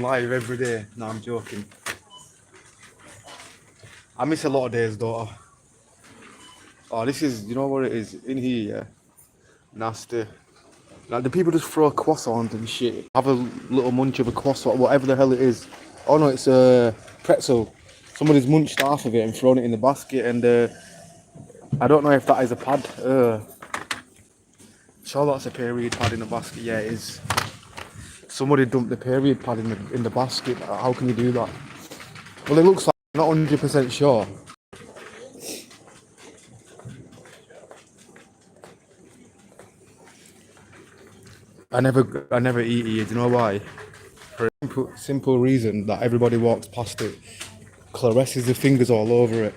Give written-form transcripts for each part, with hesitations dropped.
live every day. No, I'm joking. I miss a lot of days, daughter. Oh, this is, you know what it is? In here, yeah? Nasty. Like, the people just throw croissants and shit. Have a little munch of a croissant, whatever the hell it is. Oh no, it's a pretzel. Somebody's munched half of it and thrown it in the basket, and I don't know if that is a pad. Sure, that's a period pad in the basket. Yeah, it is. Somebody dumped the period pad in the basket. How can you do that? Well, it looks like, I'm not 100% sure. I never eat it. Do you know why? For a simple reason that everybody walks past it, caresses their fingers all over it.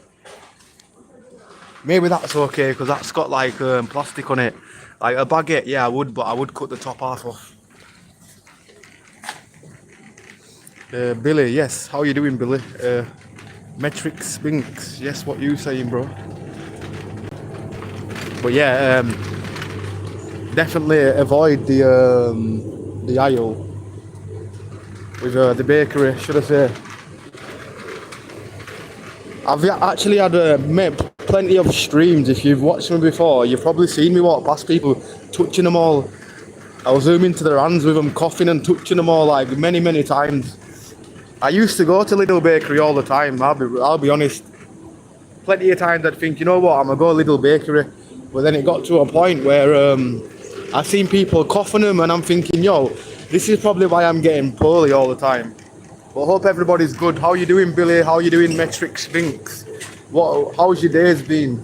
Maybe that's okay because that's got like plastic on it. Like a baguette, yeah, I would, but I would cut the top half off. Billy, yes. How you doing, Billy? Metric Spinks, yes. What you saying, bro? But yeah, definitely avoid the aisle with the bakery, should I say. I've actually had plenty of streams. If you've watched me before, you've probably seen me walk past people touching them all. I was zooming to their hands with them, coughing and touching them all like many times. I used to go to Lidl Bakery all the time, I'll be honest. Plenty of times I'd think, you know what, I'm gonna go Lidl Bakery. But then it got to a point where I seen people coughing them and I'm thinking, yo, this is probably why I'm getting poorly all the time. But I hope everybody's good. How you doing, Billy? How you doing, Metric Sphinx? How's your days been?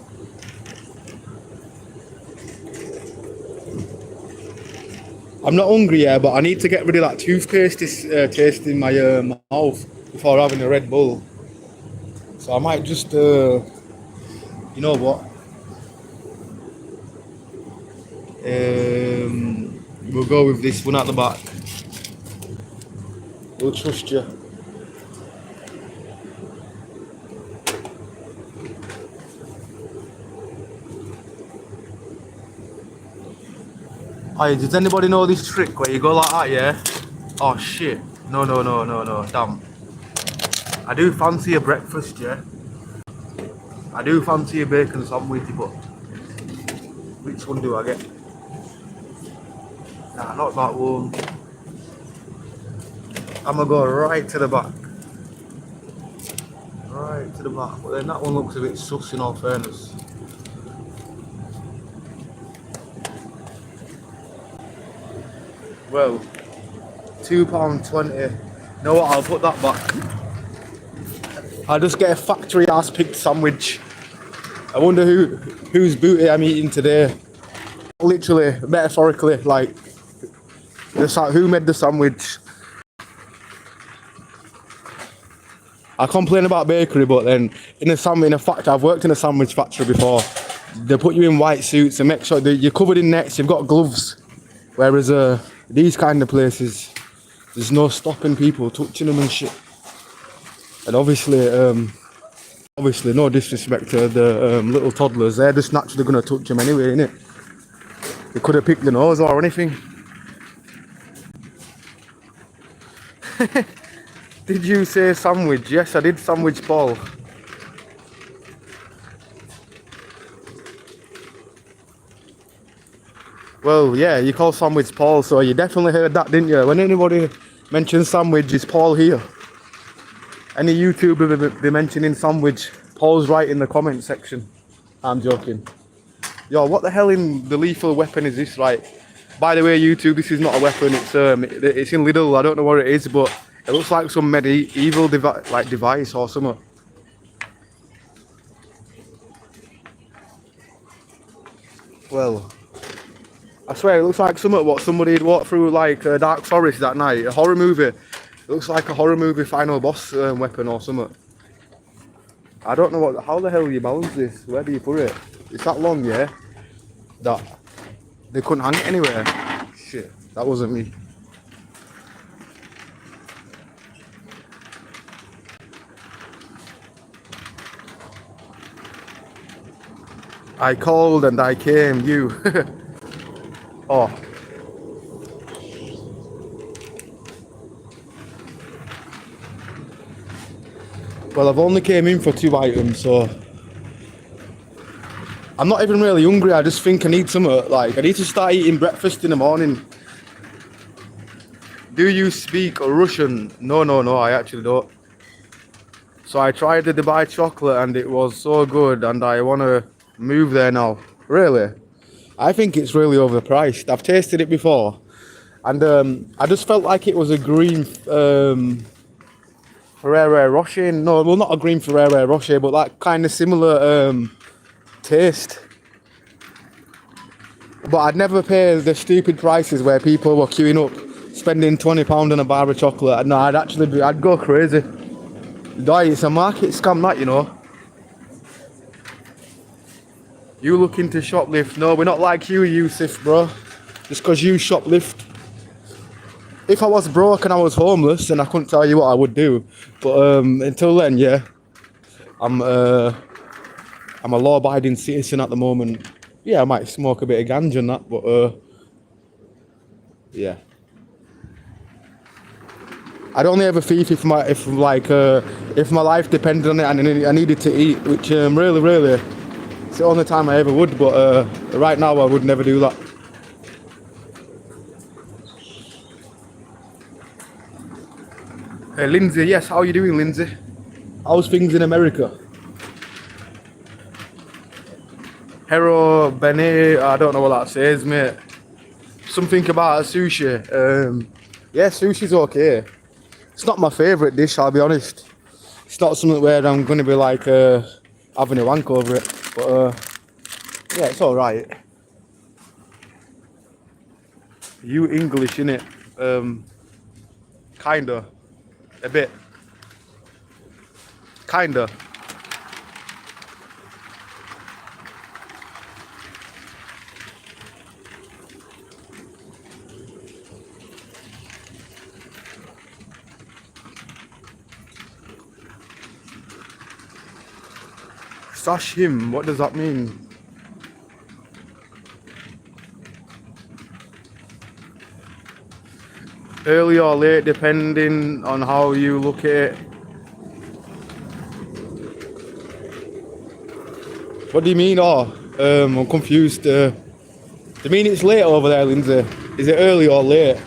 I'm not hungry yet, but I need to get rid of that toothpaste taste in my mouth before having a Red Bull. So I might just, you know what? We'll go with this one at the back. We'll trust you. Hi, does anybody know this trick where you go like that, yeah? Oh shit. No, damn. I do fancy a breakfast, yeah? I do fancy a bacon sandwich, but which one do I get? Nah, not that one. I'm gonna go right to the back. Right to the back, but then that one looks a bit sus in all fairness. Well, £2.20. You know what, I'll put that back. I'll just get a factory ass picked sandwich. I wonder whose booty I'm eating today. Literally, metaphorically, like, who made the sandwich? I complain about bakery, but then in a factory, I've worked in a sandwich factory before. They put you in white suits and make sure that you're covered in nets, you've got gloves. Whereas these kind of places, there's no stopping people touching them and shit. And obviously, no disrespect to the little toddlers, they're just naturally gonna touch them anyway, innit? They could have picked the nose or anything. Did you say sandwich? Yes, I did sandwich Paul. Well, yeah, you call sandwich Paul, so you definitely heard that, didn't you? When anybody mentions sandwich, is Paul here? Any YouTuber be mentioning sandwich, Paul's right in the comment section. I'm joking. Yo, what the hell in the lethal weapon is this, right? By the way, YouTube, this is not a weapon, it's in Lidl, I don't know what it is, but it looks like some medieval device or something. Well, I swear it looks like what somebody had walked through like a dark forest that night, a horror movie. It looks like a horror movie final boss weapon or something. I don't know how the hell you balance this, where do you put it? It's that long, yeah? That they couldn't hang it anywhere. Shit, that wasn't me. I called and I came, you. Oh. Well, I've only came in for 2 items, so I'm not even really hungry. I just think I need some, like, I need to start eating breakfast in the morning. Do you speak Russian? No, no, no, I actually don't. So I tried the Dubai chocolate and it was so good and I want to move there now. Really? I think it's really overpriced. I've tasted it before and I just felt like it was a green Ferrero Rocher. No, well, not a green Ferrero Rocher, but that kind of similar taste. But I'd never pay the stupid prices where people were queuing up, spending £20 on a bar of chocolate. No, I'd go crazy. It's a market scam, that, you know. You looking to shoplift? No, we're not like you, Yusuf, bro. Just because you shoplift. If I was broke and I was homeless, then I couldn't tell you what I would do. But until then, yeah, I'm a law-abiding citizen at the moment. Yeah, I might smoke a bit of ganja and that, but yeah. I'd only ever thief if my life depended on it and I needed to eat, which really, it's the only time I ever would. But right now, I would never do that. Hey, Lindsay. Yes, how are you doing, Lindsay? How's things in America? Hero Bene, I don't know what that says, mate. Something about sushi. Yeah, sushi's okay. It's not my favourite dish, I'll be honest. It's not something where I'm going to be like having a wank over it. But yeah, it's alright. You English, innit? Kinda. A bit. Kinda. Sashim, what does that mean? Early or late, depending on how you look at it. What do you mean? Oh, I'm confused. Do you mean it's late over there, Lindsay? Is it early or late?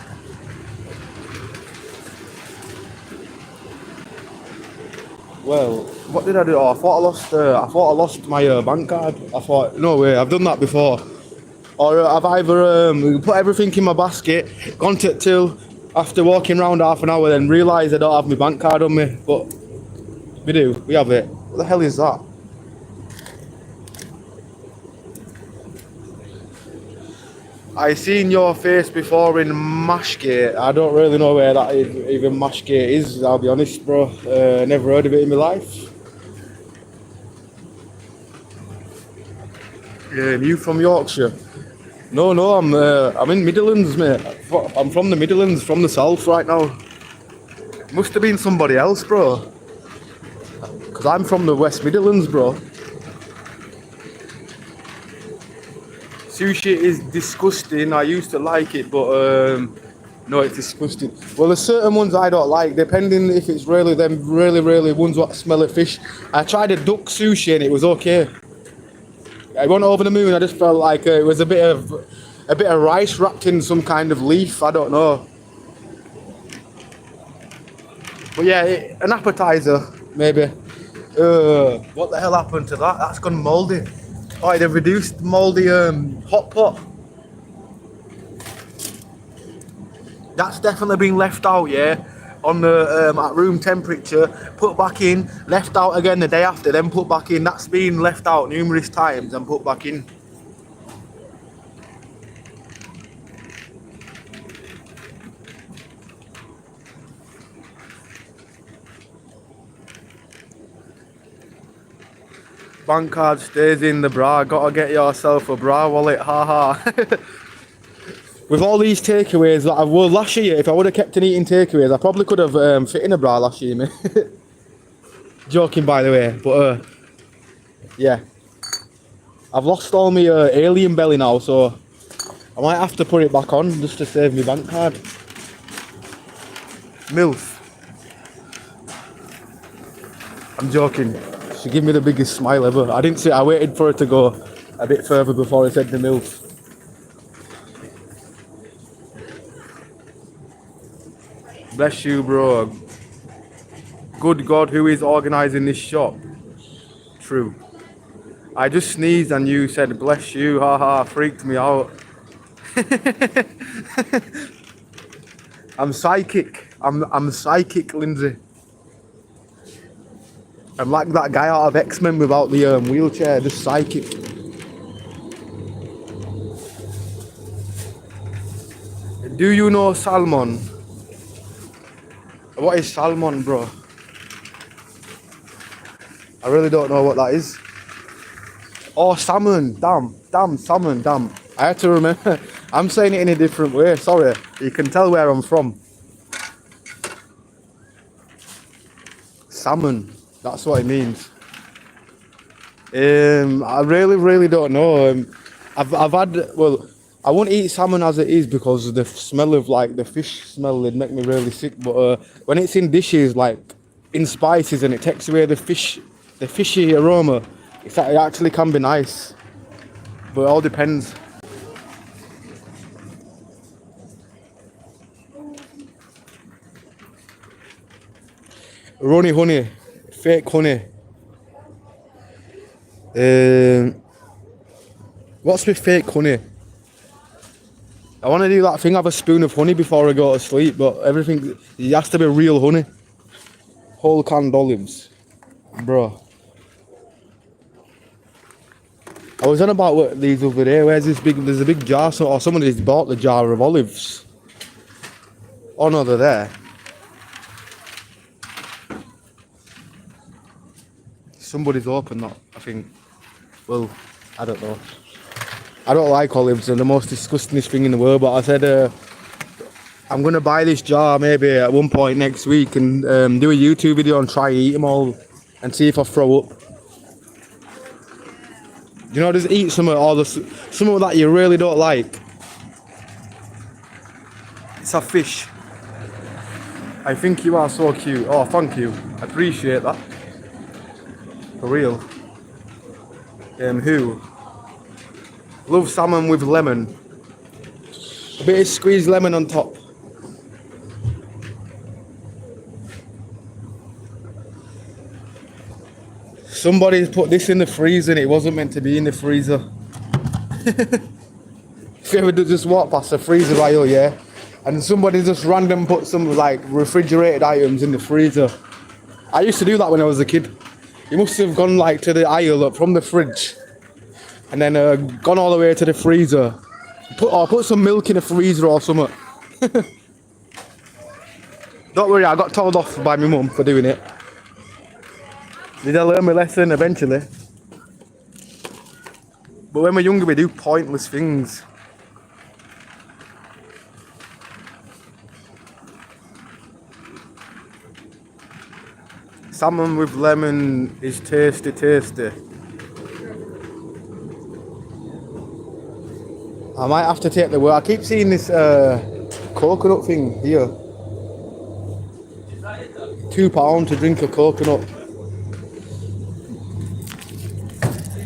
Well, what did I do? Oh, I thought I lost my bank card. I thought, no way, I've done that before. Or I've either put everything in my basket, gone to till after walking around half an hour, then realised I don't have my bank card on me. But we do, we have it. What the hell is that? I seen your face before in Mashgate. I don't really know where that even Mashgate is, I'll be honest, bro. Never heard of it in my life. Yeah, you from Yorkshire? No, I'm in Midlands, mate. I'm from the Midlands, from the south right now. Must have been somebody else, bro. Because I'm from the West Midlands, bro. Sushi is disgusting. I used to like it, but no, it's disgusting. Well, there's certain ones I don't like, depending if it's really them really ones that smell of fish. I tried a duck sushi and it was okay. I went over the moon. I just felt like it was a bit of rice wrapped in some kind of leaf. I don't know. But yeah, an appetizer maybe. What the hell happened to that? That's gone mouldy. Oh, they've reduced mouldy hot pot. That's definitely been left out, yeah. On the at room temperature, put back in, left out again the day after, then put back in. That's been left out numerous times and put back in. Bank card stays in the bra. Gotta get yourself a bra wallet. Haha. With all these takeaways that well, last year, if I would have kept on eating takeaways, I probably could have fit in a bra last year, mate. Joking, by the way, but yeah. I've lost all my alien belly now, so I might have to put it back on just to save my bank card. MILF. I'm joking. She gave me the biggest smile ever. I didn't say. I waited for her to go a bit further before I said the MILF. Bless you, bro. Good God, who is organising this shop? True. I just sneezed and you said bless you. Haha, freaked me out. I'm psychic. I'm psychic, Lindsay. I'm like that guy out of X-Men without the wheelchair, just psychic. Do you know salmon? What is salmon, bro? I really don't know what that is. Oh, salmon. Damn, salmon, damn. I had to remember. I'm saying it in a different way, sorry. You can tell where I'm from. Salmon. That's what it means. I really don't know. I've had, well, I won't eat salmon as it is because the smell of like the fish smell would make me really sick. But when it's in dishes, like in spices, and it takes away the fishy aroma, it actually can be nice. But it all depends. Runny honey, fake honey. What's with fake honey? I want to do that thing, have a spoon of honey before I go to sleep, but everything, it has to be real honey. Whole canned olives. Bro. I was on about what these over there, there's a big jar, or somebody's bought the jar of olives. Oh no, they're there. Somebody's opened that, I think. Well, I don't know. I don't like olives, they're the most disgustingest thing in the world, but I said I'm going to buy this jar maybe at one point next week and do a YouTube video and try eat them all and see if I throw up. You know, just eat some of that you really don't like. It's a fish. I think you are so cute. Oh, thank you. I appreciate that. For real. Who? Love salmon with lemon. A bit of squeezed lemon on top. Somebody's put this in the freezer and it wasn't meant to be in the freezer. If you ever just walk past the freezer aisle, yeah, and somebody just random put some like refrigerated items in the freezer. I used to do that when I was a kid. You must have gone like to the aisle up from the fridge and then gone all the way to the freezer. Put some milk in the freezer or something. Don't worry, I got told off by my mum for doing it. Did I learn my lesson eventually? But when we're younger we do pointless things. Salmon with lemon is tasty, tasty. I might have to take the word. I keep seeing this coconut thing here. £2 to drink a coconut.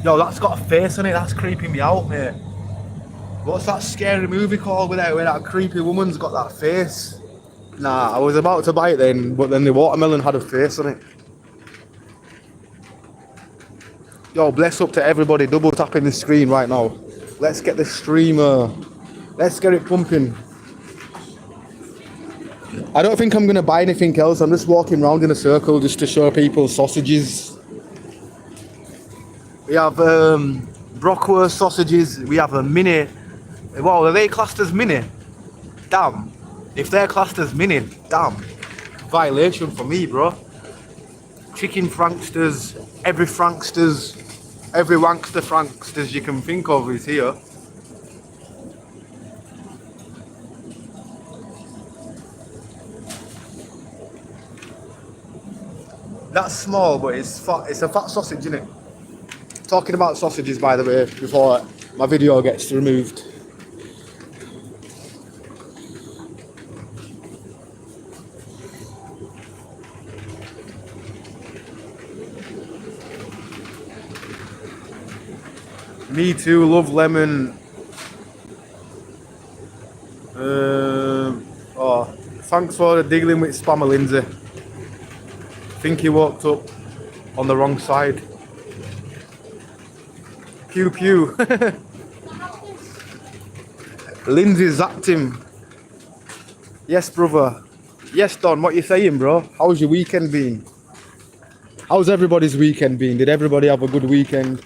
Yo, that's got a face on it. That's creeping me out, mate. What's that scary movie called where that creepy woman's got that face? Nah, I was about to buy it then, but then the watermelon had a face on it. Yo, bless up to everybody double tapping the screen right now. Let's get the streamer. Let's get it pumping. I don't think I'm going to buy anything else. I'm just walking around in a circle just to show people sausages. We have brockwurst sausages. We have a mini. Wow, are they classed as mini? Damn. If they're classed as mini, damn. Violation for me, bro. Chicken franksters, every wankster franksters you can think of is here. That's small, but it's fat. It's a fat sausage, isn't it? Talking about sausages, by the way, before my video gets removed. Me too, love lemon. Oh, thanks for dealing with spammer Lindsay. Think he walked up on the wrong side. Pew pew. Lindsay zapped him. Yes, brother. Yes, Don, what you saying, bro? How's your weekend been? How's everybody's weekend been? Did everybody have a good weekend?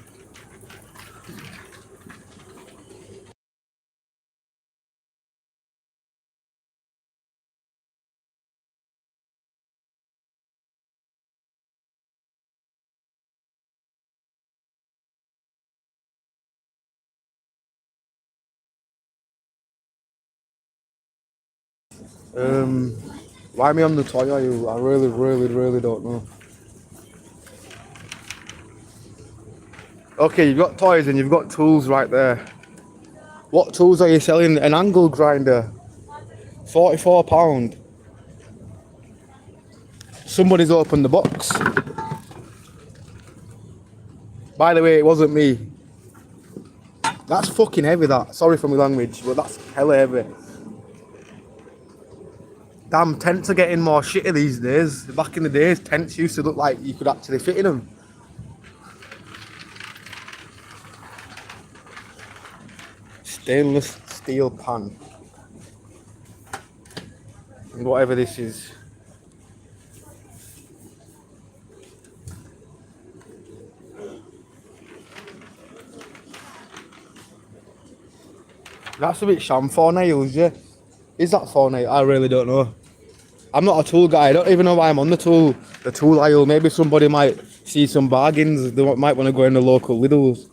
Why me on the toy aisle? I really don't know. Okay, you've got toys and you've got tools right there. What tools are you selling? An angle grinder. £44. Somebody's opened the box. By the way, it wasn't me. That's fucking heavy, that. Sorry for my language, but that's hella heavy. Damn, tents are getting more shitty these days. Back in the days, tents used to look like you could actually fit in them. Stainless steel pan. And whatever this is. That's a bit sham. 4 nails, yeah. Is that 4 nails? I really don't know. I'm not a tool guy. I don't even know why I'm on the tool aisle. Maybe somebody might see some bargains. They might want to go in the local Lidl's.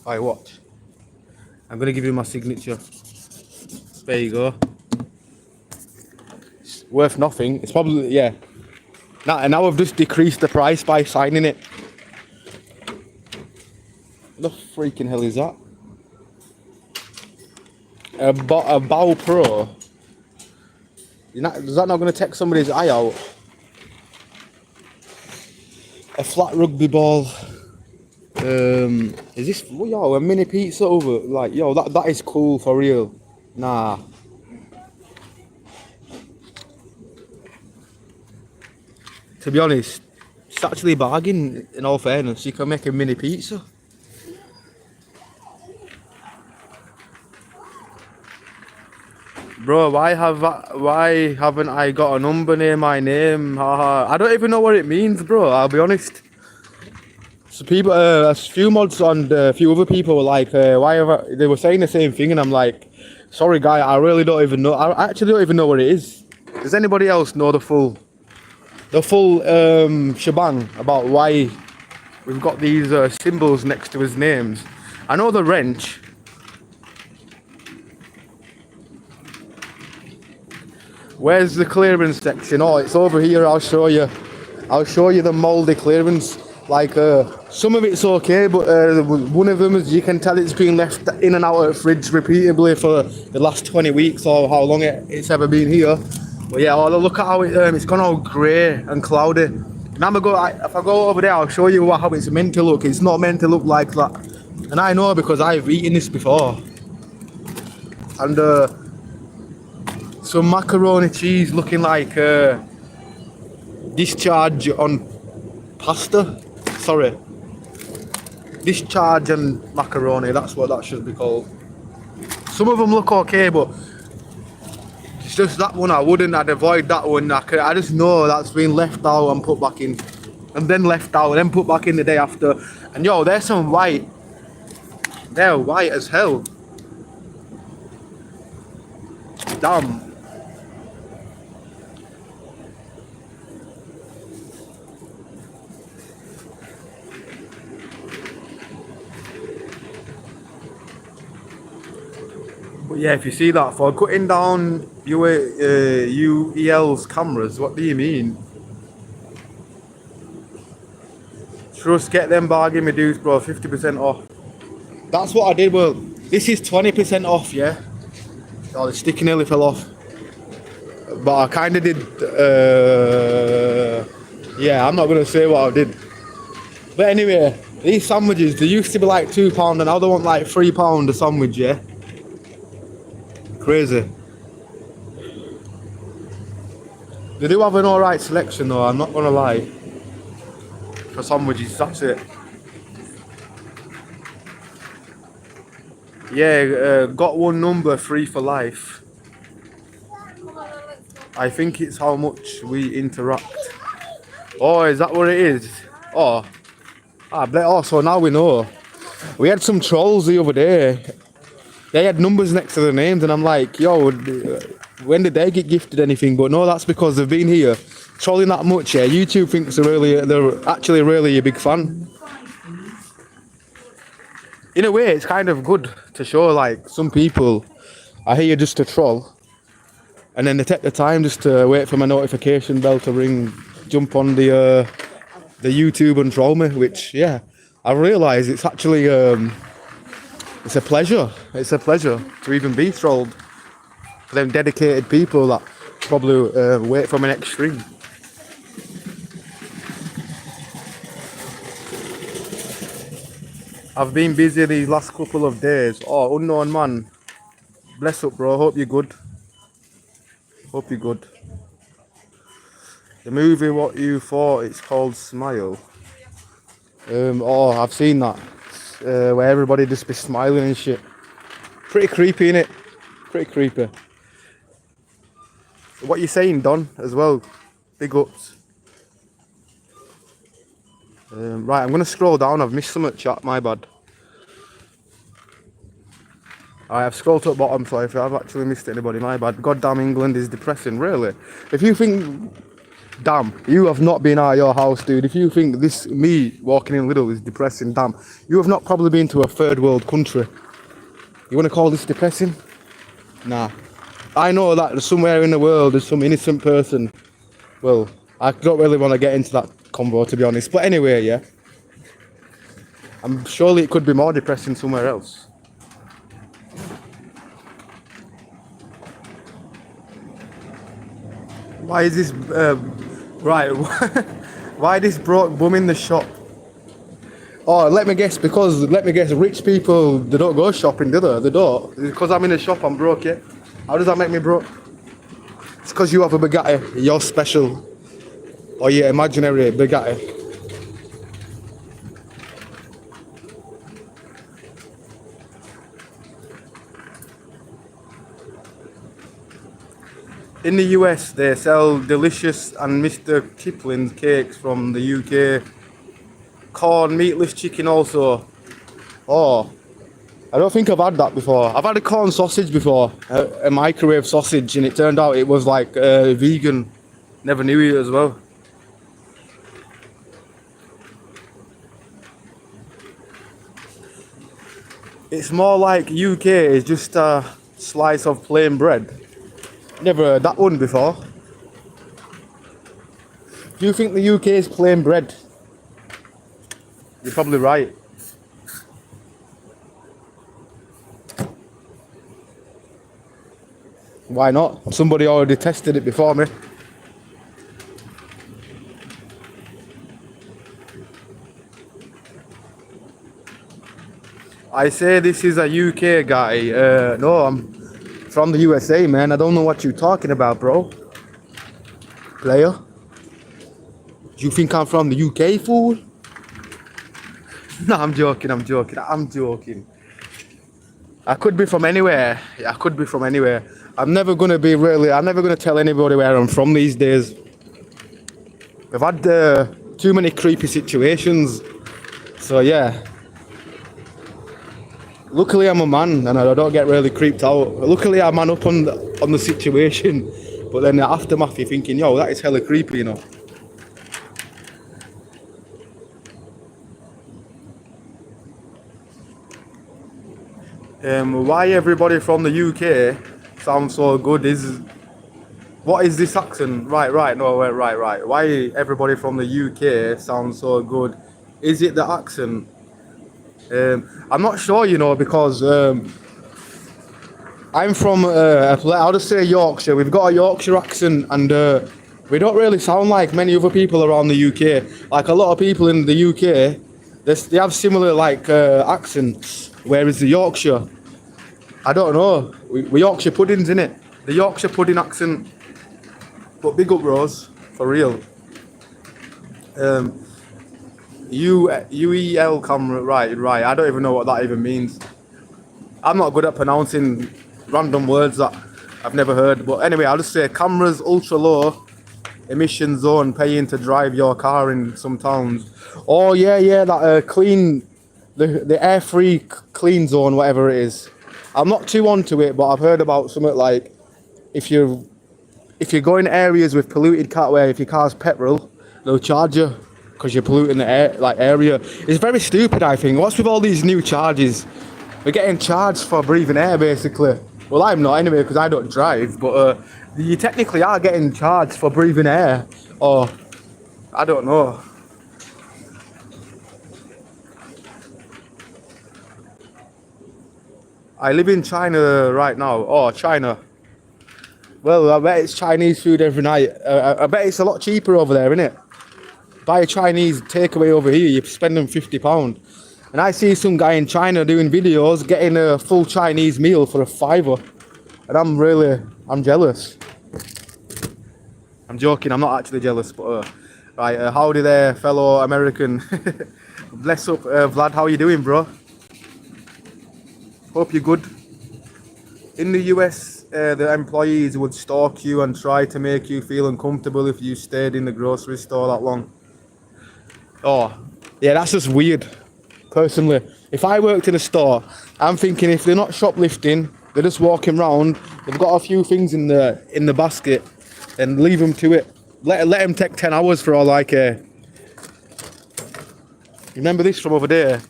Alright, watch. I'm going to give you my signature. There you go. It's worth nothing. It's probably, yeah. Now I've just decreased the price by signing it. What the freaking hell is that? A Bow Pro. Is that not going to take somebody's eye out? A flat rugby ball. Is this, yo, a mini pizza over? Like, yo, that is cool for real. Nah. To be honest, it's actually a bargain, in all fairness. You can make a mini pizza. Bro, why haven't I got a number near my name? I don't even know what it means, bro. I'll be honest. So people, a few mods and a few other people were like, they were saying the same thing, and I'm like, sorry, guy, I really don't even know. I actually don't even know what it is. Does anybody else know the full shebang about why we've got these symbols next to his names? I know the wrench. Where's the clearance section? Oh, it's over here. I'll show you the mouldy clearance. Like some of it's okay, but one of them, as you can tell, it's been left in and out of the fridge repeatedly for the last 20 weeks or how long it's ever been here. But yeah, look at how it's gone all grey and cloudy. Now if I go over there, I'll show you how it's meant to look. It's not meant to look like that, and I know because I've eaten this before. And some macaroni cheese looking like discharge on pasta. Sorry, discharge and macaroni. That's what that should be called. Some of them look okay, but it's just that one I'd avoid that one. I just know that's been left out and put back in, and then left out and then put back in the day after. And yo, there's some white. They're white as hell. Damn. But yeah, if you see that, for cutting down UEL's cameras, what do you mean? Trust, get them bargain reduced, bro, 50% off. That's what I did. Well, this is 20% off, yeah? Oh, the sticky nearly fell off. But I kind of did, yeah, I'm not going to say what I did. But anyway, these sandwiches, they used to be like £2 and now they want like £3 a sandwich, yeah? Crazy. They do have an alright selection though, I'm not gonna lie. For sandwiches, that's it. Yeah, got one number, free for life. I think it's how much we interact. Oh, is that what it is? Oh, so now we know. We had some trolls the other day. They had numbers next to their names, and I'm like, yo, when did they get gifted anything? But no, that's because they've been here trolling that much. Yeah, YouTube thinks they're actually really a big fan. In a way, it's kind of good to show like some people are here just to troll, and then they take the time just to wait for my notification bell to ring, jump on the YouTube and troll me. Which, yeah, I realise it's actually it's a pleasure. It's a pleasure to even be trolled for them dedicated people that probably wait for my next stream. I've been busy these last couple of days. Oh, unknown man. Bless up, bro. Hope you're good. Hope you're good. The movie, what you thought, it's called Smile. Oh, I've seen that. Where everybody just be smiling and shit. Pretty creepy, innit? Pretty creepy. What you saying, Don, as well? Big ups. Right, I'm gonna scroll down. I've missed some at chat, my bad. I've scrolled to the bottom, so if I've actually missed anybody, my bad. Goddamn, England is depressing, really. If you think, damn, you have not been out of your house, dude. If you think this, me walking in Lidl is depressing, damn, you have not probably been to a third world country. You wanna call this depressing? Nah. I know that somewhere in the world there's some innocent person. Well, I don't really want to get into that convo, to be honest. But anyway, yeah. Surely it could be more depressing somewhere else. Why is this, right, why this broke bum in the shop? Oh, let me guess, rich people, they don't go shopping, do they? They don't. Because I'm in a shop, I'm broke, yeah? How does that make me broke? It's because you have a Bugatti, you're special. Or your imaginary Bugatti. In the US, they sell delicious and Mr. Kipling's cakes from the UK. Corn, meatless chicken also. Oh, I don't think I've had that before. I've had a corn sausage before, a microwave sausage, and it turned out it was like vegan. Never knew it as well. It's more like UK is just a slice of plain bread. Never heard that one before. Do you think the UK is plain bread? You're probably right. Why not? Somebody already tested it before me. I say this is a UK guy. No, I'm from the USA, man. I don't know what you're talking about, bro. Player. Do you think I'm from the UK, fool? No, I'm joking. I could be from anywhere. I'm never gonna tell anybody where I'm from these days. I've had too many creepy situations. So yeah. Luckily I'm a man and I don't get really creeped out. Luckily I man up on the situation. But then the aftermath you're thinking, yo, that is hella creepy, you know. Why everybody from the UK sounds so good is... What is this accent? Right. Why everybody from the UK sounds so good? Is it the accent? I'm not sure, you know, because I'm from, I'll just say Yorkshire. We've got a Yorkshire accent and We don't really sound like many other people around the UK. Like a lot of people in the UK, they have similar like accents. Whereas the Yorkshire, I don't know. We Yorkshire puddings, innit? The Yorkshire pudding accent. But big up, Rose, for real. UEL camera, right. I don't even know what that even means. I'm not good at pronouncing random words that I've never heard. But anyway, I'll just say cameras ultra low emission zone, paying to drive your car in some towns. Oh yeah, that clean, the air free clean zone, whatever it is. I'm not too onto it, but I've heard about something like if you go in areas with polluted car, where if your car's petrol, they'll charge you because you're polluting the air, like area. It's very stupid, I think. What's with all these new charges? We're getting charged for breathing air, basically. Well, I'm not anyway because I don't drive, but you technically are getting charged for breathing air, or I don't know. I live in China right now. Oh, China. Well, I bet it's Chinese food every night. I bet it's a lot cheaper over there, isn't it? Buy a Chinese takeaway over here, you're spending £50. And I see some guy in China doing videos, getting a full Chinese meal for a £5. And I'm jealous. I'm joking, I'm not actually jealous, but right, howdy there, fellow American. Bless up, Vlad, how you doing, bro? Hope you're good. In the US, the employees would stalk you and try to make you feel uncomfortable if you stayed in the grocery store that long. Oh, yeah, that's just weird. Personally, if I worked in a store, I'm thinking if they're not shoplifting, they're just walking around, they've got a few things in the basket, and leave them to it. Let them take 10 hours for all I care. Remember this from over there?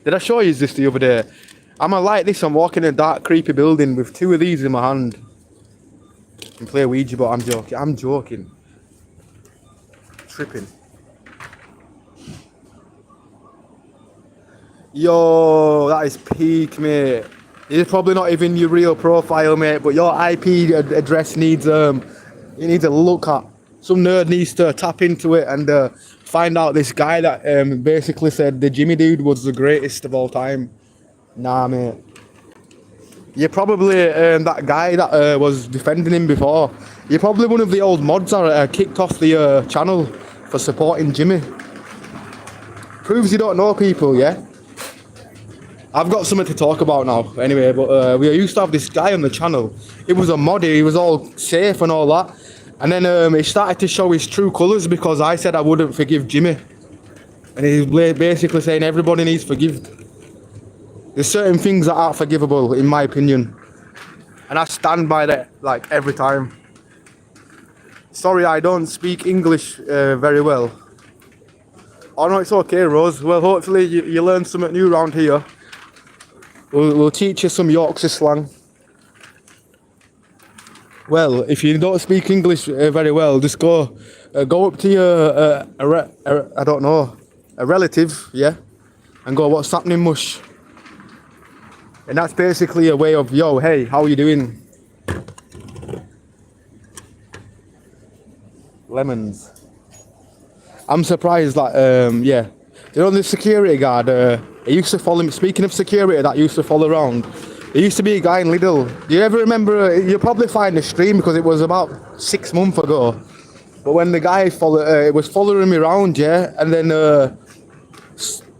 Did I show you this the other day? I'm like this, I'm walking in a dark, creepy building with 2 of these in my hand. And play Ouija, but I'm joking. Tripping. Yo, that is peak, mate. It's probably not even your real profile, mate, but your IP address needs a look at. Some nerd needs to tap into it and find out this guy that basically said the Jimmy dude was the greatest of all time. Nah, mate. You're probably that guy that was defending him before. You're probably one of the old mods that kicked off the channel for supporting Jimmy. Proves you don't know people, yeah? I've got something to talk about now, anyway, but we used to have this guy on the channel. It was a mod, he was all safe and all that. And then he started to show his true colours because I said I wouldn't forgive Jimmy. And he's basically saying everybody needs forgive. There's certain things that aren't forgivable, in my opinion. And I stand by that, like, every time. Sorry, I don't speak English very well. Oh no, it's okay, Rose. Well, hopefully you learn something new around here. We'll teach you some Yorkshire slang. Well, if you don't speak English very well, just go up to your I don't know, a relative, yeah, and go, "What's happening, mush?" And that's basically a way of, "Yo, hey, how you doing?" Lemons. I'm surprised that yeah, you know the security guard. He used to follow me. Speaking of security that used to follow around, there used to be a guy in Lidl. Do you ever remember? You'll probably find the stream because it was about 6 months ago. But when the guy was following me around, yeah, and then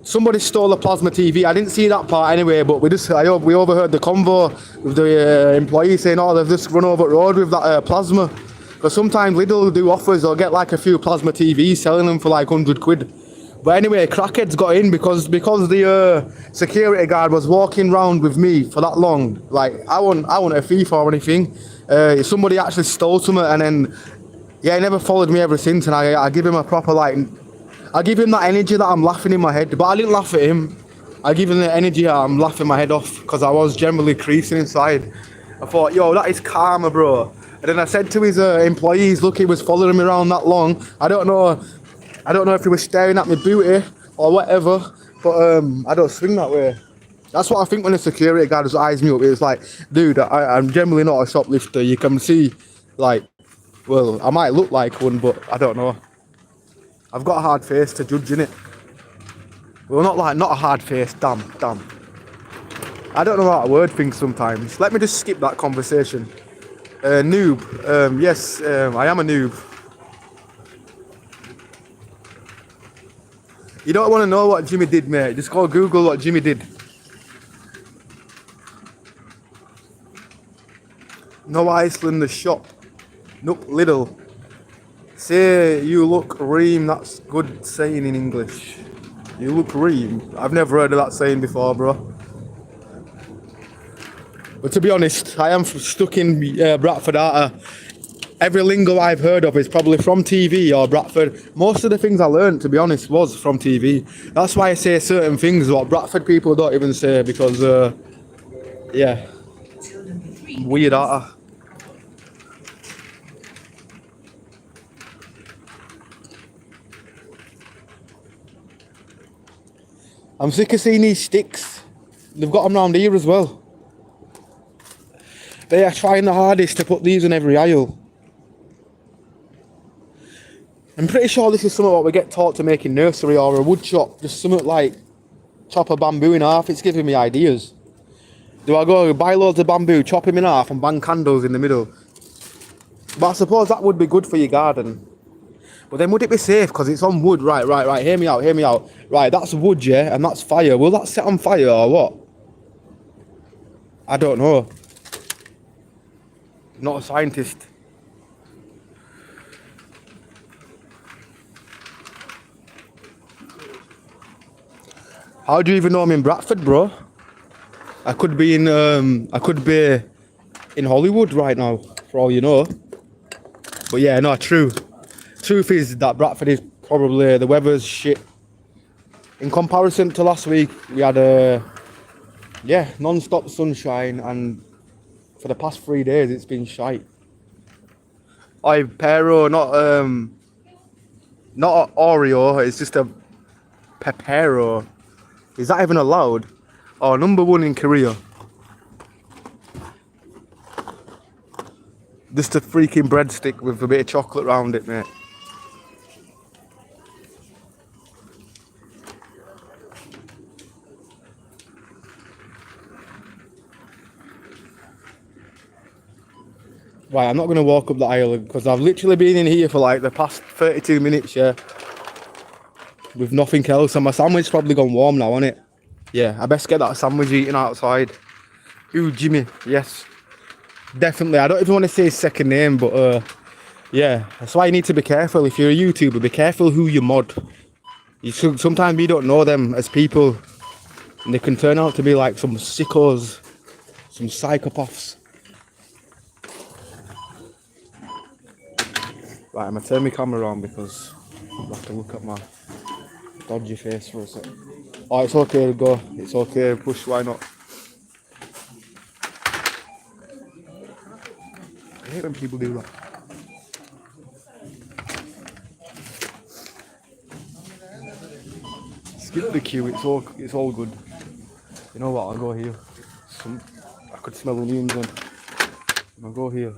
somebody stole a plasma TV. I didn't see that part anyway, but we overheard the convo with the employee saying, "Oh, they've just run over the road with that plasma." Because sometimes Lidl do offers. They'll get like a few plasma TVs, selling them for like 100 quid. But anyway, crackheads got in because the security guard was walking around with me for that long. Like, I want a fee for anything. Somebody actually stole something, and then, yeah, he never followed me ever since. And I give him a proper, like, I give him that energy that I'm laughing in my head. But I didn't laugh at him. I give him the energy that I'm laughing my head off because I was generally creasing inside. I thought, yo, that is karma, bro. And then I said to his employees, look, he was following me around that long. I don't know if he was staring at me booty or whatever, but I don't swing that way. That's what I think when a security guard eyes me up. It's like, dude, I'm generally not a shoplifter. You can see, like, Well, I might look like one, but I don't know. I've got a hard face to judge, innit? Well, not a hard face. Damn. I don't know how to word things sometimes. Let me just skip that conversation. Noob. Yes, I am a noob. You don't want to know what Jimmy did, mate. Just go Google what Jimmy did. No Iceland, the shop. Nope, Lidl. Say you look ream, that's good saying in English. You look ream. I've never heard of that saying before, bro. But to be honest, I am stuck in Bradford. Every lingo I've heard of is probably from TV or Bradford. Most of the things I learned, to be honest, was from TV. That's why I say certain things what Bradford people don't even say because, yeah, weird, aren't I? I'm sick of seeing these sticks. They've got them round here as well. They are trying the hardest to put these in every aisle. I'm pretty sure this is something what we get taught to make in nursery or a wood shop. Just something like chop a bamboo in half. It's giving me ideas. Do I go buy loads of bamboo, chop him in half and bang candles in the middle? But I suppose that would be good for your garden. But then would it be safe? Because it's on wood. Right. Hear me out. Right, that's wood, yeah? And that's fire. Will that set on fire or what? I don't know. Not a scientist. How do you even know I'm in Bradford, bro? I could be in Hollywood right now, for all you know. But yeah, no, true. Truth is that Bradford is probably, the weather's shit. In comparison to last week, we had non-stop sunshine, and for the past 3 days it's been shite. Oi, Pero, not an Oreo, it's just a Pepero. Is that even allowed? Oh, #1 in Korea. Just a freaking breadstick with a bit of chocolate around it, mate. Right, I'm not going to walk up the aisle because I've literally been in here for like the past 32 minutes, yeah. With nothing else, and my sandwich's probably gone warm now, hasn't it? Yeah, I best get that sandwich eaten outside. Ooh, Jimmy, yes. Definitely, I don't even want to say his second name, but yeah, that's why you need to be careful. If you're a YouTuber, be careful who you mod. Sometimes you don't know them as people, and they can turn out to be like some sickos, some psychopaths. Right, I'm going to turn my camera around because I have to look at my dodgy face for a sec. Oh, it's okay to go. It's okay, push, why not? I hate when people do that. Skip the queue, it's all good. You know what, I'll go here. I could smell onions then. I'll go here.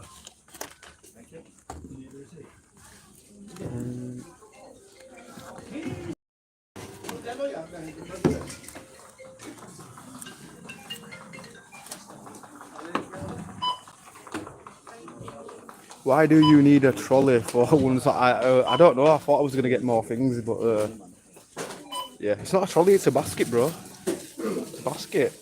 Why do you need a trolley for ones that I don't know, I thought I was going to get more things, but yeah, it's not a trolley, it's a basket, bro. It's a basket.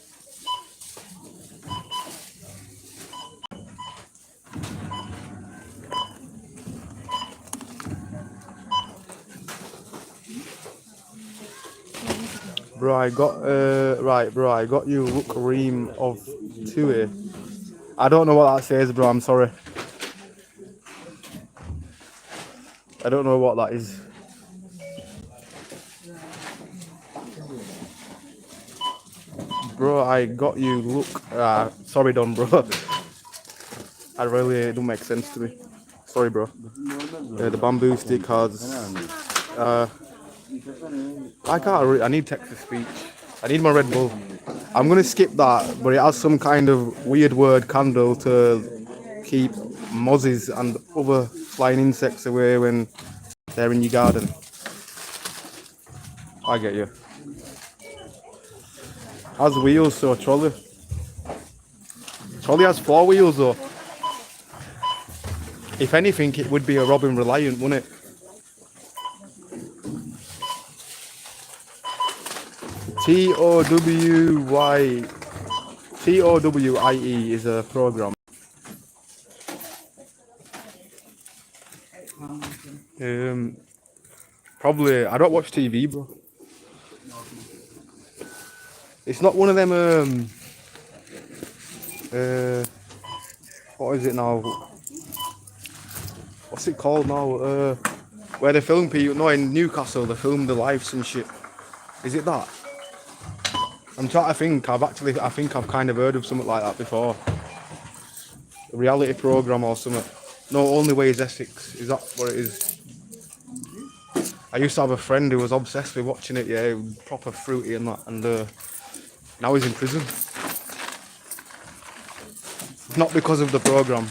Bro, I got you look ream of two. I don't know what that says, bro, I'm sorry. I don't know what that is. Bro, I got you look. Sorry, Don, bro. I really don't make sense to me. Sorry, bro. The bamboo stick has. I need text to speech. I need my Red Bull. I'm gonna skip that, but it has some kind of weird word candle to keep mozzies and other flying insects away when they're in your garden. I get you. Has wheels, so trolley. Trolley has 4 wheels though. If anything, it would be a Robin Reliant, wouldn't it? TOWIE is a program. Probably, I don't watch TV, bro. It's not one of them, what is it now? What's it called now? Where they film people, no, in Newcastle, they film the lives and shit. Is it that? I'm trying to think, I think I've kind of heard of something like that before. A reality program or something. No, Only Way is Essex, is that what it is? I used to have a friend who was obsessed with watching it, yeah, proper fruity and that, and now he's in prison. Not because of the program.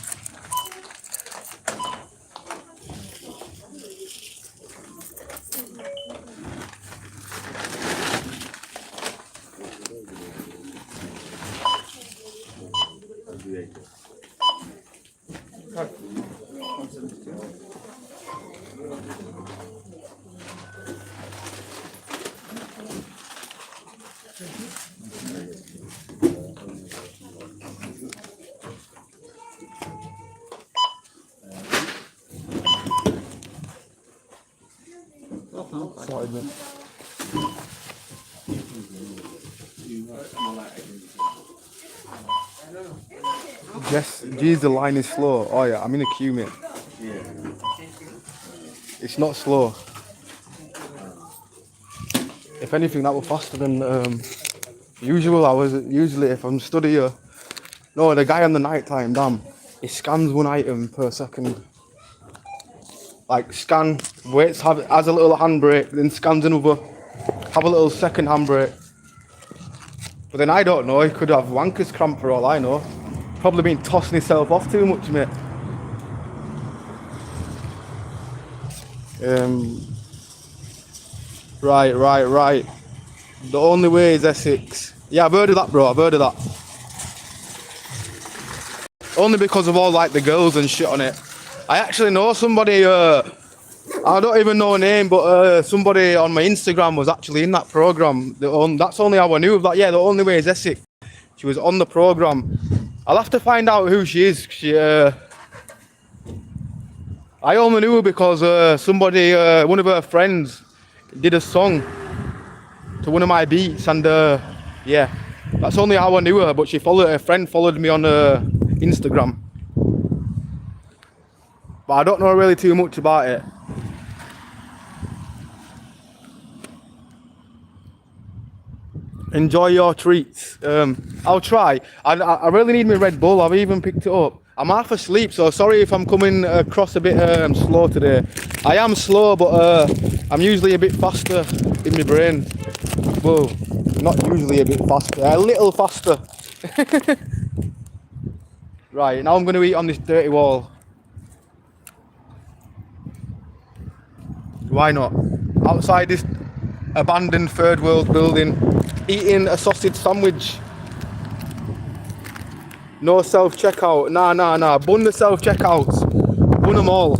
Yes, geez, the line is slow. Oh yeah, I'm in a queue, mate. It's not slow. If anything, that was faster than usual. Usually if I'm stood here. No, the guy on the night time, damn, he scans 1 item per second. Like scan, waits, has a little handbrake, then scans another, have a little second handbrake. But then I don't know, he could have wanker's cramp for all I know. Probably been tossing himself off too much, mate. Right. The Only Way is Essex. Yeah, I've heard of that, bro, I've heard of that. Only because of all like the girls and shit on it. I actually know somebody, I don't even know her name, but somebody on my Instagram was actually in that programme. That's only how I knew of that. Yeah, The Only Way is Essex. She was on the programme. I'll have to find out who she is. I only knew her because somebody, one of her friends, did a song to one of my beats, and yeah, that's only how I knew her. But her friend followed me on Instagram. But I don't know really too much about it. Enjoy your treats. I'll try. I really need my Red Bull. I've even picked it up. I'm half asleep, so sorry if I'm coming across a bit slow today. I am slow, but I'm usually a bit faster in my brain. Well, not usually a bit faster, a little faster. Right, now I'm going to eat on this dirty wall. Why not? Outside this abandoned third world building, eating a sausage sandwich. No self-checkout. Nah. Bun the self-checkouts. Bun them all.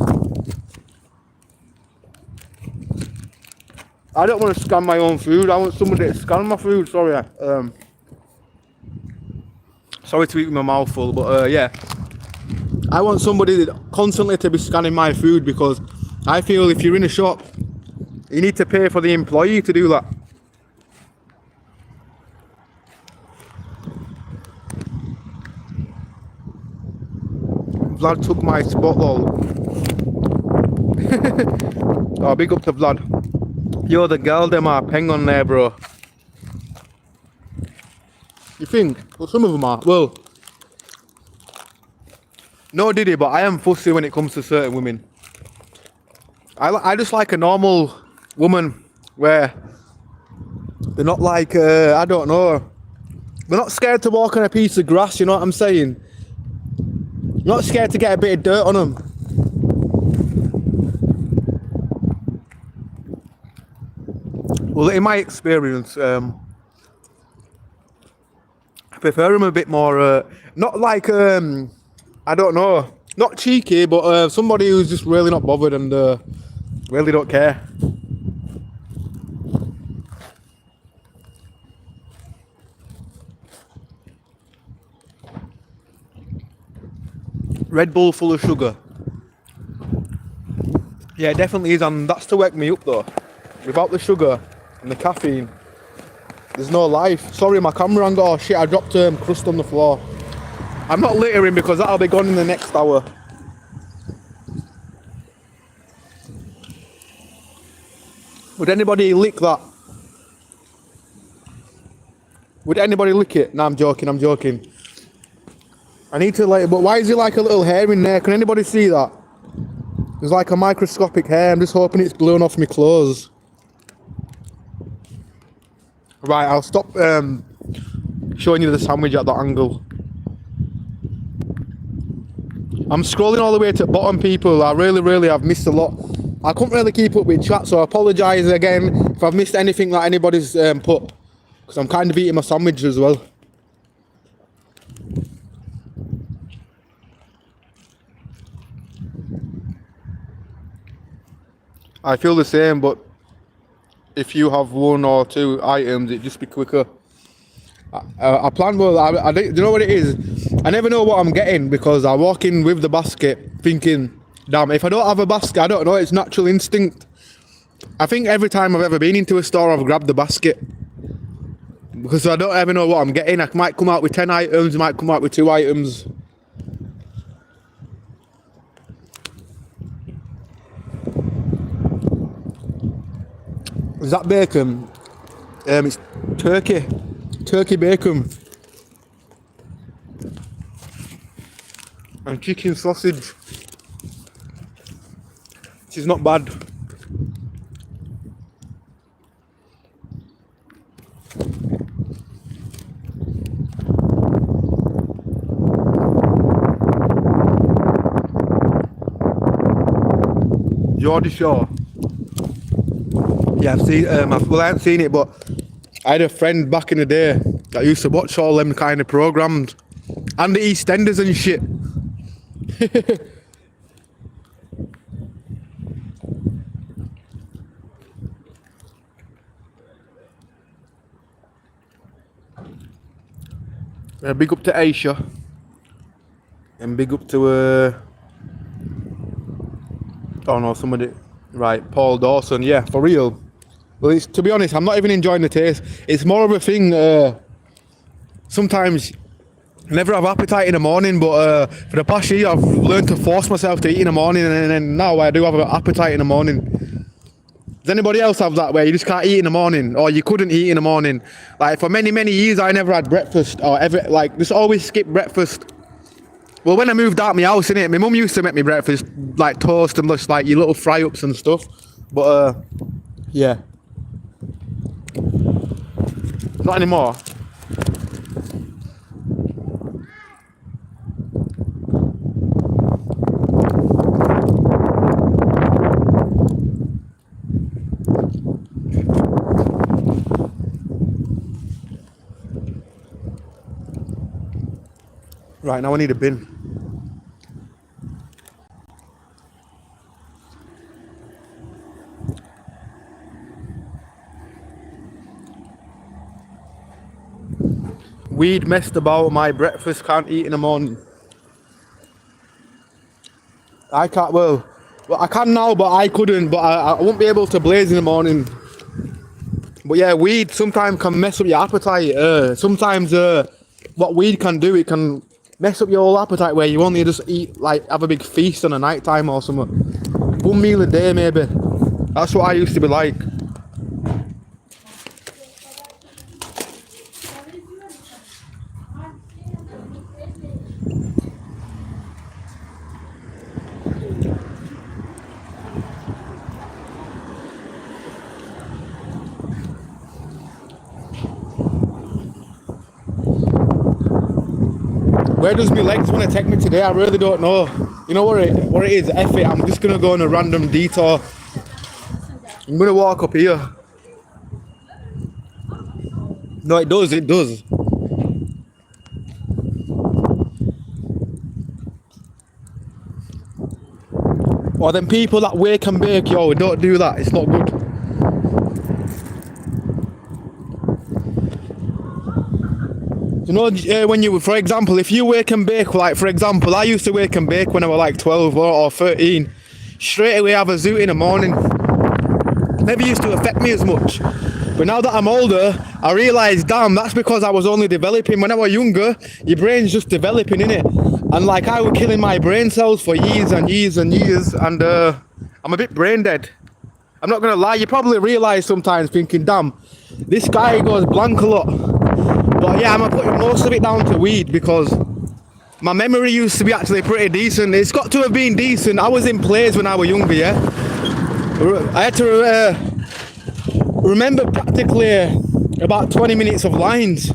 I don't want to scan my own food. I want somebody to scan my food. Sorry. Sorry to eat with my mouth full, but yeah. I want somebody constantly to be scanning my food, because I feel if you're in a shop, you need to pay for the employee to do that. Vlad took my spot, lol. Oh, big up to Vlad. Yo, the girl them are peng on there, bro. You think? Well, some of them are. Well, no Diddy, but I am fussy when it comes to certain women. I just like a normal woman where they're not like, I don't know, they're not scared to walk on a piece of grass, you know what I'm saying? Not scared to get a bit of dirt on them. Well, in my experience, I prefer them a bit more, not like, I don't know, not cheeky, but somebody who's just really not bothered and really don't care. Red Bull full of sugar. Yeah, it definitely is, and that's to wake me up though. Without the sugar and the caffeine, there's no life. Sorry, my camera angle. Oh shit, I dropped crust on the floor. I'm not littering because that'll be gone in the next hour. Would anybody lick that? Would anybody lick it? No, I'm joking, I'm joking. I need to like, but why is it like a little hair in there? Can anybody see that? There's like a microscopic hair. I'm just hoping it's blown off my clothes. Right, I'll stop showing you the sandwich at that angle. I'm scrolling all the way to the bottom, people. I really have missed a lot. I couldn't really keep up with chat, so I apologise again if I've missed anything that anybody's put, because I'm kind of eating my sandwich as well. I feel the same, but if you have 1 or 2 items, it'd just be quicker. I plan well. I do you know what it is? I never know what I'm getting because I walk in with the basket thinking, damn, if I don't have a basket, I don't know, it's natural instinct. I think every time I've ever been into a store, I've grabbed the basket because I don't ever know what I'm getting. I might come out with 10 items, might come out with 2 items. Is that bacon? It's turkey bacon and chicken sausage, which is not bad. Geordie Shore. Yeah, I've seen. Well, I haven't seen it, but I had a friend back in the day that used to watch all them kind of programs and the EastEnders and shit. Big up to Aisha and big up to oh no, somebody, right, Paul Dawson. Yeah, for real. Well, it's, to be honest, I'm not even enjoying the taste. It's more of a thing, sometimes I never have appetite in the morning, but for the past year I've learned to force myself to eat in the morning, and then now I do have an appetite in the morning. Does anybody else have that where you just can't eat in the morning, or you couldn't eat in the morning? Like for many years I never had breakfast, or ever, like just always skip breakfast. Well, when I moved out of my house, innit, my mum used to make me breakfast, like toast and just like your little fry-ups and stuff. But yeah. Not anymore. Right, now I need a bin. Weed messed about my breakfast, can't eat in the morning. I can't, well I can now, but I couldn't, but I won't be able to blaze in the morning. But yeah, weed sometimes can mess up your appetite. Sometimes what weed can do, it can mess up your whole appetite where you only just eat, like have a big feast on a night time or something. 1 meal a day maybe. That's what I used to be like. Where does my legs want to take me today? I really don't know. You know what it is? F it, I'm just going to go on a random detour. I'm going to walk up here. No, it does, it does. Or them people that wake and bake, yo, don't do that, it's not good. You know, when you, for example, if you wake and bake, like for example, I used to wake and bake when I was like 12 or 13, straight away have a zoot in the morning. Never used to affect me as much. But now that I'm older, I realise, damn, that's because I was only developing. When I was younger, your brain's just developing, innit? And like I was killing my brain cells for years and years and years, and I'm a bit brain dead. I'm not gonna lie, you probably realise sometimes thinking, damn, this guy goes blank a lot. But yeah, I'm putting most of it down to weed because my memory used to be actually pretty decent. It's got to have been decent. I was in plays when I was younger, yeah. I had to remember practically about 20 minutes of lines.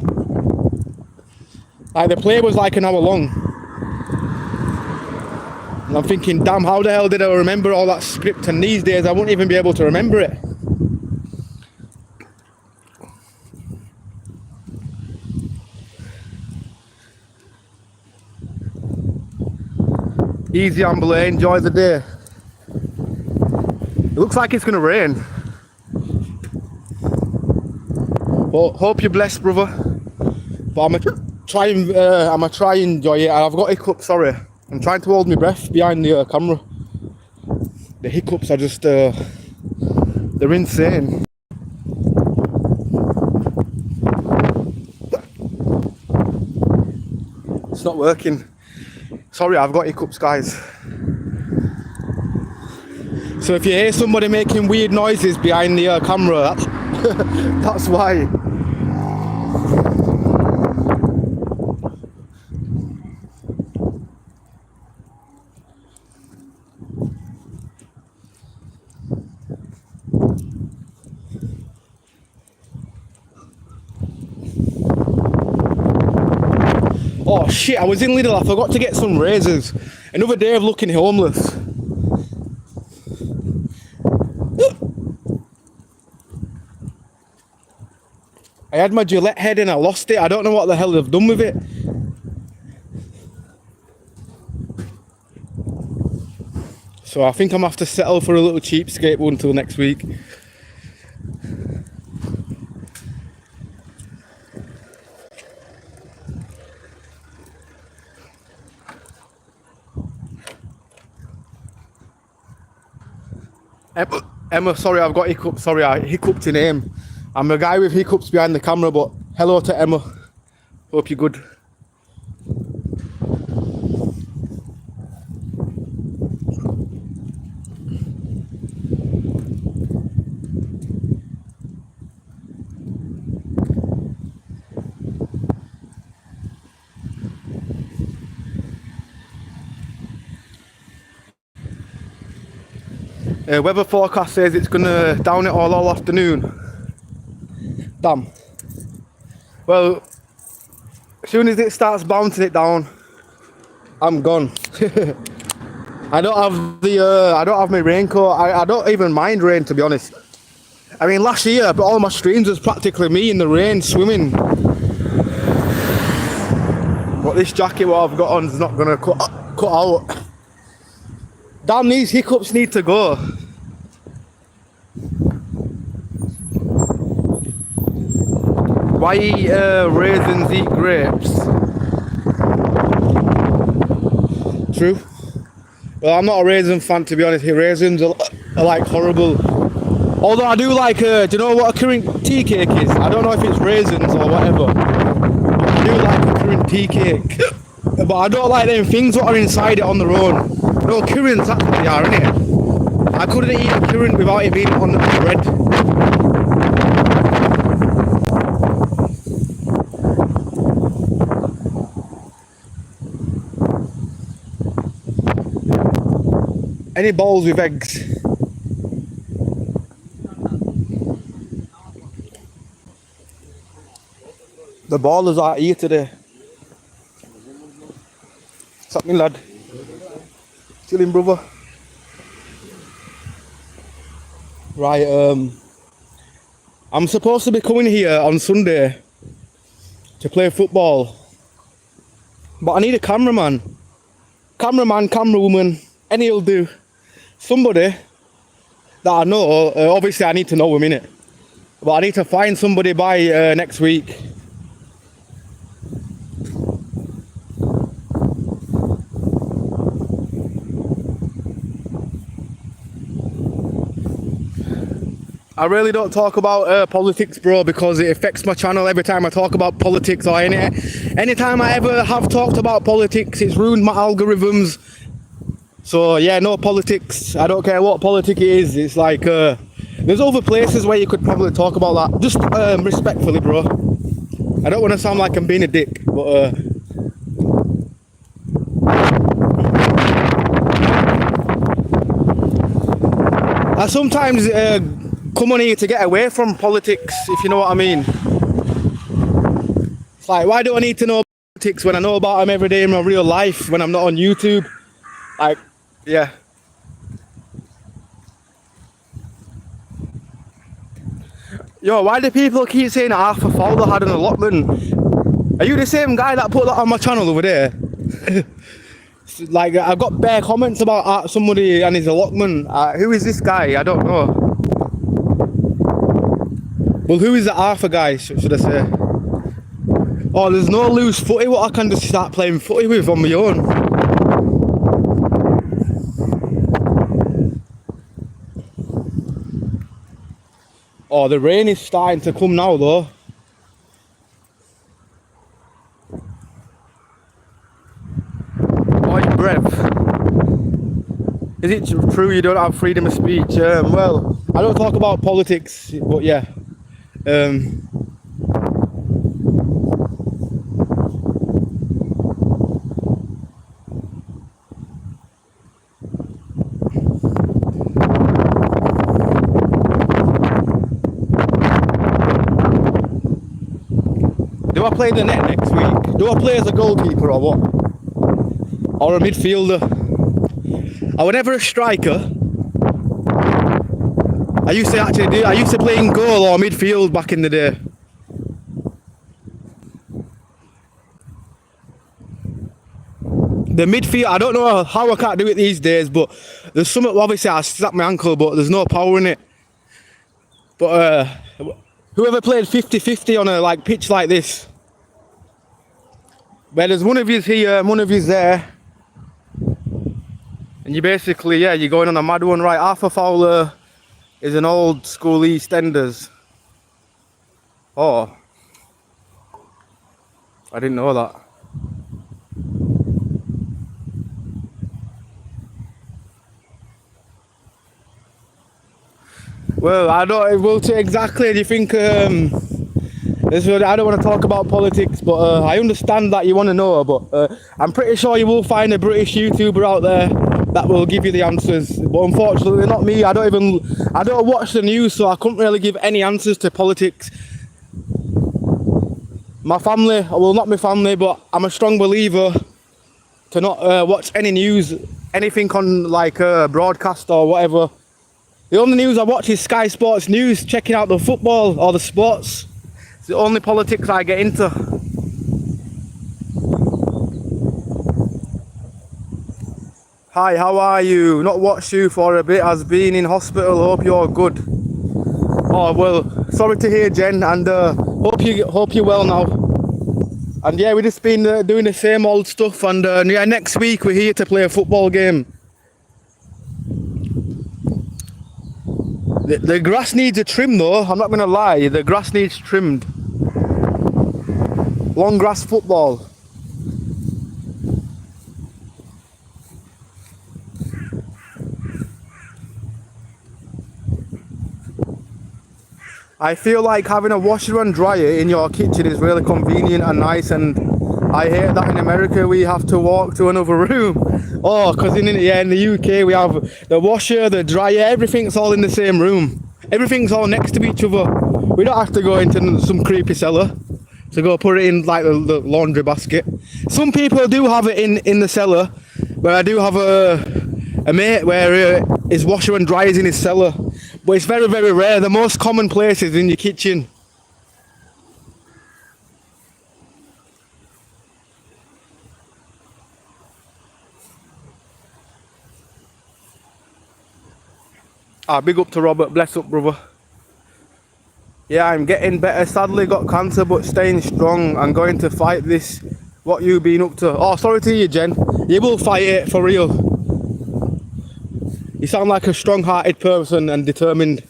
Like the play was like an hour long. And I'm thinking, damn, how the hell did I remember all that script? And these days I wouldn't even be able to remember it. Easy, Ambler, enjoy the day. It looks like it's gonna rain. Well, hope you're blessed, brother. But I'm gonna try and enjoy it. I've got hiccups, sorry. I'm trying to hold my breath behind the camera. The hiccups are just, they're insane. It's not working. Sorry, I've got hiccups, guys. So if you hear somebody making weird noises behind the camera, that's why. Oh shit, I was in Lidl, I forgot to get some razors. Another day of looking homeless. I had my Gillette head and I lost it. I don't know what the hell they've done with it. So I think I'm gonna have to settle for a little cheapskate one until next week. Emma, sorry, I've got hiccups. Sorry, I hiccuped your name. I'm a guy with hiccups behind the camera, but hello to Emma. Hope you're good. Weather forecast says it's gonna down it all afternoon. Damn. Well, as soon as it starts bouncing it down, I'm gone. I don't have my raincoat. I don't even mind rain, to be honest. I mean, last year, but all my streams was practically me in the rain swimming. But this jacket what I've got on is not gonna cut out. Damn, these hiccups need to go. Why eat raisins, eat grapes? True. Well, I'm not a raisin fan, to be honest. Raisins are like horrible. Although I do like, do you know what a currant tea cake is? I don't know if it's raisins or whatever. I do like a currant tea cake. But I don't like them things that are inside it on their own. No, currants actually are, innit? I couldn't eat a currant without it being on the bread. Any balls with eggs? The ballers are here today. What's happening, lad? Chilling, brother. Right, I'm supposed to be coming here on Sunday to play football. But I need a cameraman. Cameraman, camerawoman, any will do. Somebody that I know, obviously I need to know him, innit? But I need to find somebody by next week. I really don't talk about politics, bro, because it affects my channel every time I talk about politics, or anytime I ever have talked about politics, it's ruined my algorithms. So yeah, no politics. I don't care what politic it is. It's like there's other places where you could probably talk about that. Just respectfully, bro. I don't want to sound like I'm being a dick, but I sometimes come on here to get away from politics, if you know what I mean. It's like, why do I need to know politics when I know about them every day in my real life, when I'm not on YouTube? Like, yeah. Yo, why do people keep saying half a Fowler had an allotment? Are you the same guy that put that on my channel over there? Like, I've got bare comments about somebody and his allotment. Who is this guy? I don't know. Well, who is the Arthur guy, should I say? Oh, there's no loose footy what I can just start playing footy with on my own. Oh, the rain is starting to come now though. Oh, your breath. Is it true you don't have freedom of speech? Well, I don't talk about politics, but yeah. Do I play the net next week? Do I play as a goalkeeper or what? Or a midfielder? I was never a striker. I used to play in goal or midfield back in the day. The midfield, I don't know how I can't do it these days, but there's something, obviously I slapped my ankle, but there's no power in it. But whoever played 50-50 on a pitch like this, where there's one of you here and one of you there, and you basically, yeah, you're going on a mad one, right? Arthur Fowler is an old school EastEnders. Oh, I didn't know that. Well, I don't. Well, exactly. Do you think? I don't want to talk about politics, but I understand that you want to know. But I'm pretty sure you will find a British YouTuber out there that will give you the answers. But unfortunately, not me. I don't watch the news, so I couldn't really give any answers to politics. My family, well, not my family, but I'm a strong believer to not watch any news, anything on broadcast or whatever. The only news I watch is Sky Sports News, checking out the football or the sports. It's the only politics I get into. Hi, how are you? Not watched you for a bit, has been in hospital, hope you're good. Oh, well, sorry to hear, Jen, and hope you're well now. And yeah, we've just been doing the same old stuff, and yeah, next week we're here to play a football game. The grass needs a trim though, I'm not going to lie, the grass needs trimmed. Long grass football. I feel like having a washer and dryer in your kitchen is really convenient and nice, and I hate that in America we have to walk to another room. Oh, because in the UK we have the washer, the dryer, everything's all in the same room. Everything's all next to each other. We don't have to go into some creepy cellar to go put it in the laundry basket. Some people do have it in the cellar, where I do have a mate where his washer and dryer is in his cellar. But it's very, very rare. The most common place is in your kitchen. Ah, big up to Robert. Bless up, brother. Yeah, I'm getting better. Sadly got cancer, but staying strong. I'm going to fight this. What you been up to? Oh, sorry to you, Jen. You will fight it, for real. You sound like a strong-hearted person and determined.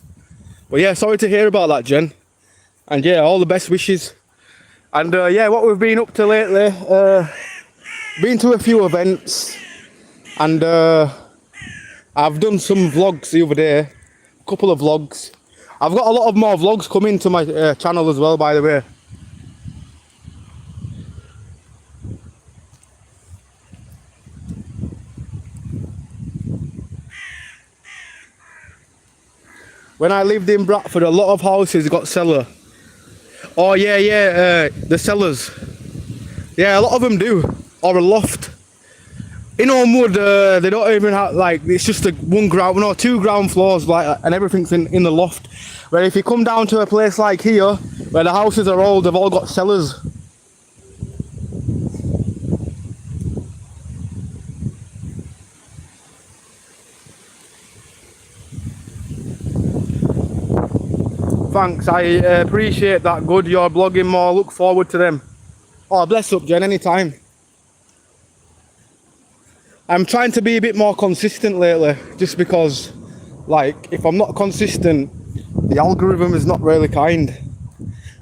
But yeah, sorry to hear about that, Jen. And yeah, all the best wishes. And yeah, what we've been up to lately, been to a few events. And I've done some vlogs the other day. A couple of vlogs. I've got a lot of more vlogs coming to my channel as well, by the way. When I lived in Bradford, a lot of houses got cellar. Oh yeah, the cellars. Yeah, a lot of them do. Or a loft. In Homewood, they don't even have, like, it's just a two ground floors, like, and everything's in the loft. Where if you come down to a place like here, where the houses are old, they've all got cellars. Thanks, I appreciate that. Good, you're blogging more. Look forward to them. Oh, bless up, Jen, anytime. I'm trying to be a bit more consistent lately, just because, like, if I'm not consistent, the algorithm is not really kind.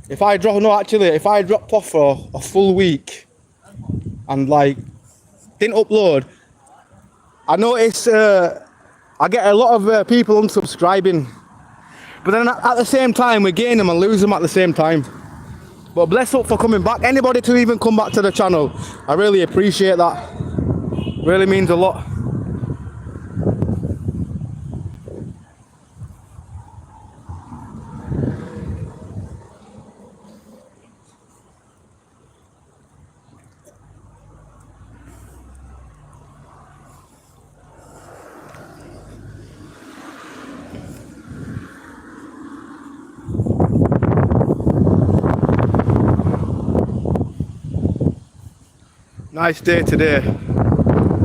If I dropped off for a full week and, like, didn't upload, I notice I get a lot of people unsubscribing. But then at the same time, we gain them and lose them at the same time. But bless up for coming back. Anybody to even come back to the channel, I really appreciate that. Really means a lot. Nice day today.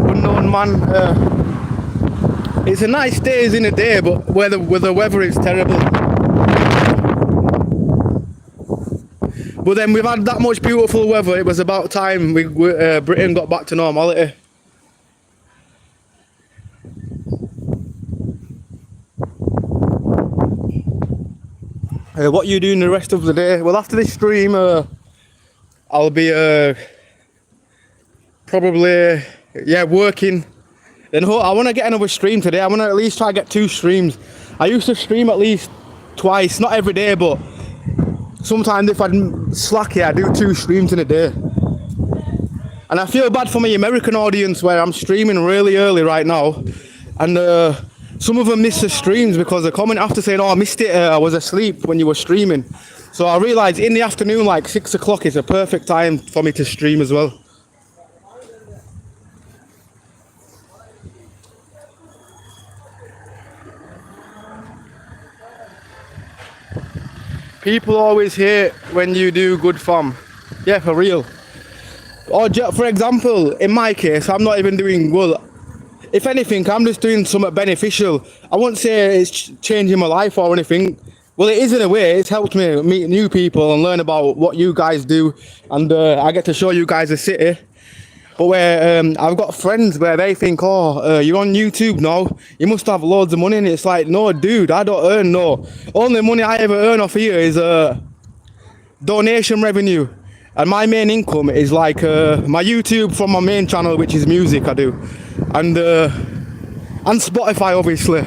Unknown man. It's a nice day, isn't it, day, but with the weather it's terrible. But then we've had that much beautiful weather, it was about time Britain got back to normality. What are you doing the rest of the day? Well, after this stream, I'll be probably, yeah, working. Then I want to get another stream today. I want to at least try to get 2 streams. I used to stream at least twice, not every day, but sometimes if I'm slacky, I do 2 streams in a day. And I feel bad for my American audience where I'm streaming really early right now. And some of them miss the streams because they comment after saying, oh, I missed it, I was asleep when you were streaming. So I realised in the afternoon, like 6 o'clock is a perfect time for me to stream as well. People always hate when you do good fam. Yeah, for real. Or for example, in my case, I'm not even doing well. If anything, I'm just doing something beneficial. I won't say it's changing my life or anything. Well, it is in a way. It's helped me meet new people and learn about what you guys do. And I get to show you guys the city. But where I've got friends where they think, oh, you're on YouTube now, you must have loads of money. And it's like, no, dude, I don't earn no. Only money I ever earn off here is donation revenue. And my main income is like my YouTube from my main channel, which is music I do. And Spotify, obviously.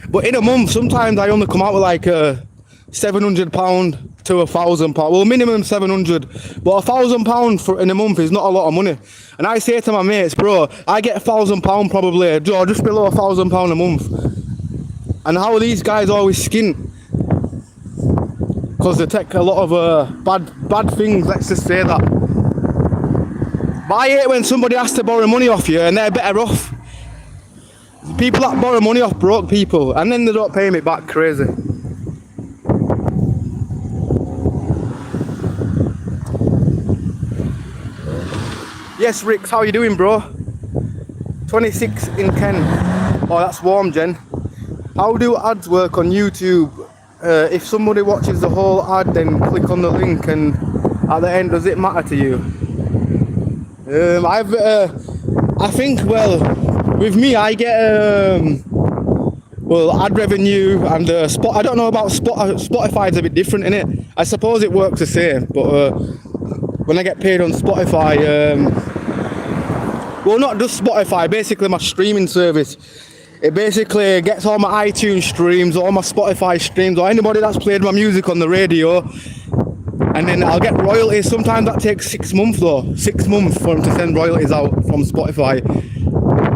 But in a month, sometimes I only come out with like £700 to £1,000. Well, minimum 700, but £1,000 in a month is not a lot of money. And I say to my mates, bro, I get £1,000 probably, or just below £1,000 a month. And how are these guys always skint? Because they take a lot of bad things, let's just say that. But I hate when somebody has to borrow money off you and they're better off. People that borrow money off broke people and then they don't pay me back, crazy. Yes, Ricks, how you doing, bro? 26 in Kent. Oh, that's warm, Jen. How do ads work on YouTube? If somebody watches the whole ad, then click on the link, and at the end, does it matter to you? I think, well, with me, I get well, ad revenue and I don't know about Spotify's a bit different, innit? I suppose it works the same, but when I get paid on Spotify, well, not just Spotify, basically my streaming service. It basically gets all my iTunes streams, all my Spotify streams, or anybody that's played my music on the radio, and then I'll get royalties. Sometimes that takes 6 months though, 6 months for them to send royalties out from Spotify.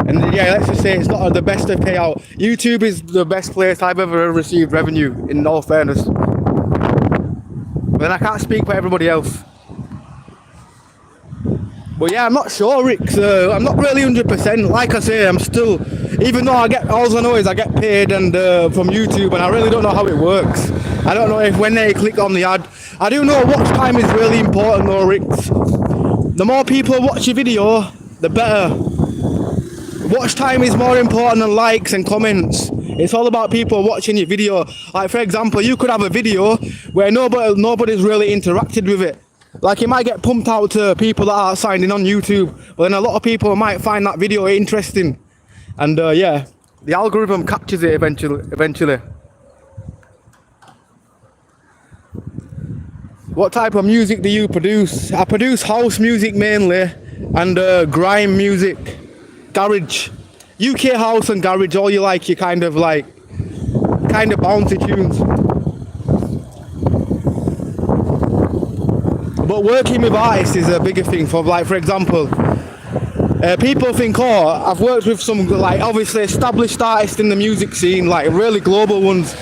And yeah, let's just say it's not the best to pay out. YouTube is the best place I've ever received revenue, in all fairness. But then I can't speak for everybody else. But yeah, I'm not sure, Rick. I'm not really 100%. Like I say, I'm still, even though all I know is I get paid and from YouTube, and I really don't know how it works. I don't know if when they click on the ad. I do know watch time is really important though, Rick. The more people watch your video, the better. Watch time is more important than likes and comments. It's all about people watching your video. Like for example, you could have a video where nobody's really interacted with it. Like it might get pumped out to people that are signed in on YouTube, but then a lot of people might find that video interesting. And yeah, the algorithm captures it eventually. What type of music do you produce? I produce house music mainly, and grime music. Garage, UK house and garage, all you like, your kind of bouncy tunes. But working with artists is a bigger thing. For example, people think, oh, I've worked with some obviously established artists in the music scene, really global ones,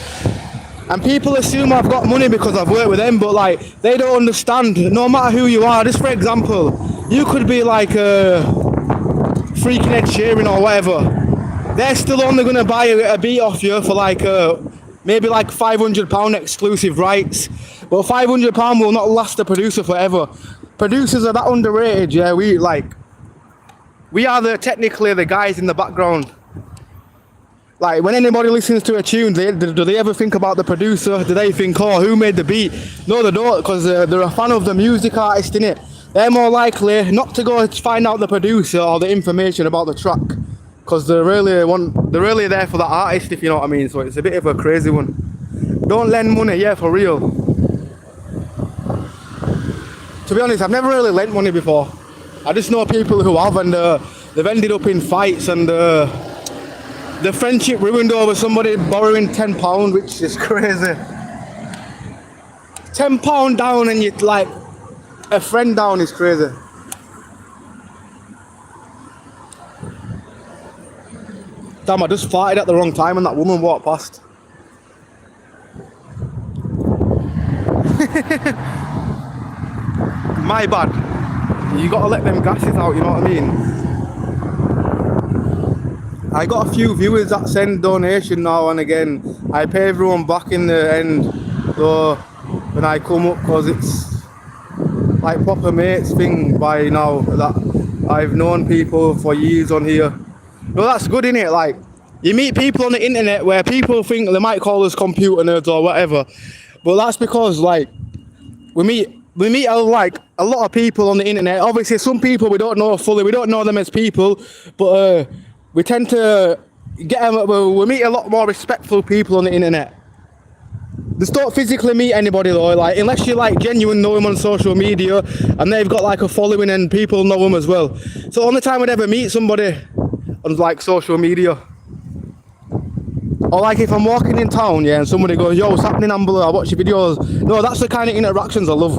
and people assume I've got money because I've worked with them, but they don't understand. No matter who you are, just for example, you could be freaking Ed Sheeran or whatever, they're still only going to buy a beat off you for maybe £500 exclusive rights, but £500 will not last a producer forever. Producers are that underrated. Yeah, we are technically the guys in the background. When anybody listens to a tune, do they ever think about the producer? Do they think, oh, who made the beat? No, they don't, because they're a fan of the music artist, innit? They're more likely not to go find out the producer or the information about the track, because they're really there for the artist, if you know what I mean. So it's a bit of a crazy one. Don't lend money, yeah, for real. To be honest, I've never really lent money before. I just know people who have, and they've ended up in fights, and the friendship ruined over somebody borrowing £10, which is crazy. £10 down and you're a friend down is crazy. Damn, I just farted at the wrong time and that woman walked past. My bad. You gotta let them gases out, you know what I mean? I got a few viewers that send donation now and again. I pay everyone back in the end, so when I come up, because it's proper mates thing by now, that I've known people for years on here. No, that's good, innit? You meet people on the internet where people think they might call us computer nerds or whatever, but that's because we meet a lot of people on the internet. Obviously some people we don't know fully, we don't know them as people, but we tend to we meet a lot more respectful people on the internet. Just don't physically meet anybody though, unless you genuine know them on social media and they've got a following and people know them as well. So only time I'd ever meet somebody on social media. Or if I'm walking in town, yeah, and somebody goes, yo, what's happening, Ambler? I watch your videos. No, that's the kind of interactions I love.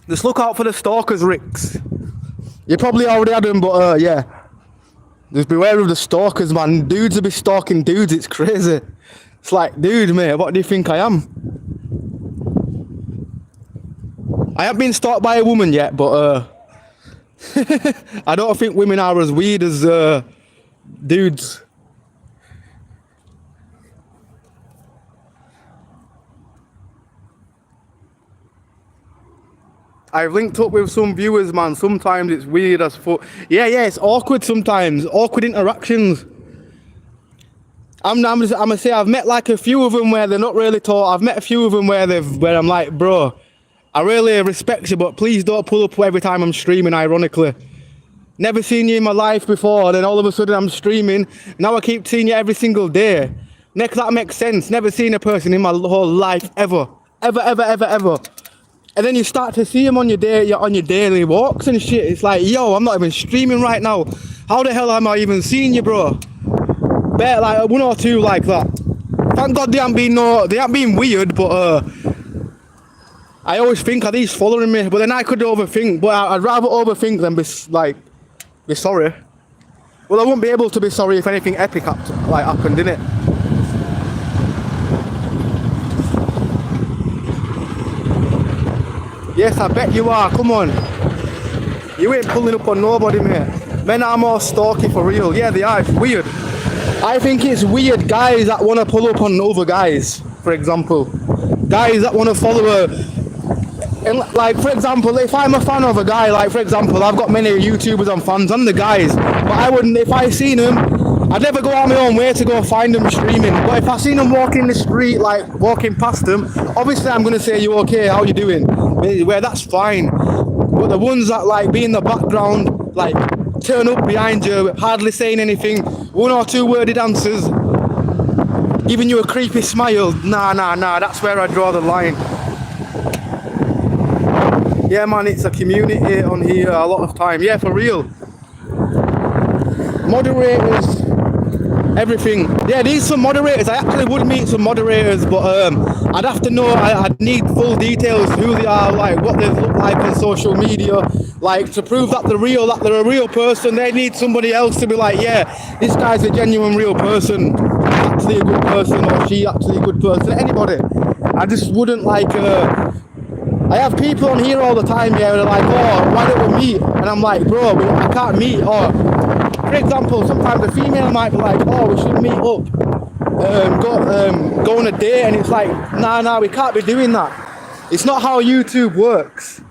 Just look out for the stalkers, Ricks. You probably already had them, but yeah. Just beware of the stalkers, man. Dudes will be stalking dudes, it's crazy. It's dude, mate, what do you think I am? I haven't been stalked by a woman yet, but I don't think women are as weird as dudes. I've linked up with some viewers, man. Sometimes it's weird as fuck. Yeah, it's awkward sometimes. Awkward interactions. I'm gonna say I've met like a few of them where they're not really tall. I've met a few of them where I'm like, bro, I really respect you, but please don't pull up every time I'm streaming, ironically. Never seen you in my life before, and then all of a sudden I'm streaming. Now I keep seeing you every single day. Next, that makes sense. Never seen a person in my whole life ever. Ever, ever, ever, ever. And then you start to see them on your daily walks and shit. It's like, yo, I'm not even streaming right now. How the hell am I even seeing you, bro? Bet like one or two like that. Thank God they haven't been weird, but I always think, are these following me? But then I could overthink, but I'd rather overthink than be sorry. Well, I wouldn't be able to be sorry if anything epic happened, innit? Yes, I bet you are, come on. You ain't pulling up on nobody, mate. Men are more stalky for real. Yeah, they are, it's weird. I think it's weird guys that want to pull up on other guys, for example. Guys that want to follow and like, for example, if I'm a fan of a guy, like for example, I've got many YouTubers and fans and the guys, but I wouldn't, if I seen them, I'd never go out my own way to go find them streaming. But if I seen them walking the street, like walking past them, obviously I'm gonna say, you okay, how you doing? Where that's fine. But the ones that like be in the background, like turn up behind you, hardly saying anything, one or two worded answers, giving you a creepy smile, nah, that's where I draw the line. Yeah, man, it's a community on here a lot of time. Yeah, for real. Moderators, everything. Yeah, these some moderators. I actually would meet some moderators, but I'd have to know. I'd need full details who they are, like what they look like on social media, like to prove that they're a real person. They need somebody else to be like, yeah, this guy's a genuine real person, actually a good person, or she actually a good person. Anybody. I just wouldn't like. I have people on here all the time, yeah, they're like, oh, why don't we meet? And I'm like, bro, I can't meet. Or, for example, sometimes a female might be like, oh, we should meet up, go on a date, and it's like, nah, we can't be doing that. It's not how YouTube works.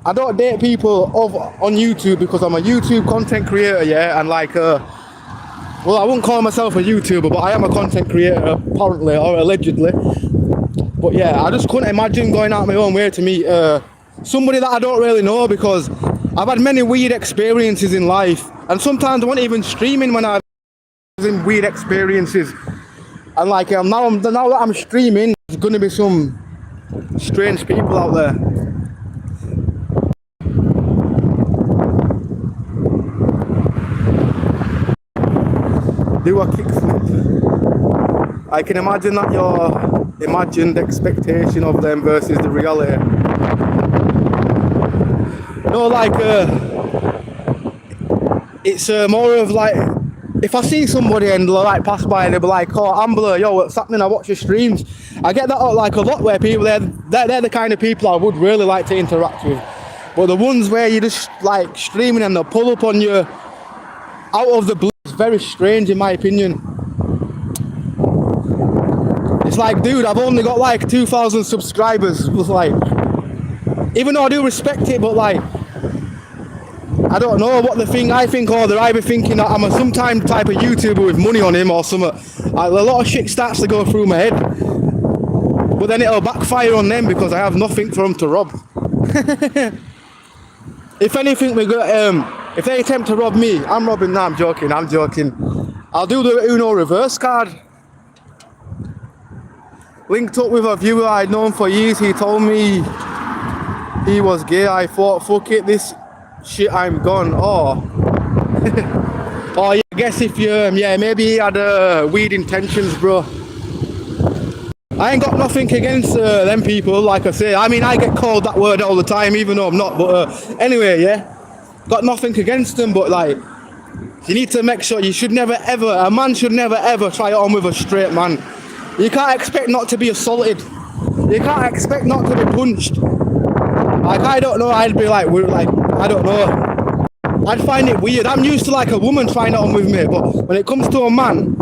I don't date people on YouTube because I'm a YouTube content creator, yeah, and like, well, I wouldn't call myself a YouTuber, but I am a content creator, apparently, or allegedly. But yeah, I just couldn't imagine going out my own way to meet somebody that I don't really know, because I've had many weird experiences in life, and sometimes I wasn't even streaming when I was in weird experiences. And like now that I'm streaming, there's gonna be some strange people out there. Do a kickflip. I can imagine that your imagined expectation of them versus the reality. No, like it's more of like, if I see somebody and like pass by and they'll be like, oh, Ambler, yo, what's happening? I watch your streams. I get that like a lot, where people they're the kind of people I would really like to interact with. But the ones where you just like streaming and they'll pull up on you out of the blue, it's very strange in my opinion. It's like, dude, I've only got like 2,000 subscribers. It's like, even though I do respect it, but like, I don't know what they think. I think, or they're either thinking that I'm some type of YouTuber with money on him or something. A lot of shit starts to go through my head, but then it'll backfire on them because I have nothing for them to rob. If anything, if they attempt to rob me, I'm robbing. No, I'm joking. I'll do the Uno reverse card. Linked up with a viewer I'd known for years. He told me he was gay. I thought, fuck it, this shit, I'm gone. Oh. Oh, yeah, I guess if you, yeah, maybe he had weird intentions, bro. I ain't got nothing against them people, like I say. I mean, I get called that word all the time, even though I'm not. But anyway, yeah, got nothing against them, but like, you need to make sure a man should never ever try it on with a straight man. You can't expect not to be assaulted. You can't expect not to be punched. Like, I don't know, I'd be like, I don't know. I'd find it weird. I'm used to like a woman trying it on with me, but when it comes to a man,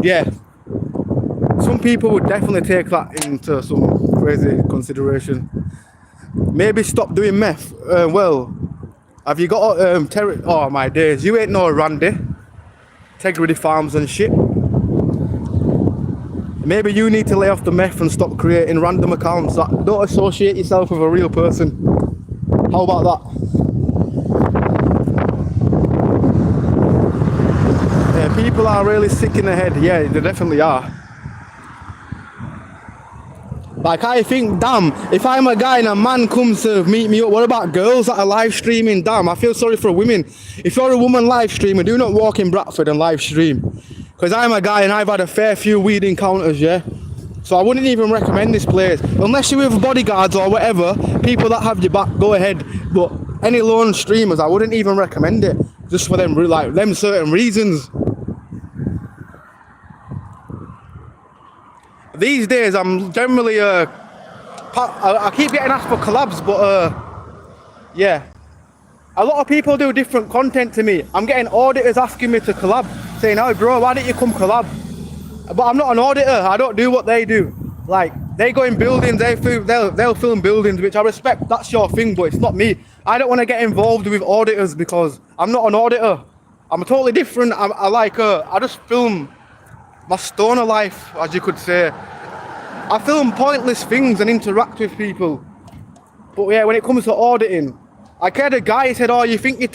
yeah. Some people would definitely take that into some crazy consideration. Maybe stop doing meth. Well, have you got oh my days, you ain't no Randy. Integrity Farms and shit. Maybe you need to lay off the meth and stop creating random accounts that don't associate yourself with a real person. How about that? Yeah, people are really sick in the head. Yeah, they definitely are. Like, I think, damn, if I'm a guy and a man comes to meet me up, what about girls that are live streaming? Damn, I feel sorry for women. If you're a woman live streamer, do not walk in Bradford and live stream. Because I'm a guy and I've had a fair few weed encounters, yeah? So I wouldn't even recommend this place. Unless you're with bodyguards or whatever, people that have your back, go ahead. But any lone streamers, I wouldn't even recommend it. Just for them, like, them certain reasons. These days, I'm generally, I keep getting asked for collabs, but, yeah. A lot of people do different content to me. I'm getting auditors asking me to collab, saying, oh bro, why don't you come collab? But I'm not an auditor, I don't do what they do. Like, they go in buildings, they'll film buildings, which I respect, that's your thing, but it's not me. I don't want to get involved with auditors because I'm not an auditor. I'm totally different. I just film my stoner life, as you could say. I film pointless things and interact with people. But yeah, when it comes to auditing, I had a guy, he said, oh, you think he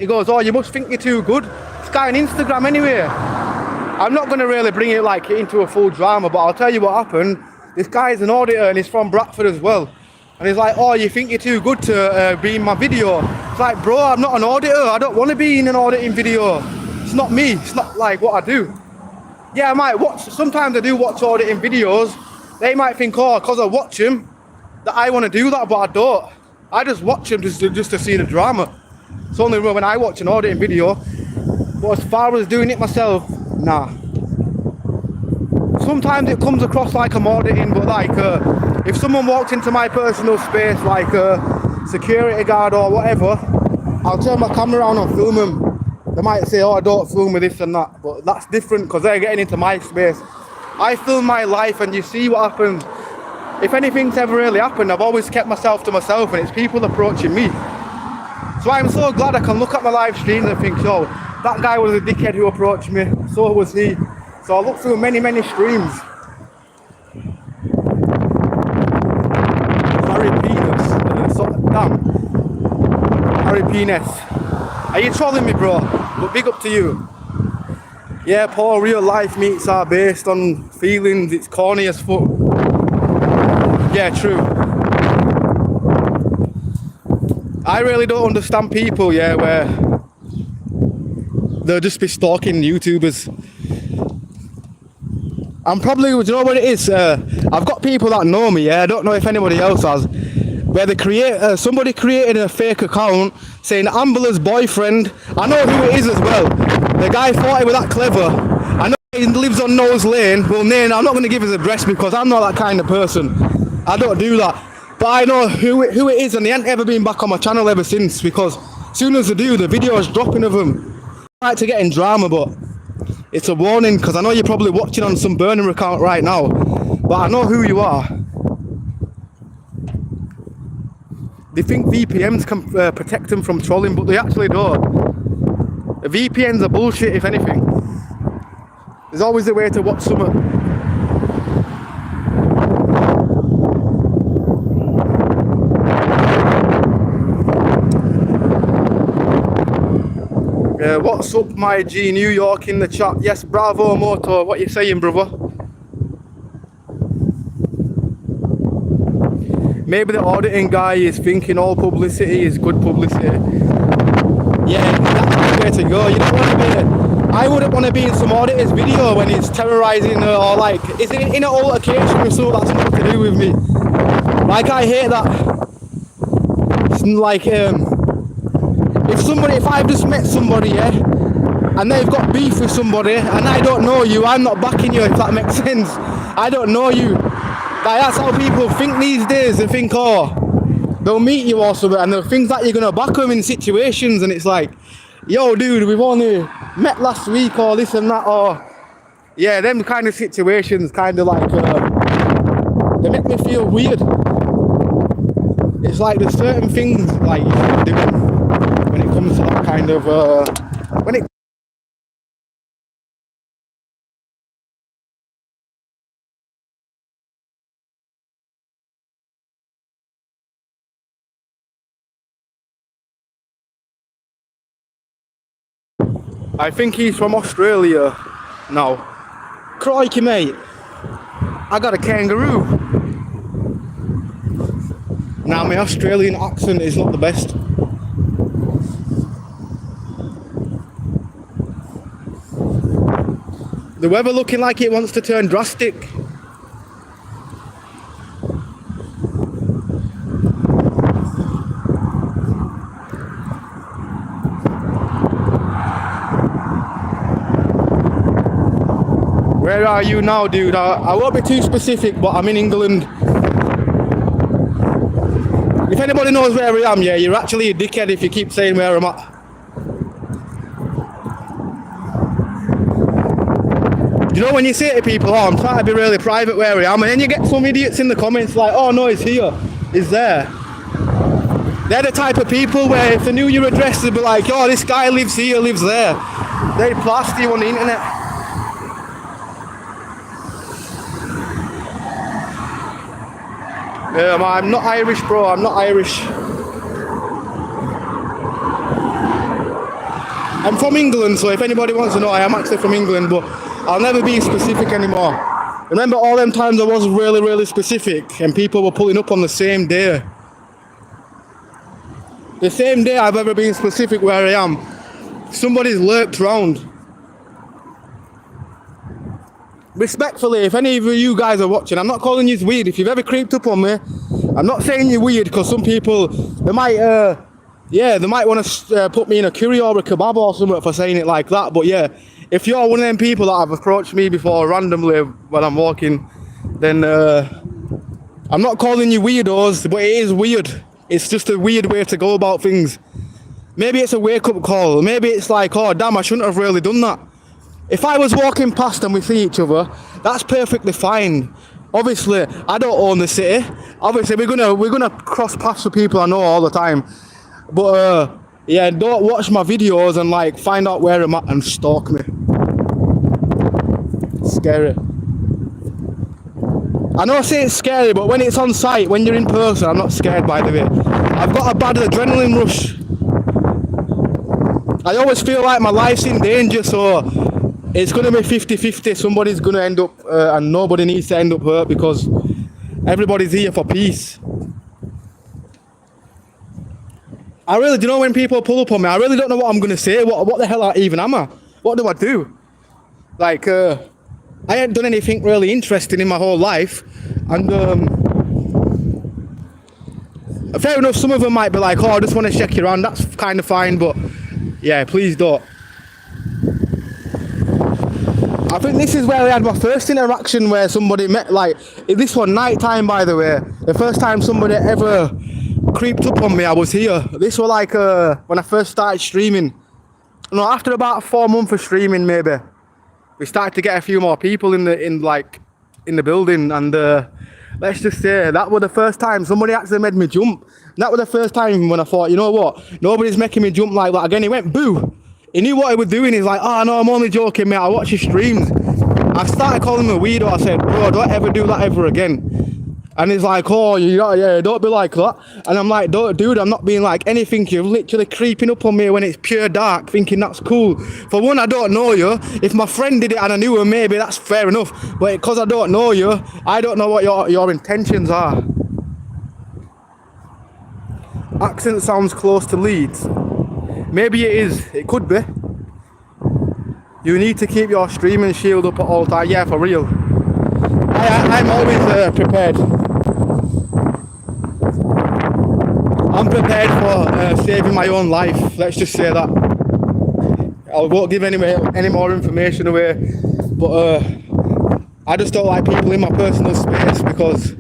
goes, oh, you must think you're too good. This guy on Instagram anyway. I'm not going to really bring it like into a full drama, but I'll tell you what happened. This guy's an auditor and he's from Bradford as well. And he's like, oh, you think you're too good to be in my video? It's like, bro, I'm not an auditor. I don't want to be in an auditing video. It's not me. It's not like what I do. Yeah, I might watch, sometimes I do watch auditing videos. They might think, oh, because I watch them, that I want to do that, but I don't. I just watch them just to see the drama. It's only when I watch an auditing video. But as far as doing it myself, nah. Sometimes it comes across like I'm auditing, but like, if someone walked into my personal space, like a security guard or whatever, I'll turn my camera around and film them. They might say, oh, don't film me this and that, but that's different because they're getting into my space. I film my life and you see what happens. If anything's ever really happened, I've always kept myself to myself and it's people approaching me. So I'm so glad I can look at my live streams and think, yo, that guy was a dickhead who approached me, so was he. So I look through many, many streams. Harry Penis. Damn. Harry Penis. Are you trolling me, bro? But big up to you. Yeah, Paul, real life meets are based on feelings. It's corny as fuck. Yeah, true. I really don't understand people, yeah, where they'll just be stalking YouTubers. I'm probably, do you know what it is? I've got people that know me, yeah, I don't know if anybody else has, where they somebody created a fake account saying Ambler's boyfriend. I know who it is as well. The guy thought he was that clever. I know he lives on Nose Lane. Well, I'm not going to give his address because I'm not that kind of person. I don't do that. But I know who it is, and they ain't ever been back on my channel ever since, because as soon as they do, the video is dropping of them. I like to get in drama, but it's a warning, because I know you're probably watching on some burner account right now, but I know who you are. They think VPNs can protect them from trolling, but they actually don't. VPNs are bullshit, if anything. There's always a way to watch something. What's up, my G? New York in the chat. Yes, bravo, Moto. What you saying, brother? Maybe the auditing guy is thinking all publicity is good publicity. Yeah, that's the way to go. You don't want to be. I wouldn't want to be in some auditor's video when he's terrorising or like, is it in an altercation with someone that's nothing to do with me? Like, I hate that. It's like, if I've just met somebody, yeah, and they've got beef with somebody, and I don't know you, I'm not backing you, if that makes sense. I don't know you. Like, that's how people think these days. They think, oh, they'll meet you or something, and they'll think that you're going to back them in situations, and it's like, yo, dude, we've only met last week, or this and that, or... Yeah, them kind of situations kind of like, they make me feel weird. It's like there's certain things, like, you should do when it comes to that kind of, when it I think he's from Australia now. Crikey, mate. I got a kangaroo. Now, my Australian accent is not the best. The weather looking like it wants to turn drastic. Where are you now, dude? I won't be too specific, but I'm in England. If anybody knows where I am, yeah, you're actually a dickhead if you keep saying where I'm at. You know when you say to people, oh, I'm trying to be really private where I am, and then you get some idiots in the comments like, oh no, it's here, it's there. They're the type of people where if they knew your address, they'd be like, oh, this guy lives here, lives there. They'd plaster you on the internet. I'm not Irish, bro, I'm not Irish. I'm from England, so if anybody wants to know, I am actually from England, but I'll never be specific anymore. Remember all them times I was really, really specific and people were pulling up on the same day? The same day I've ever been specific where I am, somebody's lurked round. Respectfully, if any of you guys are watching, I'm not calling you weird. If you've ever creeped up on me, I'm not saying you're weird because some people, they might want to put me in a curry or a kebab or something for saying it like that. But yeah, if you're one of them people that have approached me before randomly when I'm walking, then I'm not calling you weirdos, but it is weird. It's just a weird way to go about things. Maybe it's a wake-up call. Maybe it's like, oh damn, I shouldn't have really done that. If I was walking past and we see each other, that's perfectly fine. Obviously, I don't own the city. Obviously, we're gonna cross paths with people I know all the time. But yeah, don't watch my videos and like find out where I'm at and stalk me. It's scary. I know I say it's scary, but when it's on site, when you're in person, I'm not scared, by the way. I've got a bad adrenaline rush. I always feel like my life's in danger, so it's going to be 50-50. Somebody's going to end up, and nobody needs to end up hurt because everybody's here for peace. I really, do you know when people pull up on me, I really don't know what I'm going to say. What the hell even am I? What do I do? Like, I ain't done anything really interesting in my whole life. And fair enough, some of them might be like, oh, I just want to check you around. That's kind of fine, but yeah, please don't. I think this is where I had my first interaction where somebody met, like, this one night time, by the way. The first time somebody ever creeped up on me, I was here. This was like when I first started streaming. No, after about 4 months of streaming, maybe, we started to get a few more people in the building, and let's just say that was the first time somebody actually made me jump. That was the first time when I thought, you know what, nobody's making me jump like that again. He went boo. He knew what he was doing. He's like, oh no, I'm only joking, mate, I watch your streams. I started calling him a weirdo. I said, bro, don't ever do that ever again. And he's like, oh yeah, don't be like that. And I'm like, dude, I'm not being like anything. You're literally creeping up on me when it's pure dark, thinking that's cool. For one, I don't know you. If my friend did it and I knew him, maybe that's fair enough. But because I don't know you, I don't know what your intentions are. Accent sounds close to Leeds. Maybe it is. It could be. You need to keep your streaming shield up at all times. Yeah, for real. I'm always prepared. I'm prepared for saving my own life. Let's just say that. I won't give any more information away. But I just don't like people in my personal space because,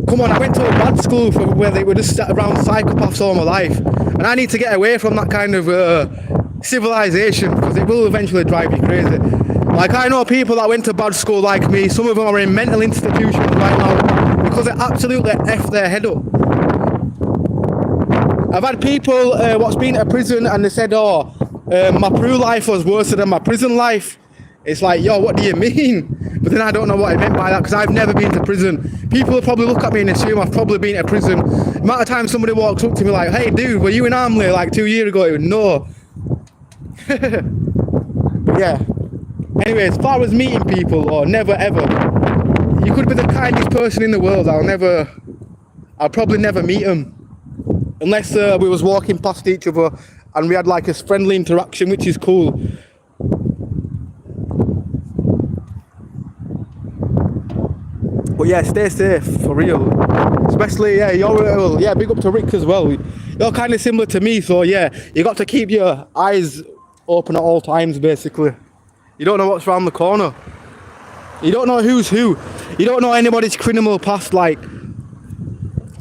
come on, I went to a bad school where they were just sat around psychopaths all my life. And I need to get away from that kind of civilization because it will eventually drive you crazy. Like, I know people that went to bad school like me. Some of them are in mental institutions right now because they absolutely F their head up. I've had people what's been at prison and they said, oh, my Peru life was worse than my prison life. It's like, yo, what do you mean? But then I don't know what I meant by that because I've never been to prison. People will probably look at me and assume I've probably been to prison. The amount of time somebody walks up to me like, hey dude, were you in Ambler like 2 years ago? No. Yeah. Anyway, as far as meeting people, or never ever, you could be the kindest person in the world. I'll probably never meet them. Unless we was walking past each other and we had like a friendly interaction, which is cool. But yeah, stay safe, for real. Especially, yeah, yeah, big up to Rick as well. You're kind of similar to me, so yeah, you got to keep your eyes open at all times, basically. You don't know what's around the corner. You don't know who's who. You don't know anybody's criminal past. Like,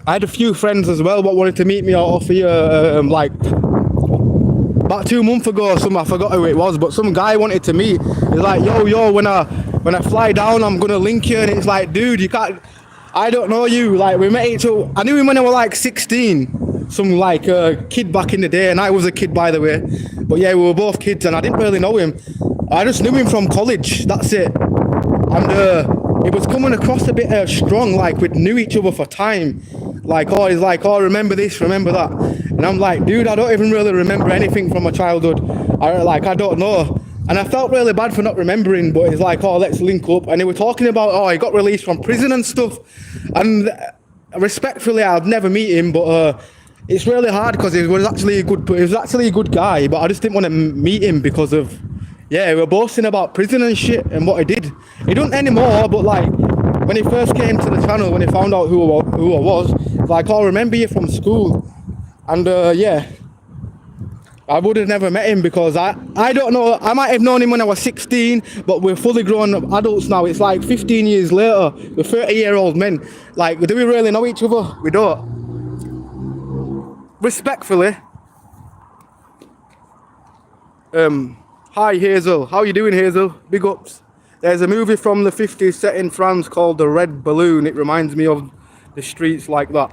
I had a few friends as well that wanted to meet me out here, like, about 2 months ago or something. I forgot who it was, but some guy wanted to meet. He's like, yo, when I fly down, I'm gonna link you. And it's like, dude, you can't. I don't know you. Like, we met each other. I knew him when I was like 16. Some like kid back in the day, and I was a kid, by the way. But yeah, we were both kids, and I didn't really know him. I just knew him from college. That's it. And it was coming across a bit strong. Like, we knew each other for time. Like, oh, he's like, oh, remember this, remember that. And I'm like, dude, I don't even really remember anything from my childhood. I don't know. And I felt really bad for not remembering, but he's like, oh, let's link up. And they were talking about, oh, he got released from prison and stuff. And respectfully, I'd never meet him, but it's really hard because he was actually a good guy, but I just didn't want to meet him because of, yeah, we were boasting about prison and shit and what he did. He don't anymore, but like, when he first came to the channel, when he found out who I was, he's like, oh, I remember you from school. And yeah, I would have never met him because I don't know, I might have known him when I was 16, but we're fully grown adults now. It's like 15 years later, we're 30-year-old men. Like, do we really know each other? We don't. Respectfully. Hi Hazel, how you doing, Hazel? Big ups. There's a movie from the 50s set in France called The Red Balloon. It reminds me of the streets like that.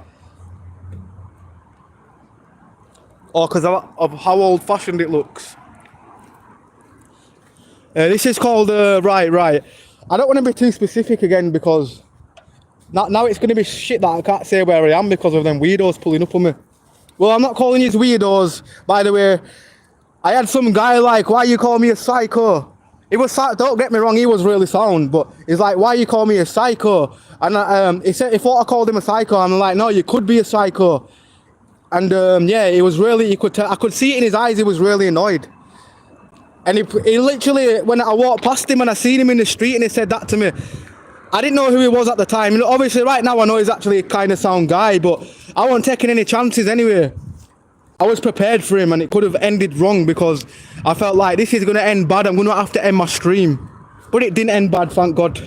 Or because of how old-fashioned it looks. This is called, right. I don't want to be too specific again because now it's going to be shit that I can't say where I am because of them weirdos pulling up on me. Well, I'm not calling you weirdos, by the way. I had some guy like, why you call me a psycho? He was, don't get me wrong, he was really sound, but he's like, why you call me a psycho? And he thought I called him a psycho. I'm like, no, you could be a psycho. And yeah, he was really, I could see it in his eyes, he was really annoyed. And he literally, when I walked past him and I seen him in the street and he said that to me, I didn't know who he was at the time. And obviously right now I know he's actually a kind of sound guy, but I wasn't taking any chances anyway. I was prepared for him and it could have ended wrong because I felt like this is going to end bad. I'm going to have to end my stream. But it didn't end bad, thank God.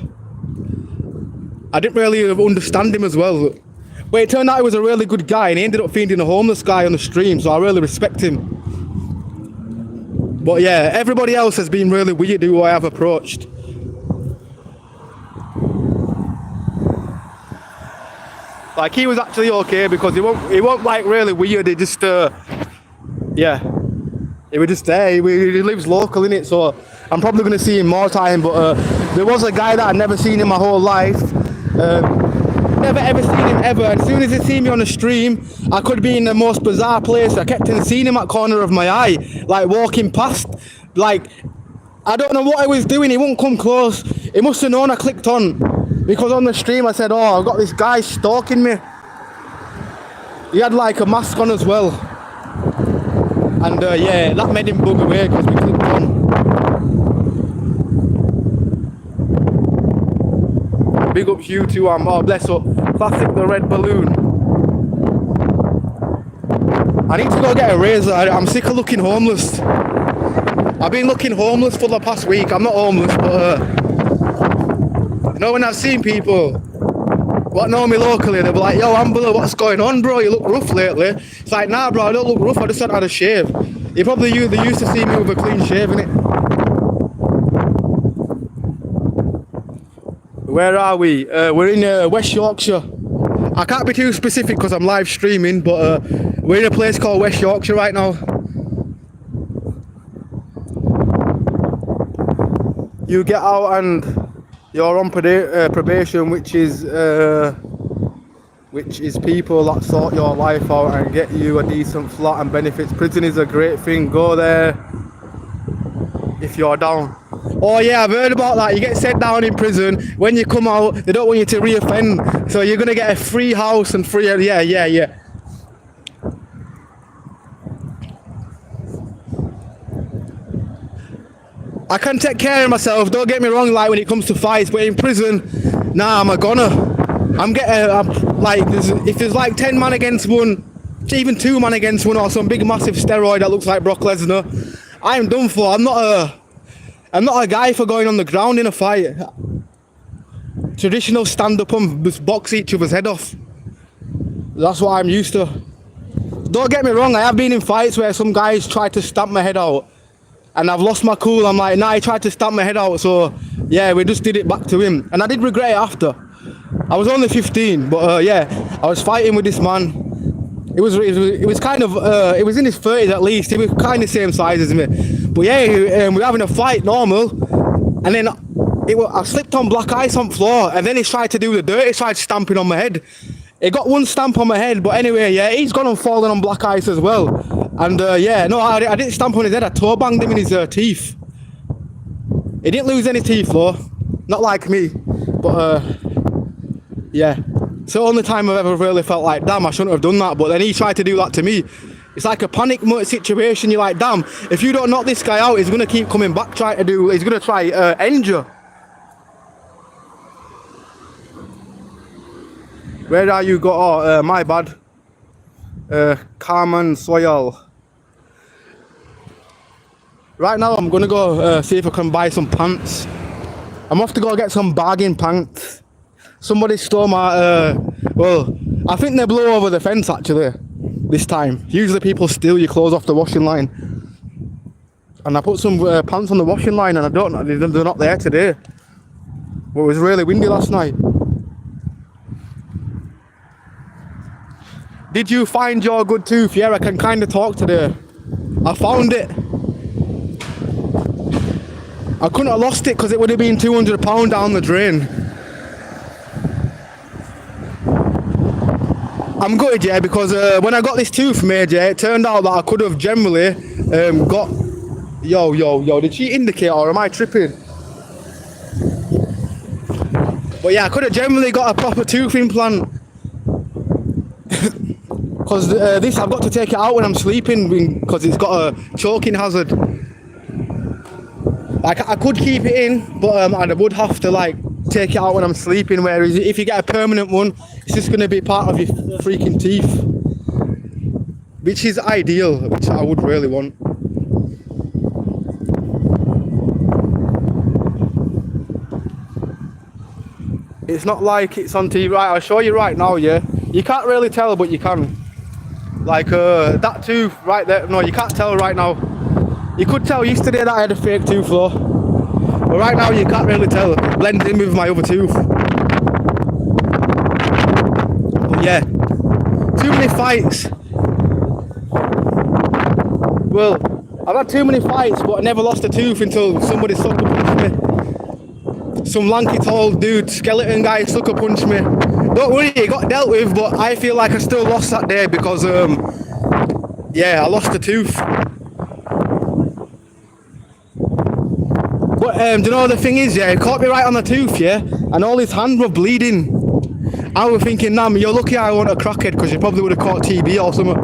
I didn't really understand him as well. But it turned out he was a really good guy and he ended up feeding a homeless guy on the stream, so I really respect him. But yeah, everybody else has been really weird who I have approached. Like, he was actually okay because he won't like really weird, he just, yeah. He was just there, he lives local innit, so I'm probably going to see him more time, but there was a guy that I'd never seen in my whole life. Never ever seen him ever. As soon as he seen me on the stream, I could be in the most bizarre place. I kept on seeing him at corner of my eye, like walking past. Like, I don't know what he was doing, he wouldn't come close. He must have known I clicked on. Because on the stream I said, oh, I've got this guy stalking me. He had like a mask on as well. And yeah, that made him bug away because we clicked on. Big up you too, oh bless up. Classic The Red Balloon. I need to go get a razor, I'm sick of looking homeless. I've been looking homeless for the past week. I'm not homeless, but you know, when I've seen people what know me locally, they'll be like, yo Ambler, what's going on bro, you look rough lately. It's like, nah bro, I don't look rough, I just haven't had a shave. They used to see me with a clean shave, innit? Where are we? We're in West Yorkshire. I can't be too specific because I'm live streaming, but we're in a place called West Yorkshire right now. You get out and you're on probation, which is people that sort your life out and get you a decent flat and benefits. Prison is a great thing. Go there, if you're down. Oh yeah, I've heard about that. You get set down in prison. When you come out, they don't want you to reoffend. So you're gonna get a free house and free. Yeah. I can take care of myself. Don't get me wrong. Like when it comes to fights, but in prison, nah, I'm a goner. If there's like 10 man against one, even 2 man against one, or some big massive steroid that looks like Brock Lesnar, I am done for. I'm not a guy for going on the ground in a fight. Traditional stand up and just box each other's head off. That's what I'm used to. Don't get me wrong, I have been in fights where some guys tried to stamp my head out and I've lost my cool. I'm like, nah, he tried to stamp my head out, so yeah, we just did it back to him. And I did regret it after. I was only 15, but yeah, I was fighting with this man. It was kind of, it was in his 30s at least. He was kind of same size as me. But yeah, we were having a fight normal, and then I slipped on black ice on the floor, and then he tried to do the dirt. He tried stamping on my head. He got one stamp on my head, but anyway, yeah, he's gone and fallen on black ice as well. And yeah, no, I didn't stamp on his head. I toe banged him in his teeth. He didn't lose any teeth though, not like me. But yeah, it's the only time I've ever really felt like, damn, I shouldn't have done that. But then he tried to do that to me. It's like a panic situation. You're like, damn, if you don't knock this guy out, he's gonna keep coming back, he's gonna try end you. Where are you go? Oh, my bad. Carmen Soil. Right now I'm gonna go see if I can buy some pants. I'm off to go get some bargain pants. Somebody stole my, well, I think they blew over the fence actually, this time. Usually people steal your clothes off the washing line. And I put some pants on the washing line and I don't know, they're not there today. But it was really windy last night. Did you find your good tooth? Yeah, I can kind of talk today. I found it. I couldn't have lost it because it would have been £200 down the drain. I'm gutted, yeah, because when I got this tooth made, yeah, it turned out that I could have generally got... Yo, did she indicate or am I tripping? But yeah, I could have generally got a proper tooth implant. Because this, I've got to take it out when I'm sleeping because it's got a choking hazard. Like, I could keep it in, but I would have to like take it out when I'm sleeping, whereas if you get a permanent one, it's just going to be part of your freaking teeth. Which is ideal, which I would really want. It's not like it's on TV. Right, I'll show you right now, yeah. You can't really tell, but you can. Like that tooth right there, no, you can't tell right now. You could tell yesterday that I had a fake tooth though. But right now you can't really tell. It blends in with my other tooth. But yeah, too many fights. Well, I've had too many fights, but I never lost a tooth until somebody sucker punched me. Some lanky tall dude, skeleton guy sucker punched me. Don't worry, it got dealt with, but I feel like I still lost that day because, yeah, I lost a tooth. But, do you know the thing is, yeah, it caught me right on the tooth, yeah, and all his hands were bleeding. I was thinking, nah, you're lucky I wasn't a crackhead because you probably would have caught TB or something.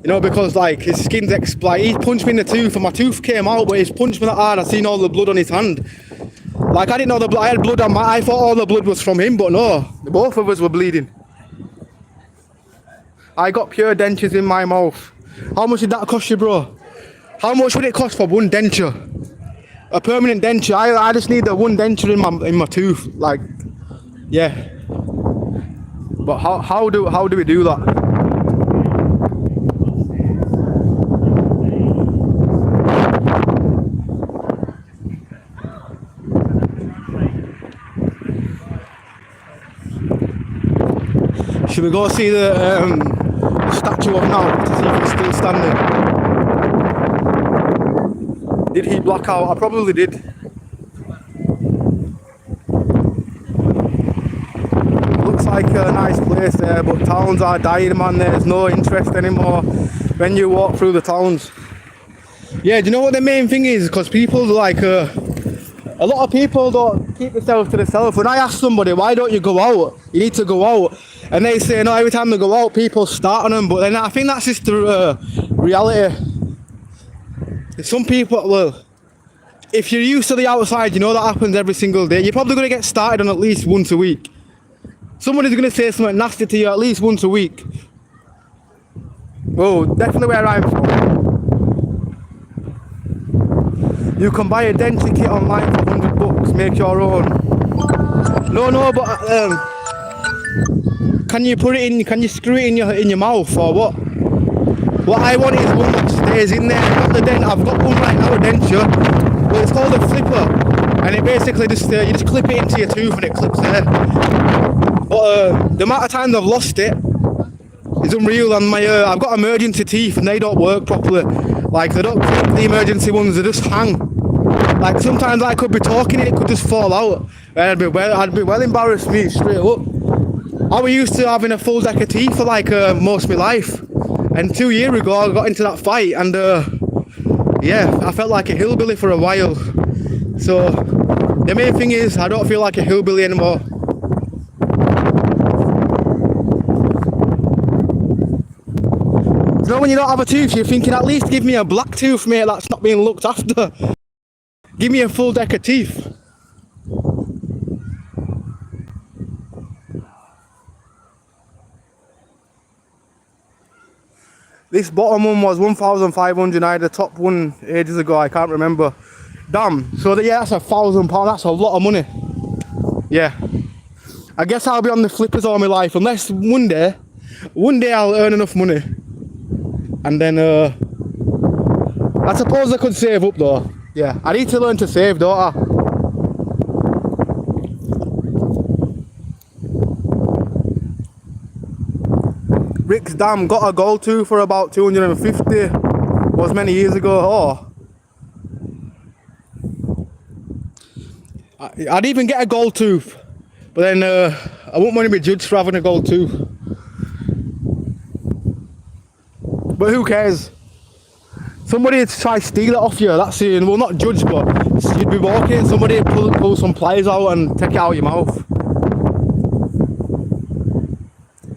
You know, because, like, his skin's like, he punched me in the tooth and my tooth came out, but he's punched me that hard, I seen all the blood on his hand. Like, I didn't know the blood, I had blood on I thought all the blood was from him, but no, both of us were bleeding. I got pure dentures in my mouth. How much did that cost you, bro? How much would it cost for one denture? A permanent denture. I just need the one denture in my tooth, like, yeah. But how do we do that? Should we go see the statue of now to see if it's still standing? Did he black out? I probably did. Looks like a nice place there, but towns are dying, man. There's no interest anymore when you walk through the towns. Yeah, do you know what the main thing is? Because people like a lot of people don't keep themselves to themselves. When I ask somebody, why don't you go out? You need to go out. And they say, no, every time they go out, people start on them. But then I think that's just the reality. Some people, well, if you're used to the outside, you know that happens every single day. You're probably going to get started on at least once a week. Somebody's going to say something nasty to you at least once a week. Well, definitely where I'm from. You can buy a denture kit online for $100, make your own. No, but can you put it in? Can you screw it in your mouth or what? What I want is one that stays in there. I've got one right now, a denture. Well, it's called a flipper, and it basically just you just clip it into your tooth and it clips there. But the amount of times I've lost it is unreal. And I've got emergency teeth and they don't work properly. Like they don't clip the emergency ones; they just hang. Like sometimes I could be talking and it could just fall out. And I'd be well embarrassed, me straight up. I was used to having a full deck of teeth for like most of my life. And 2 years ago I got into that fight and yeah, I felt like a hillbilly for a while. So the main thing is I don't feel like a hillbilly anymore. You know when you don't have a tooth, you're thinking at least give me a black tooth, mate, that's not being looked after. Give me a full deck of teeth. This bottom one was 1,500. I had the top one ages ago, I can't remember. Damn, so yeah, that's £1,000, that's a lot of money. Yeah. I guess I'll be on the flippers all my life, unless one day I'll earn enough money. And then, I suppose I could save up though. Yeah, I need to learn to save, don't I? Rick's Dam got a gold tooth for about 250. Was many years ago. Oh, I'd even get a gold tooth, but then I wouldn't want to be judged for having a gold tooth. But who cares? Somebody would try to steal it off you, that's it. Well, not judge, but you'd be walking, somebody would pull some pliers out and take it out of your mouth.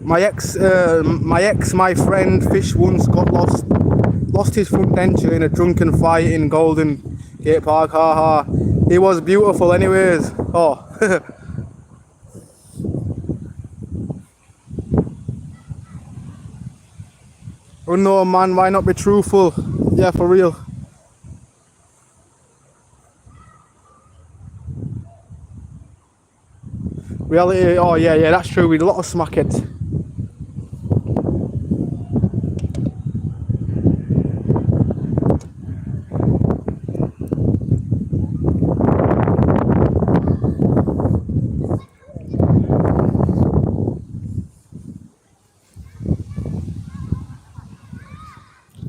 My friend Fish once got lost his front denture in a drunken fight in Golden Gate Park, haha. He was beautiful anyways. Oh. Oh no man, why not be truthful? Yeah, for real. Reality, oh yeah, that's true, with a lot of smackheads.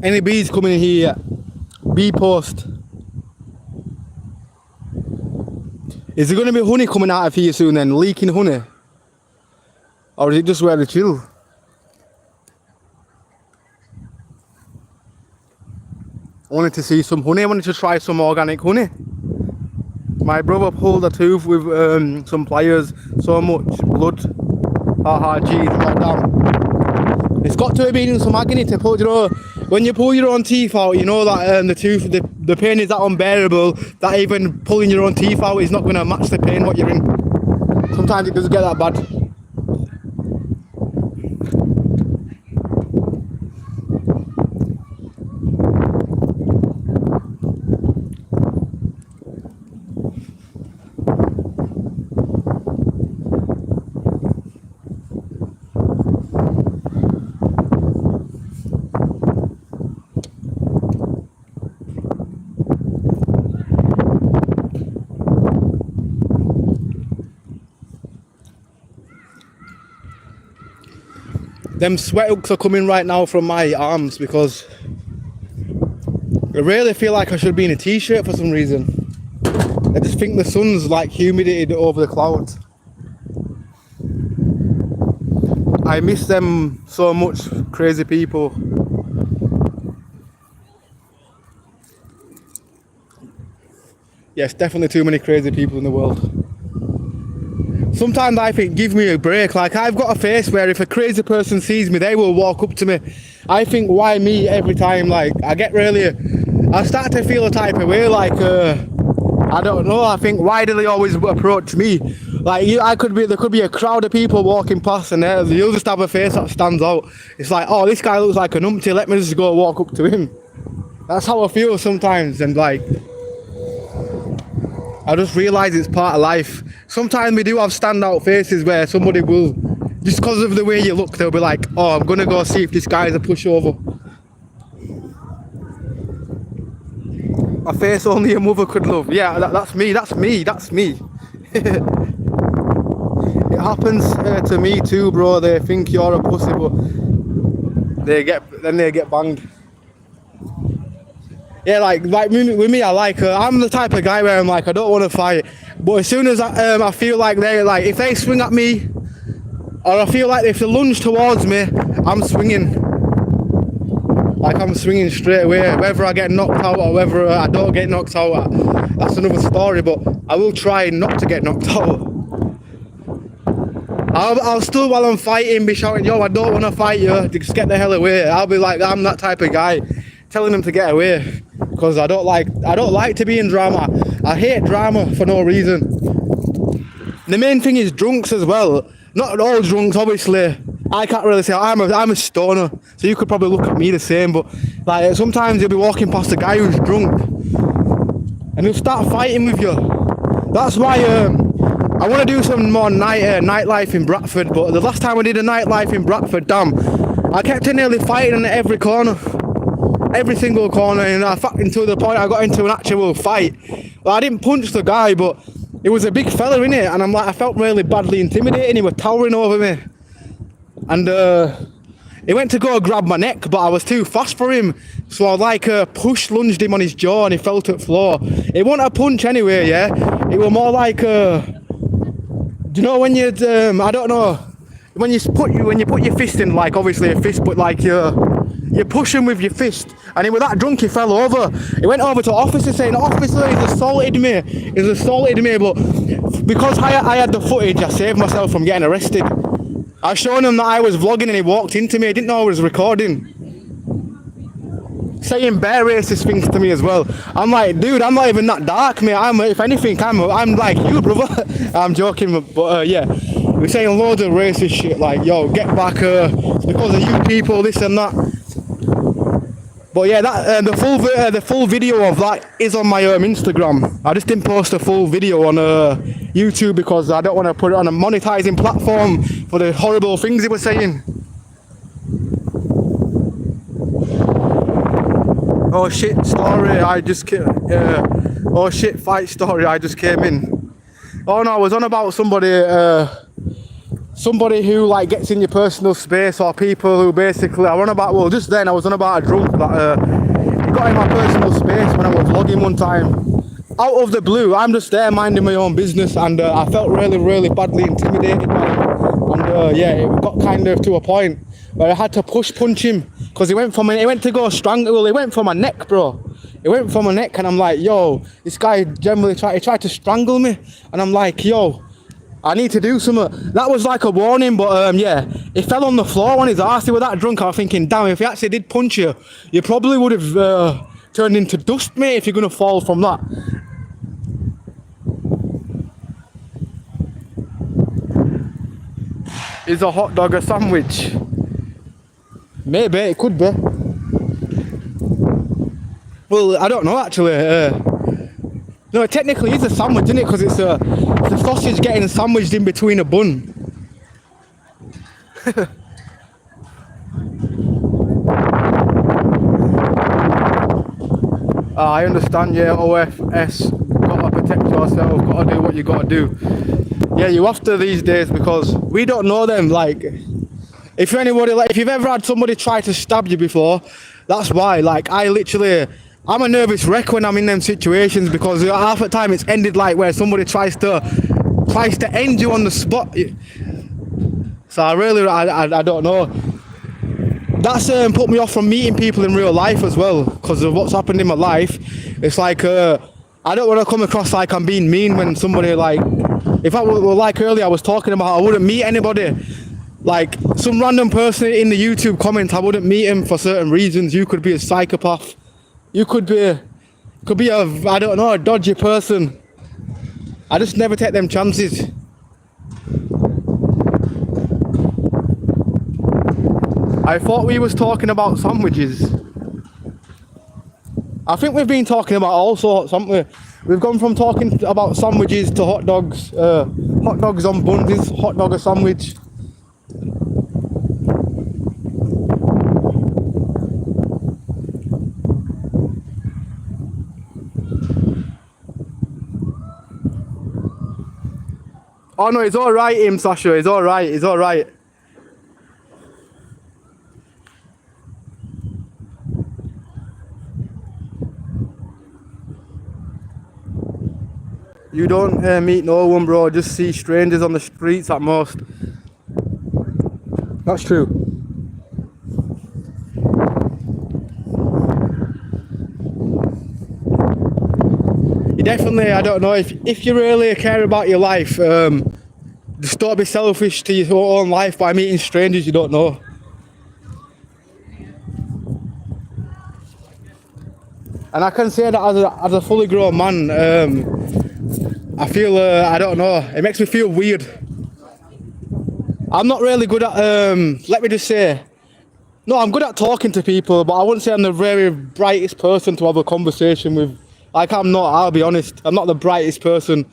Any bees coming in here yet? Bee post. Is there going to be honey coming out of here soon then? Leaking honey? Or is it just where they chill? I wanted to see some honey. I wanted to try some organic honey. My brother pulled a tooth with some pliers. So much blood. Haha, geez, like that. It's got to have been in some agony to pull, you know. When you pull your own teeth out, you know that the tooth, the pain is that unbearable that even pulling your own teeth out is not going to match the pain what you're in. Sometimes it doesn't get that bad. Them sweat hooks are coming right now from my arms because I really feel like I should be in a t-shirt for some reason. I just think the sun's like humidity over the clouds. I miss them so much, crazy people. Yes, definitely too many crazy people in the world. Sometimes I think, give me a break. Like, I've got a face where if a crazy person sees me, they will walk up to me. I think, why me every time? Like, I start to feel a type of way, like, I don't know, I think, why do they always approach me? Like, there could be a crowd of people walking past and you'll just have a face that stands out. It's like, oh, this guy looks like a numpty, let me just go walk up to him. That's how I feel sometimes, and like, I just realise it's part of life. Sometimes we do have standout faces where somebody will, just because of the way you look, they'll be like, oh, I'm gonna go see if this guy's a pushover. A face only a mother could love. Yeah, that's me. It happens to me too, bro. They think you're a pussy, but they get banged. Yeah, like with me, I'm the type of guy where I'm like, I don't want to fight, but as soon as I feel like if they swing at me, or I feel like if they lunge towards me, I'm swinging. Like, I'm swinging straight away. Whether I get knocked out or whether I don't get knocked out, that's another story. But I will try not to get knocked out. I'll still, while I'm fighting, be shouting, yo, I don't want to fight you, just get the hell away. I'll be like, I'm that type of guy, telling them to get away, because I don't like to be in drama. I hate drama for no reason. The main thing is drunks as well. Not all drunks, obviously. I can't really say I'm a stoner, so you could probably look at me the same. But like, sometimes you'll be walking past a guy who's drunk, and he'll start fighting with you. That's why I want to do some more nightlife in Bradford. But the last time I did a nightlife in Bradford, damn, I kept nearly fighting at every corner. Every single corner, and until the point I got into an actual fight. Well, I didn't punch the guy, but it was a big fella in it, and I felt really badly intimidated. He was towering over me, and he went to go grab my neck, but I was too fast for him, so I lunged him on his jaw, and he fell to the floor. It wasn't a punch anyway, yeah. It was more like do you know when you'd I don't know, when you put your fist in, like obviously a fist, but like you push him with your fist, and he was that drunk he fell over. He went over to officer saying, officer, he's assaulted me, but because I had the footage, I saved myself from getting arrested. I was showing him that I was vlogging, and he walked into me, he didn't know I was recording. Saying bare racist things to me as well. I'm like, dude, I'm not even that dark, mate. If anything, I'm like you, brother. I'm joking, but yeah. We're saying loads of racist shit, like, yo, get back, because of you people, this and that. But yeah, that the full video of that is on my Instagram. I just didn't post a full video on YouTube because I don't want to put it on a monetizing platform for the horrible things he was saying. Oh shit, story, I just came. Oh shit, fight story, I just came in. Oh no, I was on about somebody who like gets in your personal space, or people who basically, I was on about a drunk that he got in my personal space when I was vlogging one time. Out of the blue, I'm just there minding my own business, and I felt really, really badly intimidated by him. And yeah, it got kind of to a point where I had to punch him, because he went for my neck, bro. He went for my neck, and I'm like, yo, this guy generally tried to strangle me, and I'm like, yo, I need to do something. That was like a warning, but yeah, he fell on the floor on his arse. He was that drunk. I was thinking, damn, if he actually did punch you, you probably would have turned into dust, mate, if you're gonna fall from that. Is a hot dog a sandwich? Maybe, it could be. Well, I don't know actually. No, it technically is a sandwich, isn't it? Because it's a sausage getting sandwiched in between a bun. I understand, yeah, OFS. Gotta protect yourself, gotta do what you gotta do. Yeah, you have to these days, because we don't know them. Like, if you've ever had somebody try to stab you before, that's why. Like, I'm a nervous wreck when I'm in them situations, because half the time it's ended like where somebody tries to end you on the spot. So I don't know. That's put me off from meeting people in real life as well, because of what's happened in my life. It's like I don't want to come across like I'm being mean when somebody like, if I were like earlier I was talking about, I wouldn't meet anybody. Like some random person in the YouTube comments, I wouldn't meet him for certain reasons. You could be a psychopath. You could be a, I don't know, a dodgy person. I just never take them chances. I thought we was talking about sandwiches. I think we've been talking about all sorts, haven't we? We've gone from talking about sandwiches to hot dogs. Hot dogs on buns, is hot dog a sandwich? Oh no, it's alright, Sasha, it's alright, it's alright. You don't meet no one, bro, just see strangers on the streets at most. That's true. You definitely, I don't know, if you really care about your life, just don't be selfish to your own life by meeting strangers you don't know. And I can say that as a fully grown man, I feel, I don't know, it makes me feel weird. I'm not really good at, let me just say, no, I'm good at talking to people, but I wouldn't say I'm the very brightest person to have a conversation with. Like, I'm not, I'll be honest, I'm not the brightest person.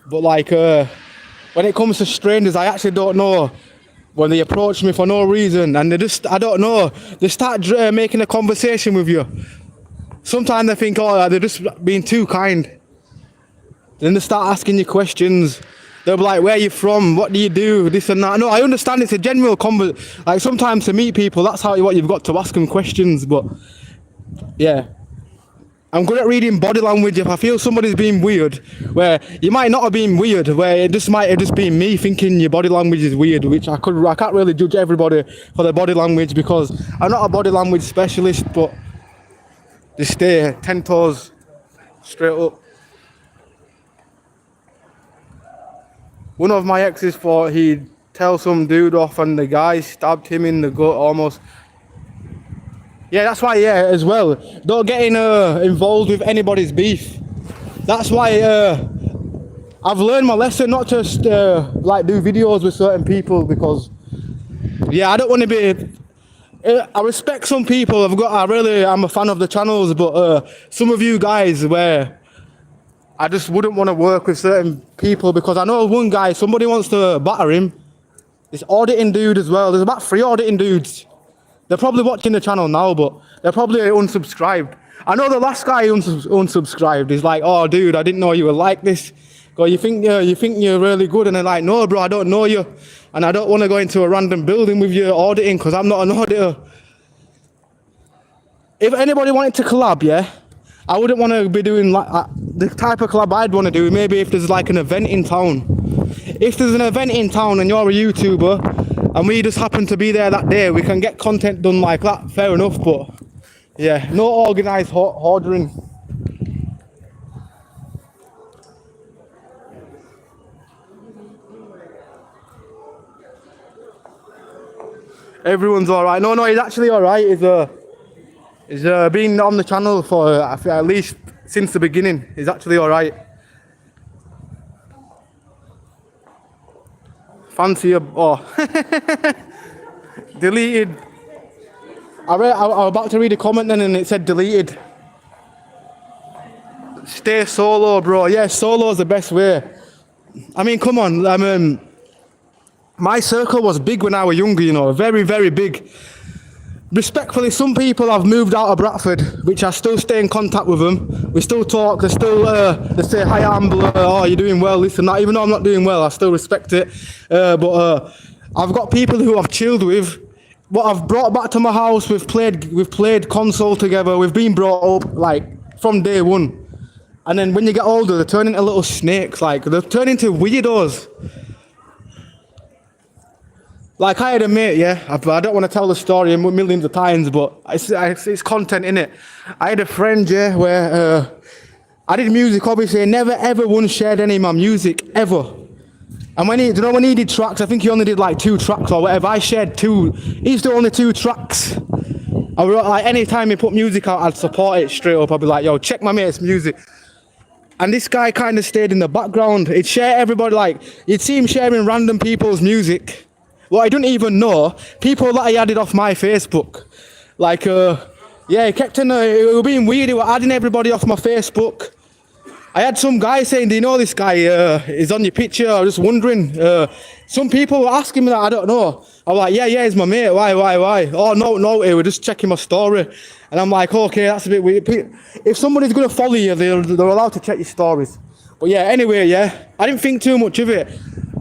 But like, when it comes to strangers, I actually don't know. When they approach me for no reason, and they just, I don't know, they start making a conversation with you. Sometimes they think, oh, they're just being too kind. Then they start asking you questions. They'll be like, where are you from? What do you do? This and that. No, I understand it's a general conversation. Like sometimes to meet people, that's what you've got to ask them questions. But yeah, I'm good at reading body language. If I feel somebody's being weird, where you might not have been weird, where it just might have just been me thinking your body language is weird, which I can't really judge everybody for their body language because I'm not a body language specialist, but just stay 10 toes straight up. One of my exes thought he'd tell some dude off and the guy stabbed him in the gut almost. Yeah, that's why, yeah, as well. Don't get involved with anybody's beef. That's why I've learned my lesson not to like do videos with certain people because, yeah, I don't want to be... I respect some people. I'm a fan of the channels, but some of you guys where I just wouldn't want to work with certain people because I know one guy, somebody wants to batter him. This auditing dude as well. There's about 3 auditing dudes. They're probably watching the channel now, but they're probably unsubscribed. I know the last guy unsubscribed is like, oh dude, I didn't know you were like this. Go, you think you're really good, and they're like, no bro, I don't know you, and I don't want to go into a random building with you auditing because I'm not an auditor. If anybody wanted to collab, yeah, I wouldn't want to be doing like the type of collab I'd want to do. Maybe if there's like an event in town. If there's an event in town and you're a YouTuber and we just happen to be there that day, we can get content done like that. Fair enough, but yeah, no organised ordering. Everyone's alright. No, he's actually alright. He's been on the channel for at least since the beginning. He's actually alright. Fancy a... Oh. Deleted. I was about to read a comment then and it said deleted. Stay solo, bro. Yeah, solo's the best way. I mean, come on. My circle was big when I was younger, you know. Very, very big. Respectfully, some people have moved out of Bradford, which I still stay in contact with them. We still talk, they say, hi Ambler, oh, you're doing well, this and that. Even though I'm not doing well, I still respect it. But I've got people who I've chilled with, what I've brought back to my house, we've played console together, we've been brought up, like, from day one. And then when you get older, they turn into little snakes, like, they turn into weirdos. Like I had a mate, yeah, I don't want to tell the story millions of times, but it's content in it. I had a friend, yeah, where I did music, obviously. Never ever once shared any of my music ever. And when when he did tracks, I think he only did like 2 tracks or whatever. I shared 2. He's the only 2 tracks. Like anytime he put music out, I'd support it straight up. I'd be like, yo, check my mate's music. And this guy kind of stayed in the background. He'd share everybody, like, you'd see him sharing random people's music. Well, I didn't even know. People that he added off my Facebook. Like, yeah, he kept in, it was being weird. He was adding everybody off my Facebook. I had some guy saying, do you know this guy? He's on your picture. I was just wondering. Some people were asking me that, I don't know. I was like, yeah, he's my mate. Why? Oh, no, we're just checking my story. And I'm like, okay, that's a bit weird. If somebody's going to follow you, they're allowed to check your stories. But yeah, anyway, yeah, I didn't think too much of it.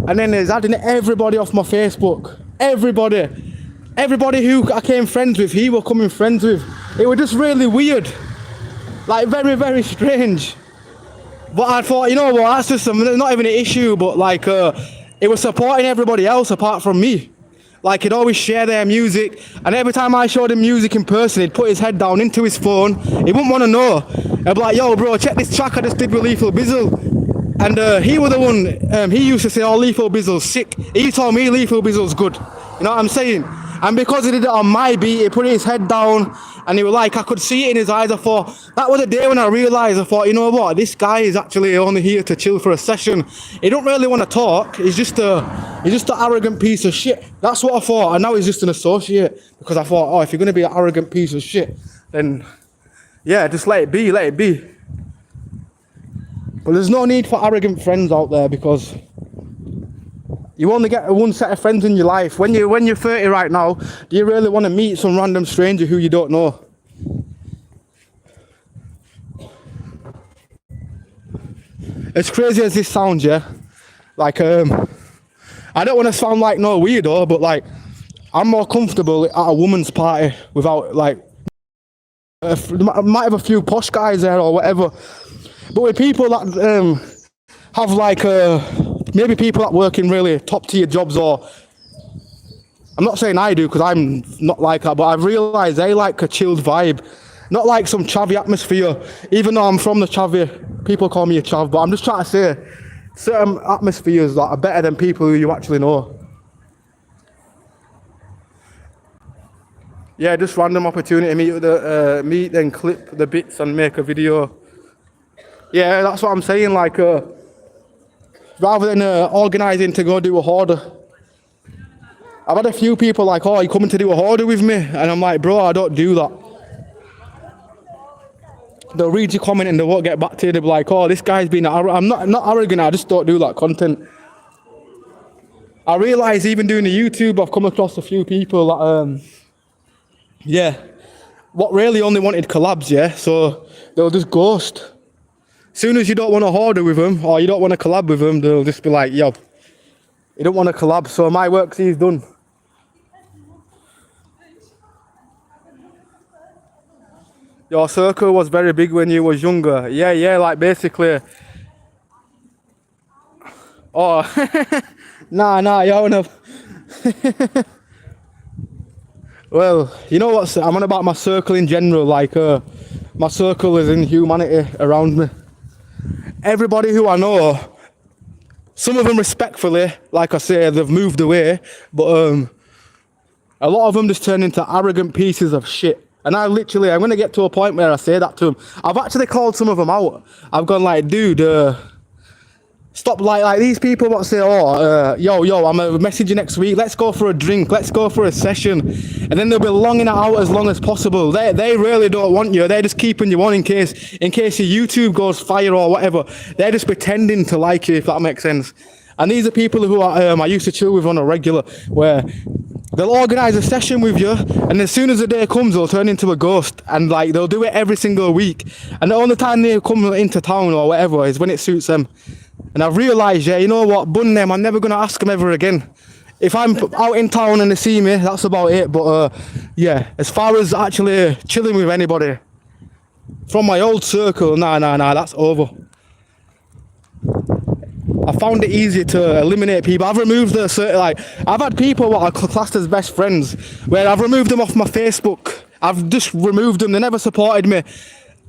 And then he's adding everybody off my Facebook. Everybody who I came friends with, he was coming friends with. It was just really weird. Like, very, very strange. But I thought, you know what, that's just not even an issue, but like, it was supporting everybody else apart from me. Like, he'd always share their music, and every time I showed him music in person, he'd put his head down into his phone. He wouldn't want to know. I'd be like, yo, bro, check this track I just did with Lethal Bizzle. And he was the one, he used to say, oh, Lethal Bizzle's sick. He told me Lethal Bizzle's good. You know what I'm saying? And because he did it on my beat, he put his head down, and he was like, I could see it in his eyes. I thought, that was the day when I realised, I thought, you know what, this guy is actually only here to chill for a session. He don't really want to talk. He's just an arrogant piece of shit. That's what I thought. And now he's just an associate, because I thought, oh, if you're going to be an arrogant piece of shit, then yeah, just let it be. But there's no need for arrogant friends out there, because you only get one set of friends in your life. When you're 30 right now, do you really want to meet some random stranger who you don't know? As crazy as this sounds, yeah, like, I don't want to sound like no weirdo, but like, I'm more comfortable at a woman's party without, like, I might have a few posh guys there or whatever, but with people that have like maybe people that work in really top tier jobs, or I'm not saying I do because I'm not like that, but I've realised they like a chilled vibe, not like some chavvy atmosphere. Even though I'm from the chavvy, people call me a chav, but I'm just trying to say certain atmospheres that are better than people who you actually know. Yeah, just random opportunity, meet, then clip the bits and make a video. Yeah, that's what I'm saying, like, rather than organising to go do a order. I've had a few people like, oh, you coming to do a order with me? And I'm like, bro, I don't do that. They'll read your comment and they won't get back to you. They'll be like, oh, this guy's been I'm not arrogant, I just don't do that content. I realise even doing the YouTube, I've come across a few people that, yeah, what really only wanted collabs, yeah, so they'll just ghost. As soon as you don't want to order with them, or you don't want to collab with them, they'll just be like, yo, you don't want to collab, so my work's he's done. Your circle was very big when you was younger. Yeah, like basically. Oh, nah, you wanna. Well, you know what, I'm on about my circle in general, like, my circle is in humanity around me. Everybody who I know, some of them respectfully, like I say, they've moved away, but a lot of them just turn into arrogant pieces of shit. And I'm going to get to a point where I say that to them. I've actually called some of them out. I've gone like, dude, stop, like these people that say, oh, yo, I'm gonna message you next week, let's go for a drink, let's go for a session, and then they'll be longing it out as long as possible. They really don't want you, they're just keeping you on in case your YouTube goes fire or whatever. They're just pretending to like you, if that makes sense. And these are people who I used to chill with on a regular, where they'll organise a session with you, and as soon as the day comes, they'll turn into a ghost, and like they'll do it every single week. And the only time they come into town or whatever is when it suits them. And I've realised, yeah, you know what, bun them, I'm never going to ask them ever again. If I'm out in town and they see me, that's about it. But yeah, as far as actually chilling with anybody from my old circle, nah, that's over. I found it easier to eliminate people. I've removed I've had people that are classed as best friends, where I've removed them off my Facebook. I've just removed them, they never supported me.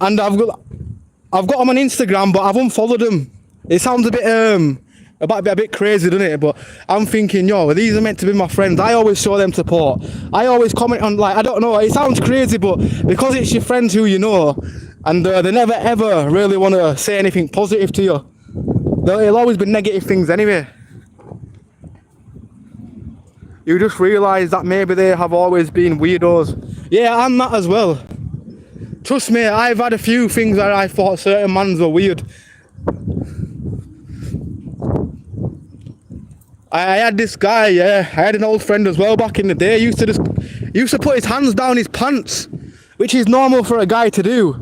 And I've I've got them on Instagram, but I've unfollowed them. It sounds a bit crazy, doesn't it? But I'm thinking, yo, these are meant to be my friends. I always show them support. I always comment on, like, I don't know, it sounds crazy, but because it's your friends who you know, and they never ever really want to say anything positive to you. It'll always be negative things anyway. You just realise that maybe they have always been weirdos. Yeah, I'm that as well. Trust me, I've had a few things that I thought certain mans were weird. I had this guy, yeah, I had an old friend as well back in the day. He used to put his hands down his pants, which is normal for a guy to do.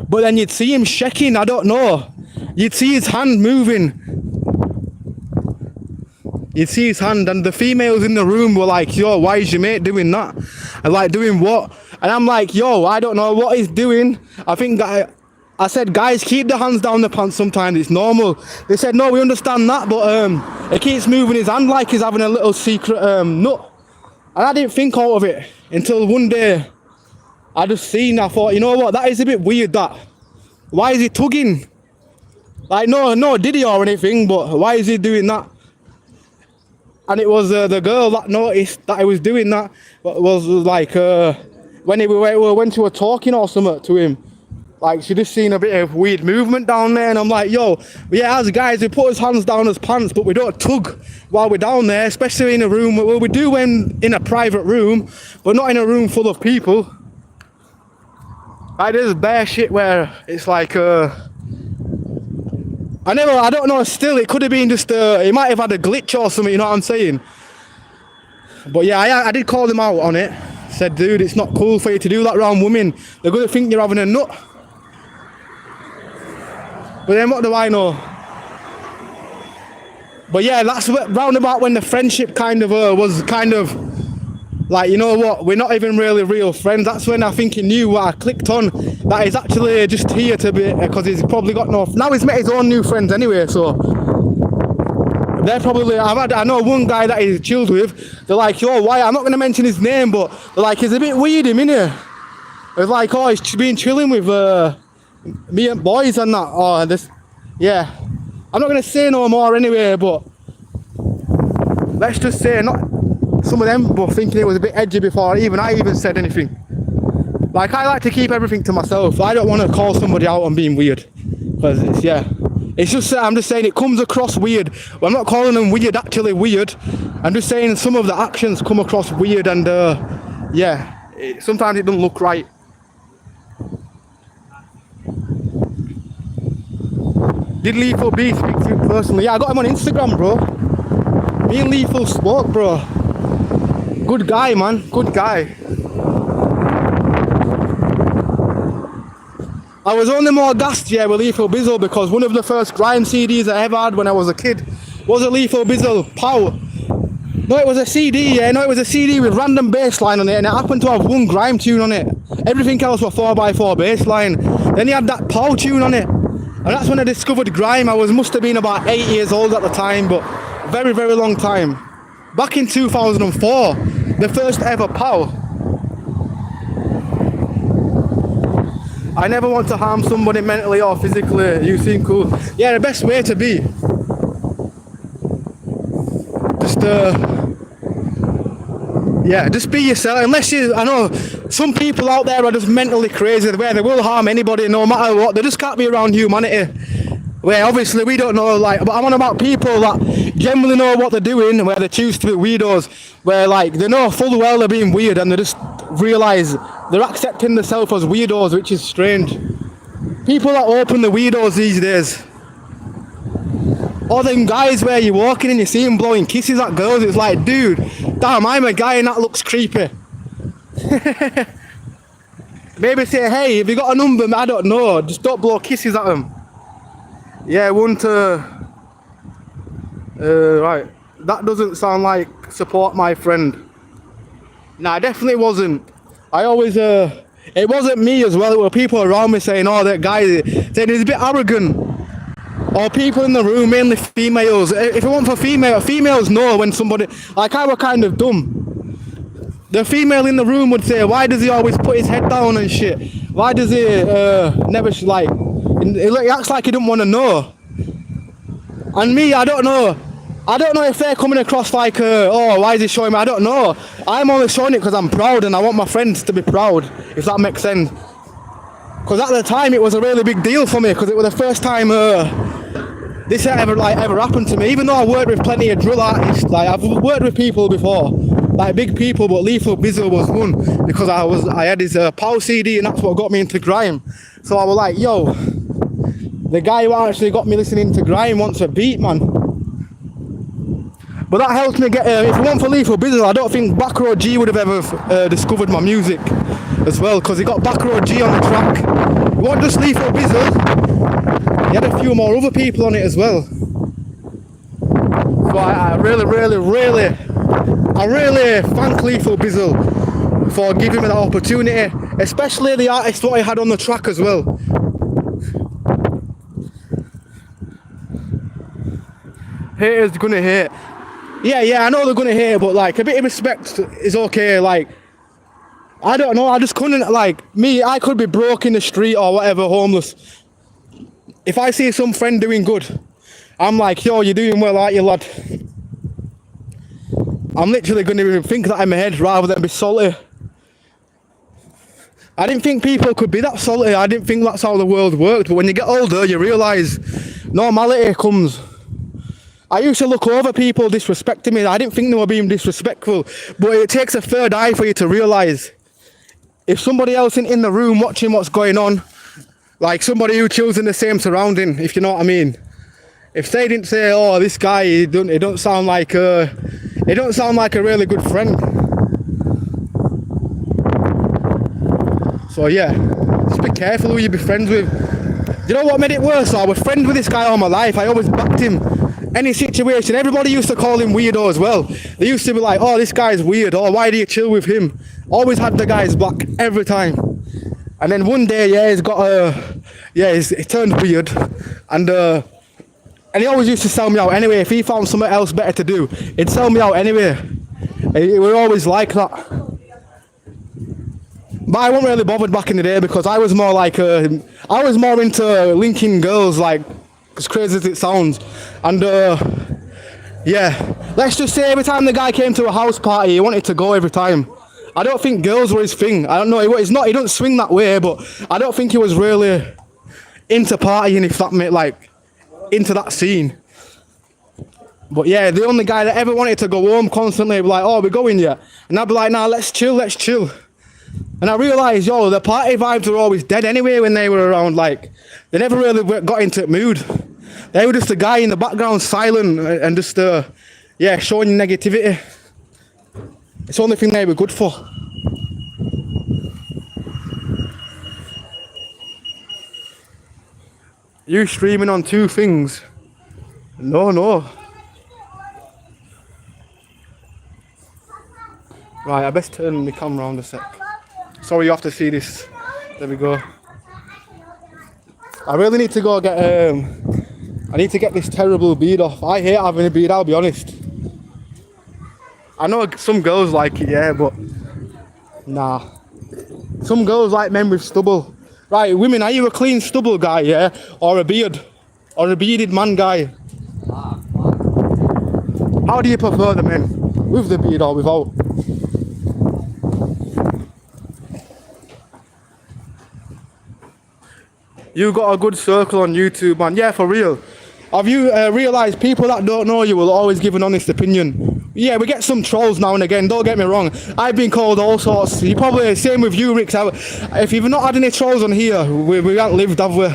But then you'd see him shaking, I don't know. You'd see his hand moving. You'd see his hand, and the females in the room were like, yo, why is your mate doing that? And like, doing what? And I'm like, yo, I don't know what he's doing. I think that I said, guys, keep the hands down the pants sometimes, it's normal. They said, no, we understand that, but he keeps moving his hand like he's having a little secret nut. And I didn't think out of it until one day I thought, you know what, that is a bit weird, that. Why is he tugging? Like, no did he or anything, but why is he doing that? And it was the girl that noticed that I was doing that. Was like, when we were talking or something to him, like, she just seen a bit of weird movement down there, and I'm like, yo, yeah, as guys, we put his hands down his pants, but we don't tug while we're down there, especially in a room. Well, we do when in a private room, but not in a room full of people. Like, there's bare shit where it's like, I don't know, still, it could have been just, he might have had a glitch or something, you know what I'm saying? But yeah, I did call him out on it. Said, dude, it's not cool for you to do that around women. They're going to think you're having a nut. But then what do I know? But yeah, that's roundabout when the friendship kind of was kind of like, you know what, we're not even really real friends. That's when I think he knew what I clicked on, that he's actually just here to be, because he's probably got now he's met his own new friends anyway, so they're probably, I know one guy that he's chilled with, they're like, yo, why, I'm not going to mention his name, but they're like, he's a bit weird, him, innit? It's like, oh, he's been chilling with me and boys and that, oh, this, yeah. I'm not going to say no more anyway, but let's just say, not some of them were thinking it was a bit edgy before I even said anything. Like, I like to keep everything to myself. I don't want to call somebody out on being weird, because it's, yeah, it's just, I'm just saying it comes across weird. I'm not calling them weird, actually weird. I'm just saying some of the actions come across weird, and yeah, sometimes it doesn't look right. Did Lethal B speak to you personally? Yeah, I got him on Instagram, bro. Me and Lethal spoke, bro. Good guy, man. Good guy. I was only more gassed, yeah, with Lethal Bizzle, because one of the first grime CDs I ever had when I was a kid was a Lethal Bizzle Pow. No, it was a CD, yeah. No, it was a CD with random bass line on it, and it happened to have one grime tune on it. Everything else was 4x4 bass line. Then he had that Pow tune on it. And that's when I discovered grime. Must have been about 8 years old at the time, but very, very long time. Back in 2004, the first ever POW. I never want to harm somebody mentally or physically. You seem cool. Yeah, the best way to be. Just, yeah, just be yourself. Unless I know some people out there are just mentally crazy, where they will harm anybody no matter what. They just can't be around humanity. Where obviously we don't know, like, but I'm on about people that generally know what they're doing, where they choose to be weirdos, where like they know full well they're being weird and they just realise they're accepting themselves as weirdos, which is strange. People that open the weirdos these days. Or them guys where you're walking and you see them blowing kisses at girls, it's like, dude, damn, I'm a guy and that looks creepy. Maybe say, hey, have you got a number? I don't know, just don't blow kisses at them. Yeah, right, that doesn't sound like support my friend. Nah, it definitely wasn't. I always, it wasn't me as well, it were people around me saying, oh, that guy, saying he's a bit arrogant. Or people in the room, mainly females. If it weren't for females know when somebody, like I were kind of dumb. The female in the room would say, why does he always put his head down and shit? Why does he never like, He acts like he didn't want to know. And me, I don't know. I don't know if they're coming across like, oh, why is he showing me? I don't know. I'm only showing it because I'm proud and I want my friends to be proud, if that makes sense. Because at the time it was a really big deal for me because it was the first time this ever happened to me. Even though I worked with plenty of drill artists, like I've worked with people before, like big people, but Lethal Bizzle was one because I had his Power CD and that's what got me into grime. So I was like, yo, the guy who actually got me listening to grime wants a beat, man. But that helps me get, if it weren't for Lethal Bizzle, I don't think Back Road G would have ever discovered my music as well, because he got Back Road G on the track. It wasn't just Lethal Bizzle, he had a few more other people on it as well. So I really thank Lethal Bizzle for giving me that opportunity, especially the artist what he had on the track as well. Haters gonna hate. Yeah, I know they're gonna hate, but like a bit of respect is okay. Like, I don't know, I just couldn't, like, me, I could be broke in the street or whatever, homeless. If I see some friend doing good, I'm like, yo, you're doing well, aren't you, lad? I'm literally gonna think that in my head rather than be salty. I didn't think people could be that salty, I didn't think that's how the world worked, but when you get older, you realise normality comes. I used to look over people disrespecting me. I didn't think they were being disrespectful. But it takes a third eye for you to realise. If somebody else isn't in the room watching what's going on, like somebody who chills in the same surrounding, if you know what I mean. If they didn't say, oh, this guy, he don't sound like a really good friend. So yeah, just be careful who you be friends with. You know what made it worse? I was friends with this guy all my life. I always backed him. Any situation, everybody used to call him weirdo as well. They used to be like, oh, this guy's weird, or why do you chill with him? Always had the guy's back every time. And then one day, yeah, he turned weird, and he always used to sell me out anyway. If he found something else better to do, he'd sell me out anyway. It was always like that. But I wasn't really bothered back in the day because I was more like, I was more into linking girls, like, as crazy as it sounds. And yeah, let's just say every time the guy came to a house party, he wanted to go every time. I don't think girls were his thing. I don't know, he don't swing that way, but I don't think he was really into partying, if that meant, like, into that scene. But yeah, the only guy that ever wanted to go home constantly be like, oh, we're going yet? And I'd be like, nah, let's chill. And I realised, yo, the party vibes were always dead anyway when they were around. Like, they never really got into the mood. They were just a guy in the background, silent and just, yeah, showing negativity. It's the only thing they were good for. You streaming on two things? No. Right, I best turn my camera around a sec. Sorry, you have to see this. There we go. I really need to go get, I need to get this terrible beard off. I hate having a beard, I'll be honest. I know some girls like it, yeah, but nah. Some girls like men with stubble. Right, women, are you a clean stubble guy, yeah? Or a beard? Or a bearded man guy? How do you prefer the men? With the beard or without? You got a good circle on YouTube, man. Yeah, for real. Have you realised people that don't know you will always give an honest opinion? Yeah, we get some trolls now and again, don't get me wrong. I've been called all sorts. You probably, same with you, Rick. If you've not had any trolls on here, we haven't lived, have we?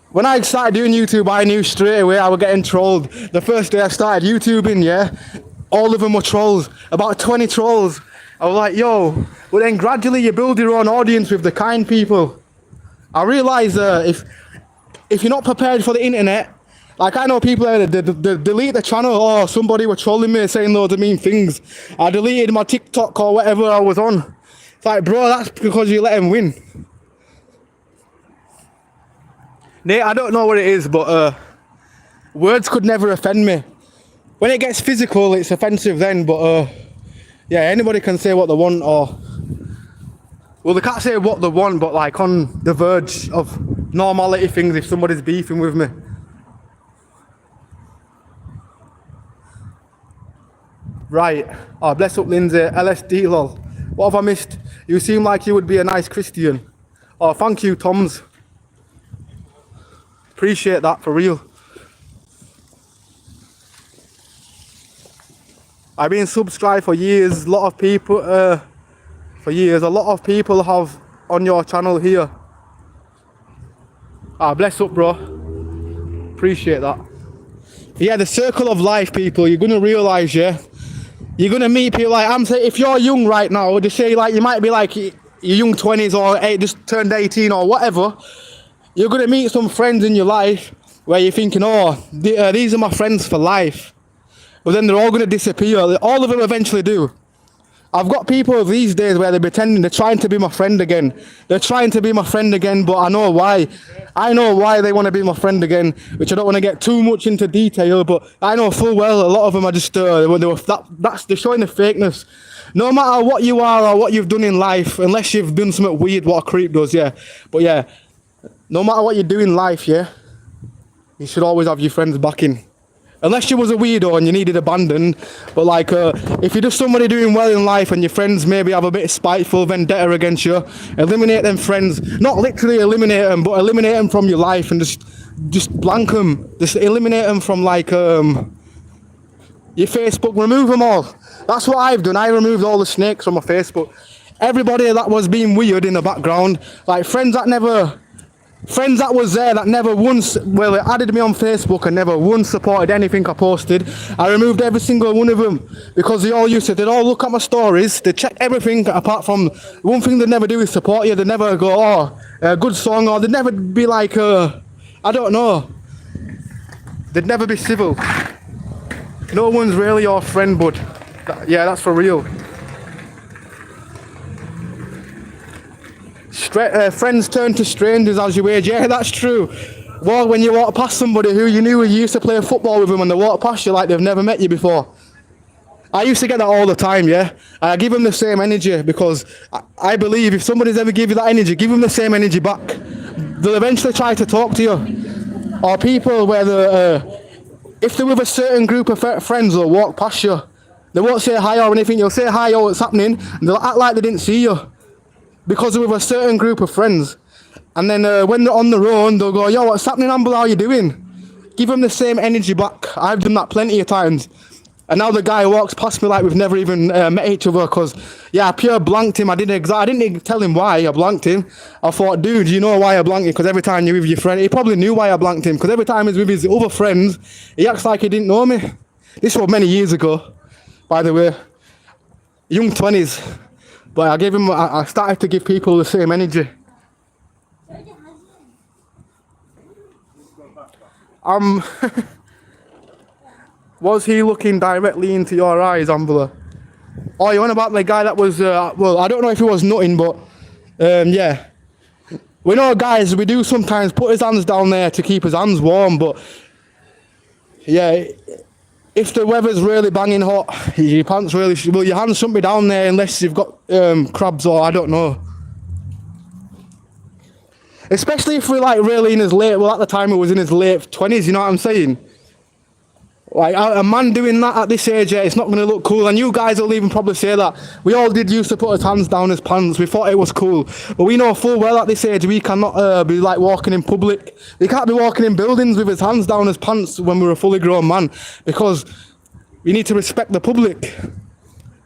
When I started doing YouTube, I knew straight away I was getting trolled. The first day I started YouTubing, yeah, all of them were trolls. About 20 trolls. I was like, yo, but then gradually you build your own audience with the kind people. I realise if you're not prepared for the internet, like I know people that delete the channel, or somebody were trolling me saying loads of mean things. I deleted my TikTok or whatever I was on. It's like, bro, that's because you let him win. Nate, I don't know what it is, but words could never offend me. When it gets physical, it's offensive then, but yeah, anybody can say what they want, or Well, they can't say what they want, but like on the verge of normality things if somebody's beefing with me. Right. Oh, bless up Lindsay. LSD lol. What have I missed? You seem like you would be a nice Christian. Oh, thank you, Toms. Appreciate that for real. I've been subscribed for years. A lot of people, for years, a lot of people have on your channel here. Ah, bless up, bro. Appreciate that. Yeah, the circle of life, people. You're gonna realise, yeah. You're gonna meet people like I'm saying. If you're young right now, just say like you might be like your young 20s or just turned 18 or whatever. You're gonna meet some friends in your life where you're thinking, oh, these are my friends for life. But then they're all gonna disappear. All of them eventually do. I've got people these days where they're pretending they're trying to be my friend again. They're trying to be my friend again, but I know why. I know why they want to be my friend again, which I don't want to get too much into detail, but I know full well a lot of them are just, they're showing the fakeness. No matter what you are or what you've done in life, unless you've done something weird, what a creep does, yeah. But yeah, no matter what you do in life, yeah, you should always have your friends backing. Unless you was a weirdo and you needed abandon, but like if you're just somebody doing well in life and your friends maybe have a bit of spiteful vendetta against you, eliminate them friends. Not literally eliminate them, but eliminate them from your life and just blank them. Just eliminate them from like your Facebook. Remove them all. That's what I've done. I removed all the snakes from my Facebook. Everybody that was being weird in the background, like friends that was there that never once, well, it added me on Facebook and never once supported anything I posted. I removed every single one of them because they all used to, they'd all look at my stories, they'd check everything apart from one thing they'd never do is support you. They'd never go, oh, a good song, or they'd never be like, I don't know. They'd never be civil. No one's really your friend, bud. Yeah, that's for real. Friends turn to strangers as you age. Yeah, that's true. Well, when you walk past somebody who you knew you used to play football with them and they walk past you like they've never met you before. I used to get that all the time, yeah. I give them the same energy because I believe if somebody's ever give you that energy, give them the same energy back. They'll eventually try to talk to you. Or people where if they're with a certain group of friends, they'll walk past you. They won't say hi or anything. You'll say hi or what's happening, and they'll act like they didn't see you. Because they're with a certain group of friends. And then when they're on their own, they'll go, yo, what's happening, Ambler? How are you doing? Give them the same energy back. I've done that plenty of times. And now the guy walks past me like we've never even met each other because, yeah, I pure blanked him. I didn't tell him why I blanked him. I thought, dude, you know why I blanked him? Because every time you're with your friend, he probably knew why I blanked him. Because every time he's with his other friends, he acts like he didn't know me. This was many years ago, by the way. Young 20s. But I started to give people the same energy. Was he looking directly into your eyes, Ambler? Oh, you on about the guy that was, well, I don't know if he was nutting, but, yeah. We know guys, we do sometimes put his hands down there to keep his hands warm, but, yeah, if the weather's really banging hot, your pants really, well, your hands shouldn't be down there unless you've got crabs or I don't know. Especially if we're like really in his late, well at the time it was in his late 20s, you know what I'm saying? Like a man doing that at this age, it's not going to look cool. And you guys will even probably say that. We all did used to put his hands down his pants. We thought it was cool. But we know full well at this age we cannot be like walking in public. We can't be walking in buildings with his hands down his pants when we're a fully grown man. Because we need to respect the public.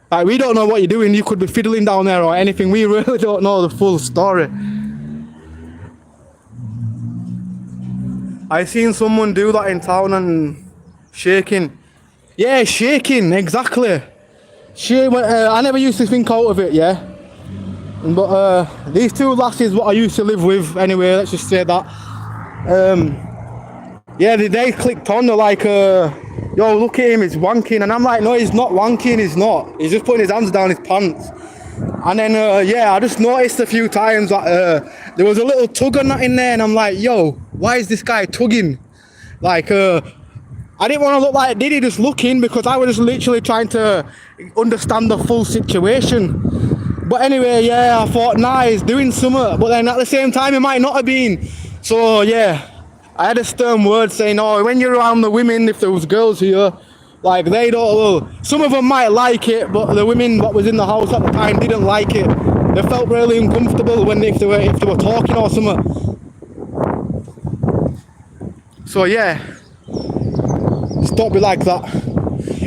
Like we don't know what you're doing. You could be fiddling down there or anything. We really don't know the full story. I seen someone do that in town and shaking. Yeah, shaking, exactly. I never used to think out of it, yeah. But these two lasses what I used to live with, anyway, let's just say that. Yeah, they clicked on, they're like, yo, look at him, he's wanking. And I'm like, no, he's not wanking, he's not. He's just putting his hands down his pants. And then, yeah, I just noticed a few times that there was a little tug on that in there. And I'm like, yo, why is this guy tugging? Like, I didn't want to look like Diddy just looking because I was just literally trying to understand the full situation. But anyway, yeah, I thought, nah, he's doing something. But then at the same time, he might not have been. So yeah, I had a stern word saying, oh, when you're around the women, if there was girls here, like they don't, well, some of them might like it, but the women that was in the house at the time didn't like it. They felt really uncomfortable when if they were talking or something. So yeah, stop it like that.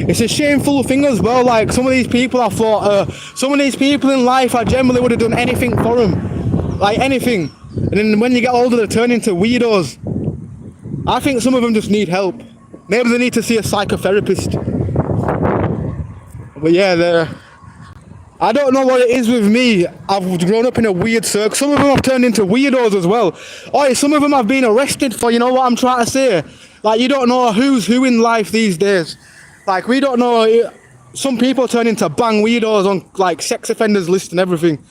It's a shameful thing as well. Like some of these people, I thought, some of these people in life, I generally would have done anything for them, like anything. And then when you get older, they turn into weirdos. I think some of them just need help. Maybe they need to see a psychotherapist. But yeah, I don't know what it is with me. I've grown up in a weird circle. Some of them have turned into weirdos as well. Oh, some of them have been arrested for, you know what I'm trying to say? Like, you don't know who's who in life these days. Like, we don't know. Some people turn into bang weirdos on, like, sex offenders list and everything.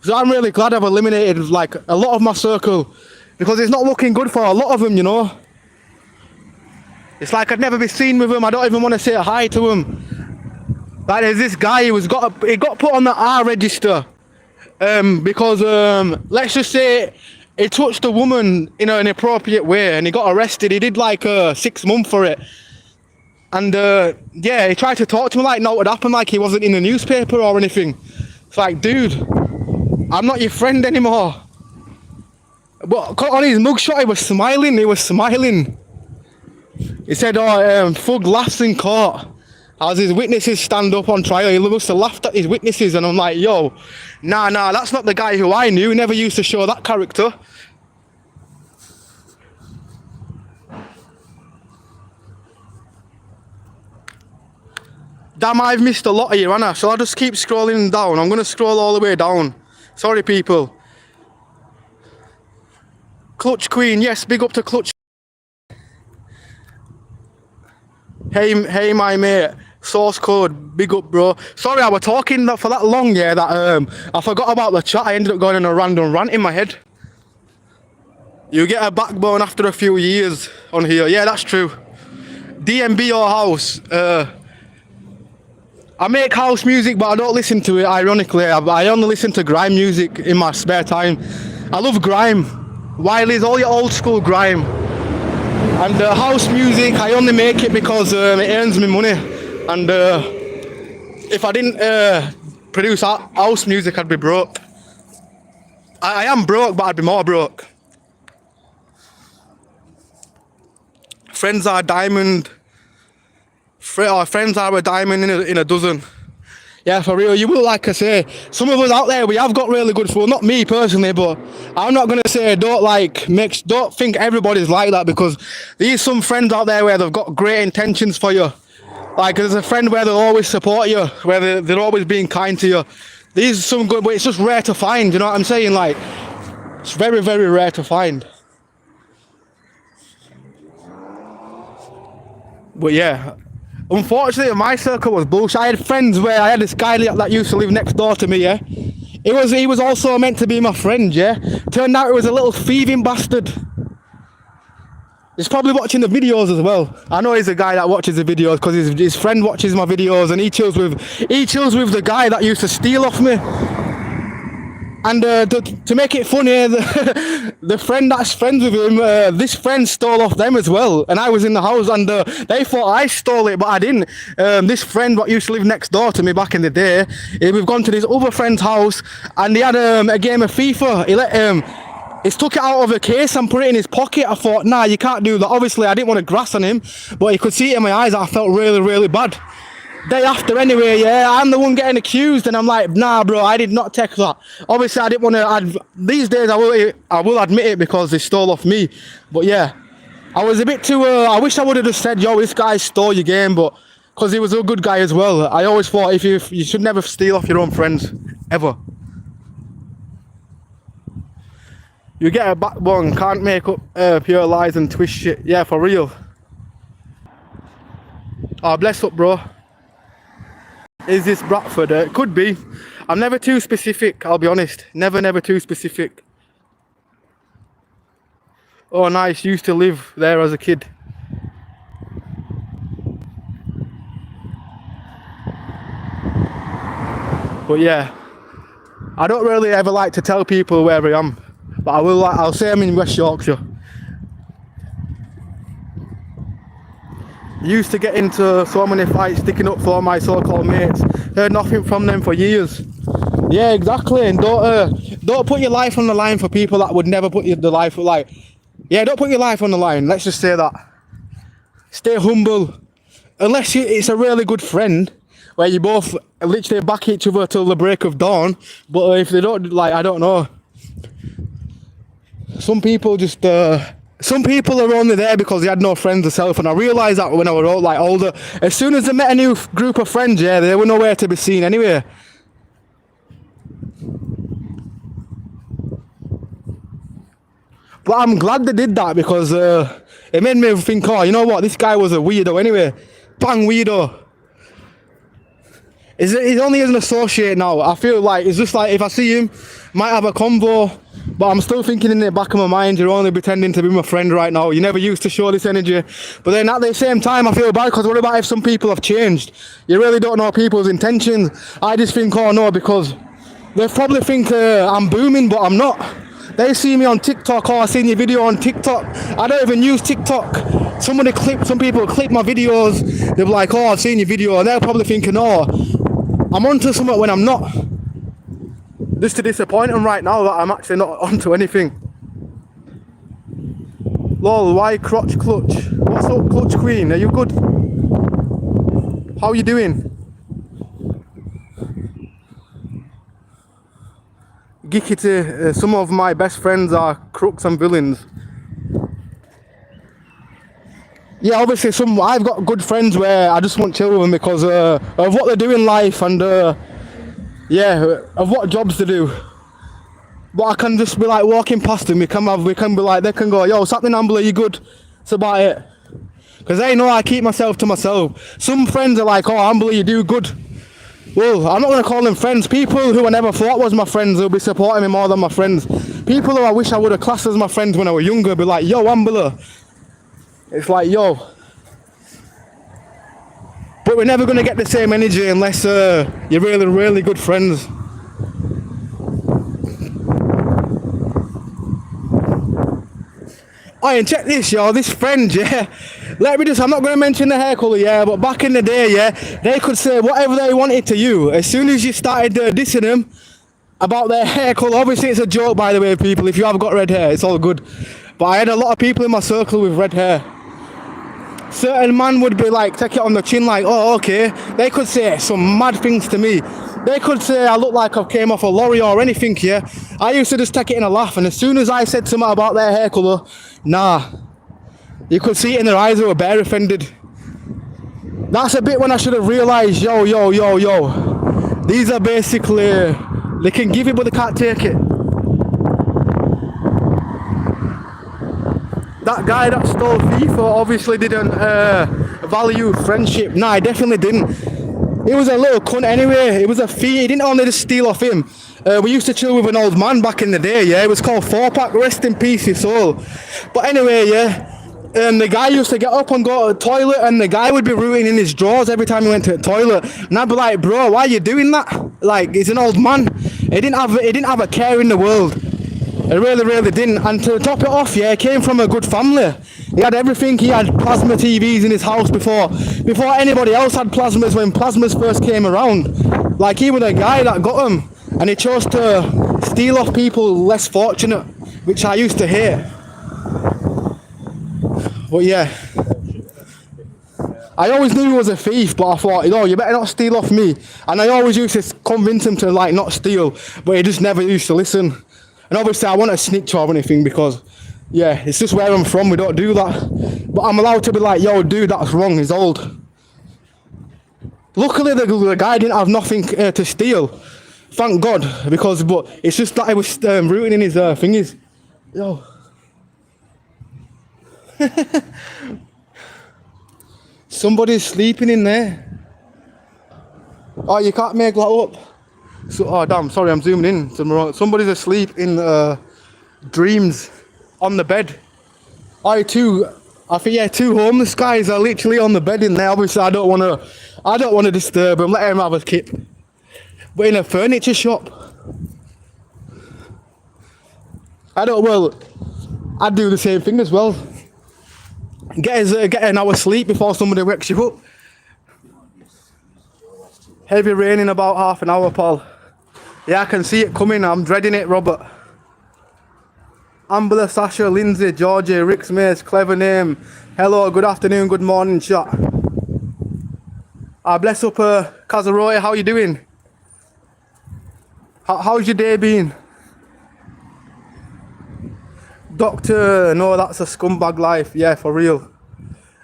So I'm really glad I've eliminated, like, a lot of my circle. Because it's not looking good for a lot of them, you know? It's like I'd never be seen with them. I don't even want to say hi to them. Like there's this guy who he got put on the R register because let's just say he touched a woman in an inappropriate way and he got arrested. He did like 6 months for it. And yeah, he tried to talk to me like not what happened, like he wasn't in the newspaper or anything. It's like, dude, I'm not your friend anymore. But on his mugshot, he was smiling. He said, oh, thug laughs in court. As his witnesses stand up on trial, he must have laughed at his witnesses, and I'm like, yo, nah, that's not the guy who I knew. He never used to show that character. Damn, I've missed a lot of you, haven't I? So I'll just keep scrolling down. I'm going to scroll all the way down. Sorry, people. Clutch Queen, yes, big up to Clutch. Hey, my mate. Source code, big up, bro. Sorry, I was talking for that long, yeah, that I forgot about the chat. I ended up going on a random rant in my head. You get a backbone after a few years on here. Yeah, that's true. DMB or house. I make house music, but I don't listen to it, ironically. I only listen to grime music in my spare time. I love grime. Wiley's, all your old school grime. And house music, I only make it because it earns me money. And if I didn't produce house music, I'd be broke. I am broke, but I'd be more broke. Friends are a diamond. Friends are a diamond in a dozen. Yeah, for real. You will, like I say, some of us out there, we have got really good fun. Not me personally, but I'm not gonna say don't think everybody's like that, because there's some friends out there where they've got great intentions for you. Like there's a friend where they'll always support you, where they're always being kind to you. These are some good, but it's just rare to find, you know what I'm saying? Like, it's very, very rare to find. But yeah, unfortunately my circle was bullshit. I had friends where I had this guy that used to live next door to me, yeah? He was also meant to be my friend, yeah? Turned out it was a little thieving bastard. He's probably watching the videos as well. I know he's a guy that watches the videos because his friend watches my videos, and he chills with the guy that used to steal off me. And to make it funny, the friend that's friends with him, this friend stole off them as well. And I was in the house, and they thought I stole it, but I didn't. This friend what used to live next door to me back in the day, we've gone to this other friend's house, and he had a game of FIFA. He's took it out of the case and put it in his pocket. I thought, nah, you can't do that. Obviously, I didn't want to grass on him, but he could see it in my eyes that I felt really, really bad. Day after, anyway, yeah, I'm the one getting accused, and I'm like, nah, bro, I did not take that. Obviously, I didn't want to. These days, I will admit it because they stole off me. But yeah, I was a bit too. I wish I would have just said, yo, this guy stole your game, but because he was a good guy as well. I always thought if you should never steal off your own friends, ever. You get a backbone, can't make up pure lies and twist shit. Yeah, for real. Oh, bless up, bro. Is this Bradford? It could be. I'm never too specific, I'll be honest. Never too specific. Oh, nice. Used to live there as a kid. But yeah. I don't really ever like to tell people where I am, but I'll say I'm in West Yorkshire. Used to get into so many fights, sticking up for my so-called mates. Heard nothing from them for years. Yeah, exactly. And don't put your life on the line for people that would never put the life like. Yeah, don't put your life on the line. Let's just say that. Stay humble. Unless it's a really good friend, where you both literally back each other till the break of dawn. But if they don't, like, I don't know. Some people just, some people are only there because they had no friends themselves, and I realised that when I was like older. As soon as they met a new group of friends, yeah, they were nowhere to be seen anyway. But I'm glad they did that because it made me think, oh, you know what, this guy was a weirdo anyway. Bang, weirdo. He's only as an associate now. I feel like it's just like if I see him, might have a convo, but I'm still thinking in the back of my mind, you're only pretending to be my friend right now. You never used to show this energy. But then at the same time, I feel bad because what about if some people have changed? You really don't know people's intentions. I just think, oh no, because they probably think I'm booming, but I'm not. They see me on TikTok, oh, I seen your video on TikTok. I don't even use TikTok. Some people clip my videos. They're like, oh, I've seen your video. And they're probably thinking, oh, I'm onto something when I'm not. Just to disappoint them right now that I'm actually not onto anything. Lol, why crotch clutch? What's up, Clutch Queen? Are you good? How are you doing? Geekity, some of my best friends are crooks and villains. Yeah, obviously I've got good friends where I just want to chill with them because of what they do in life and yeah, of what jobs they do. But I can just be like walking past them, we can be like, they can go, yo, what's happening, Ambler, you good? That's about it. Because they know I keep myself to myself. Some friends are like, oh, Ambler, you do good. Well, I'm not going to call them friends. People who I never thought was my friends will be supporting me more than my friends. People who I wish I would have classed as my friends when I was younger be like, yo, Ambler. It's like, yo. But we're never going to get the same energy unless you're really, really good friends. Oh, and check this, yo, this friend, yeah. I'm not going to mention the hair colour, yeah, but back in the day, yeah, they could say whatever they wanted to you. As soon as you started dissing them about their hair colour, obviously it's a joke, by the way, people, if you have got red hair, it's all good. But I had a lot of people in my circle with red hair. Certain man would be like, take it on the chin like, oh, okay. They could say some mad things to me. They could say I look like I came off a lorry or anything, yeah. I used to just take it in a laugh, and as soon as I said something about their hair colour, nah. You could see it in their eyes, they were bare offended. That's a bit when I should have realised, yo. These are basically, they can give it but they can't take it. That guy that stole FIFA obviously didn't value friendship. Nah, he definitely didn't. He was a little cunt anyway. He was a thief. He didn't only just steal off him. We used to chill with an old man back in the day, yeah. It was called 4-pack, rest in peace, his soul. But anyway, yeah. The guy used to get up and go to the toilet, and the guy would be rooting in his drawers every time he went to the toilet. And I'd be like, bro, why are you doing that? Like, he's an old man. He didn't have a care in the world. It really, really didn't. And to top it off, yeah, he came from a good family. He had everything. He had plasma TVs in his house before anybody else had plasmas, when plasmas first came around. Like, he was the guy that got them. And he chose to steal off people less fortunate, which I used to hate. But yeah. I always knew he was a thief, but I thought, you better not steal off me. And I always used to convince him to, like, not steal. But he just never used to listen. And obviously I want to snitch or anything because, yeah, it's just where I'm from, we don't do that. But I'm allowed to be like, yo, dude, that's wrong, he's old. Luckily the guy didn't have nothing to steal. Thank God, but it's just that I was rooting in his thingies. Yo. Somebody's sleeping in there. Oh, you can't make that up. So, oh damn, sorry, I'm zooming in. Somebody's asleep in dreams on the bed. I think, yeah, 2 homeless guys are literally on the bed in there. Obviously I don't want to disturb them, let them have a kip. But in a furniture shop. I don't. Well, I'd do the same thing as well. Get an hour's sleep before somebody wakes you up. Heavy rain in about half an hour, Paul. Yeah, I can see it coming. I'm dreading it, Robert. Ambler, Sasha, Lindsay, Georgie, Rick's Mace, clever name. Hello, good afternoon, good morning, chat. Bless up, Kazaroy, how you doing? How's your day been? Doctor, no, that's a scumbag life. Yeah, for real.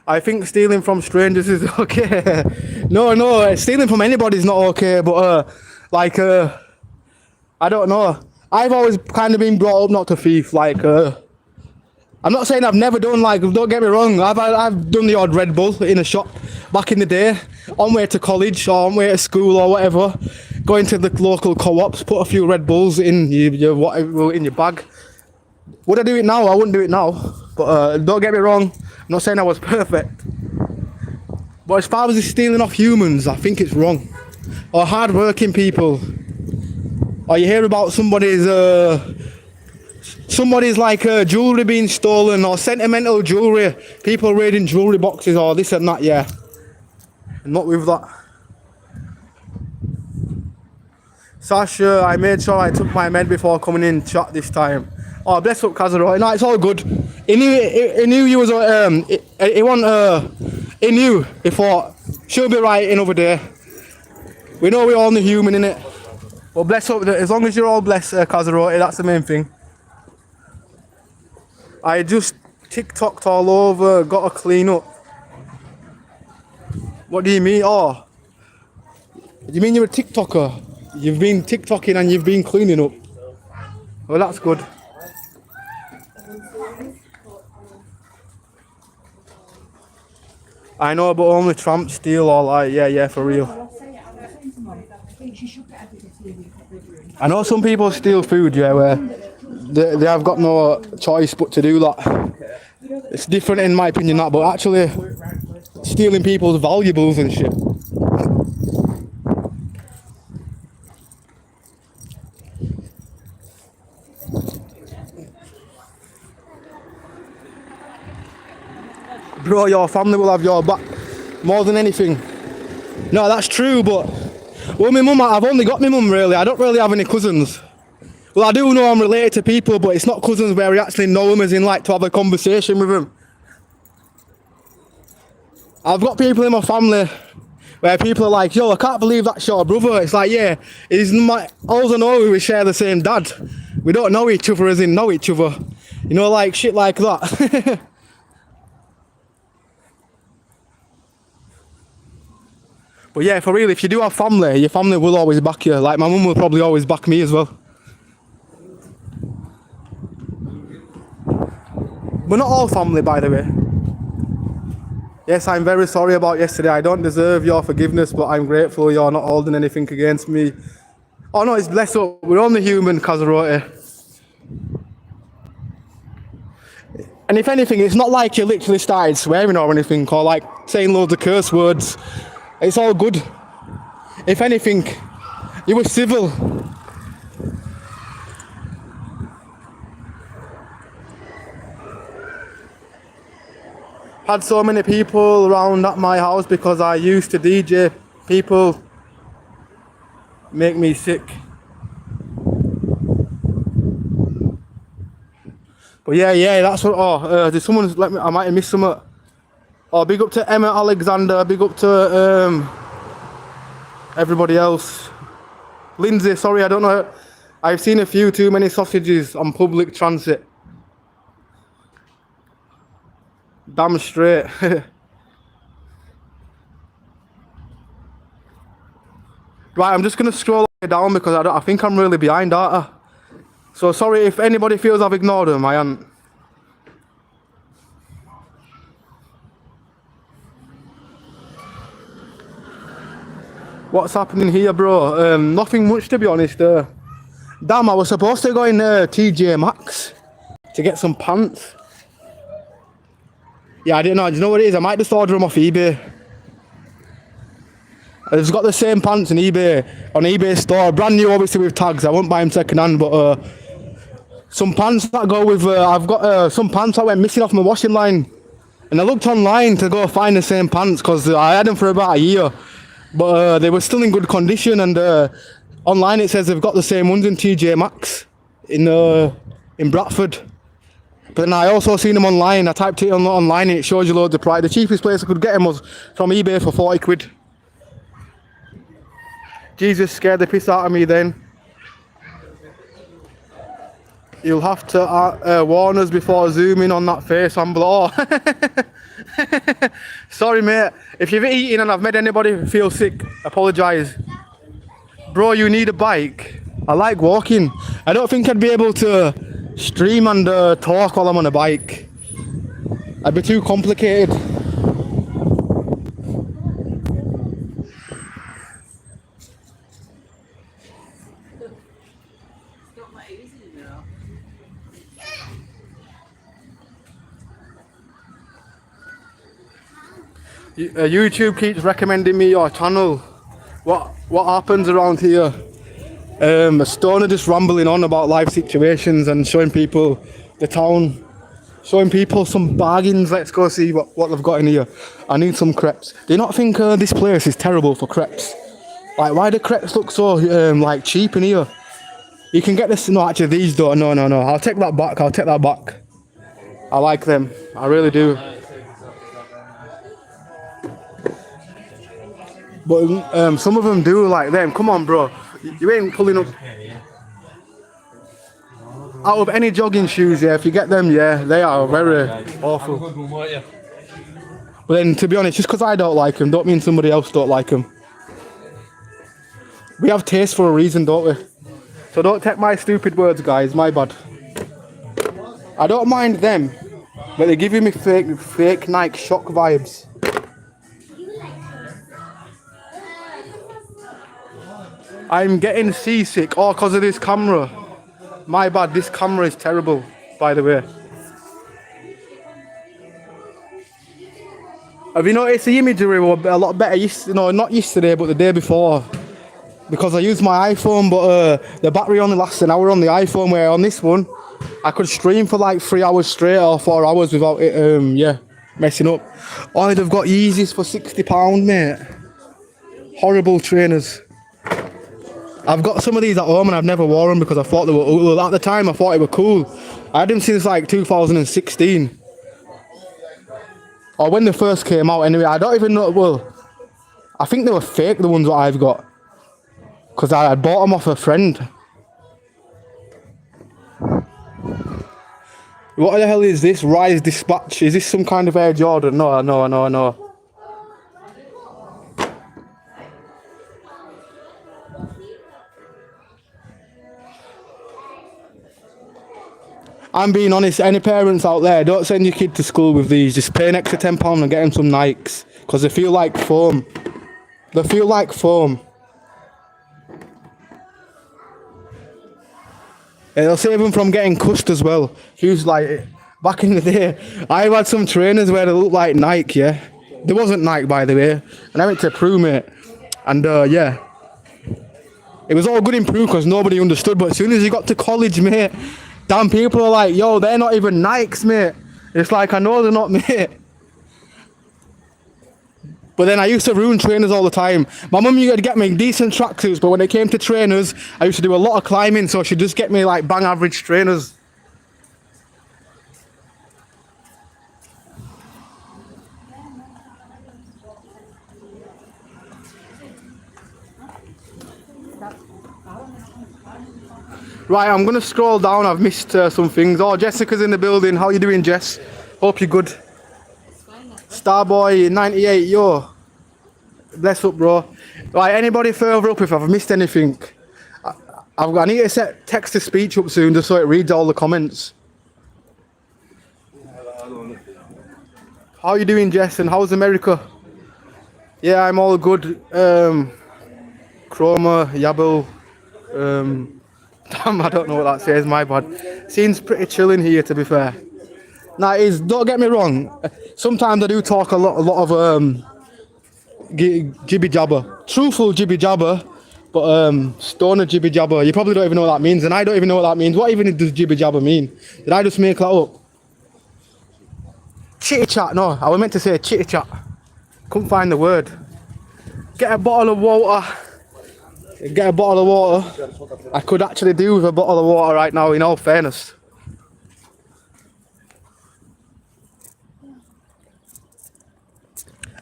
I think stealing from strangers is okay. No, stealing from anybody's not okay, but I don't know. I've always kind of been brought up not to thief. I'm not saying I've never done, don't get me wrong. I've done the odd Red Bull in a shop back in the day, on way to college or on way to school or whatever. Going to the local co-ops, put a few Red Bulls in your whatever in your bag. Would I do it now? I wouldn't do it now. But don't get me wrong. I'm not saying I was perfect. But as far as stealing off humans, I think it's wrong. Or hard-working people. Or you hear about somebody's jewellery being stolen, or sentimental jewellery, people raiding jewellery boxes or this and that, yeah. I'm not with that. Sasha, I made sure I took my med before coming in chat this time. Oh, bless up, Kazaroy. No, it's all good. He knew you was he knew. He thought she'll be right another day. We know we're all the human in it. But bless up. As long as you're all blessed, Kazaroy, that's the main thing. I just TikToked all over. Got to clean up. What do you mean? Oh, do you mean you're a TikToker? You've been TikToking and you've been cleaning up. Well, that's good. I know, but only tramps steal or like, yeah, for real. I know some people steal food, yeah, where they have got no choice but to do that. It's different in my opinion, that, but actually stealing people's valuables and shit. Bro, your family will have your back more than anything. No, that's true, but well, my mum, I've only got my mum really. I don't really have any cousins. Well, I do know I'm related to people, but it's not cousins where we actually know them, as in like to have a conversation with them. I've got people in my family where people are like, yo, I can't believe that's your brother. It's like, yeah, all I know is we share the same dad. We don't know each other as in know each other. You know, like shit like that. But yeah, for real, if you do have family, your family will always back you. Like my mum will probably always back me as well. We're not all family, by the way. Yes, I'm very sorry about yesterday. I don't deserve your forgiveness, but I'm grateful you're not holding anything against me. Oh no, it's bless up. We're only human, Kazarote. And if anything, it's not like you literally started swearing or anything, or like saying loads of curse words. It's all good. If anything, you were civil. Had so many people around at my house because I used to DJ. People make me sick. But yeah, that's what. Oh, did someone let me? I might have missed some. Oh, big up to Emma Alexander. Big up to everybody else. Lindsay, sorry, I don't know. I've seen a few too many sausages on public transit. Damn straight. Right, I'm just gonna scroll down because I think I'm really behind, aren't I? So sorry if anybody feels I've ignored them. I am. What's happening here, bro? Nothing much, to be honest. Damn, I was supposed to go in TJ Maxx to get some pants. Yeah, I didn't know. Do you know what it is? I might just order them off eBay. I've got the same pants on eBay store. Brand new, obviously, with tags. I won't buy them second hand, but Some pants that go with, I've got some pants that went missing off my washing line. And I looked online to go find the same pants because I had them for about a year. But they were still in good condition, and online it says they've got the same ones in TJ Maxx in Bradford. But then I also seen them online. I typed it online and it shows you loads of price. The cheapest place I could get them was from eBay for 40 quid. Jesus scared the piss out of me then. You'll have to warn us before zooming on that face, Ambler. Sorry mate, if you've eaten and I've made anybody feel sick, apologise. Bro, you need a bike. I like walking. I don't think I'd be able to stream and talk while I'm on a bike. I'd be too complicated. YouTube keeps recommending me your channel. What happens around here? A stoner just rambling on about life situations and showing people the town, showing people some bargains. Let's go see what they've got in here. I need some crepes. Do you not think this place is terrible for crepes? Like, why do crepes look so like cheap in here? You can get this. No, actually these don't. No. I'll take that back. I like them. I really do. But some of them do like them. Come on, bro. You ain't pulling up. Out of any jogging shoes, yeah, if you get them, yeah, they are very awful. But then, to be honest, just because I don't like them, don't mean somebody else don't like them. We have taste for a reason, don't we? So don't take my stupid words, guys. My bad. I don't mind them, but they're giving me fake Nike Shock vibes. I'm getting seasick all because of this camera. My bad, this camera is terrible, by the way. Have you noticed the imagery was a lot better not yesterday, but the day before? Because I used my iPhone, but the battery only lasts an hour on the iPhone, where on this one, I could stream for like 3 hours straight or 4 hours without it, messing up. Oh, they've got Yeezys for £60, mate. Horrible trainers. I've got some of these at home and I've never worn them because I thought they were, well, at the time I thought they were cool. I had them since like 2016. Or when they first came out anyway. I don't even know, well, I think they were fake, the ones that I've got. Because I had bought them off a friend. What the hell is this? Rise Dispatch? Is this some kind of Air Jordan? No. I'm being honest, any parents out there, don't send your kid to school with these. Just pay an extra £10 and get them some Nikes. Because they feel like foam. They feel like foam. It'll save them from getting cussed as well. Who's like, back in the day, I had some trainers where they looked like Nike, yeah. There wasn't Nike, by the way. And I went to Peru, mate. And yeah. It was all good in Peru because nobody understood. But as soon as you got to college, mate, damn, people are like, yo, they're not even Nikes, mate. It's like, I know they're not, mate. But then I used to ruin trainers all the time. My mum used to get me decent tracksuits, but when it came to trainers, I used to do a lot of climbing, so she'd just get me like bang average trainers. Right, I'm going to scroll down. I've missed some things. Oh, Jessica's in the building. How you doing, Jess? Hope you're good. Starboy 98, yo. Bless up, bro. Right, anybody further up if I've missed anything? I need to set text to speech up soon just so it reads all the comments. How you doing, Jess? And how's America? Yeah, I'm all good. Chroma, Yabble. Damn, I don't know what that says, my bad. Seems pretty chill in here, to be fair. Now, don't get me wrong. Sometimes I do talk a lot of jibby jabber, truthful jibby jabber, But stoner jibby jabber, you probably don't even know what that means, and I don't even know what that means. What even does jibby jabber mean? Did I just make that up? Chitty chat, no, I was meant to say chitty chat. Couldn't find the word. Get a bottle of water. Get a bottle of water. I could actually do with a bottle of water right now, in all fairness.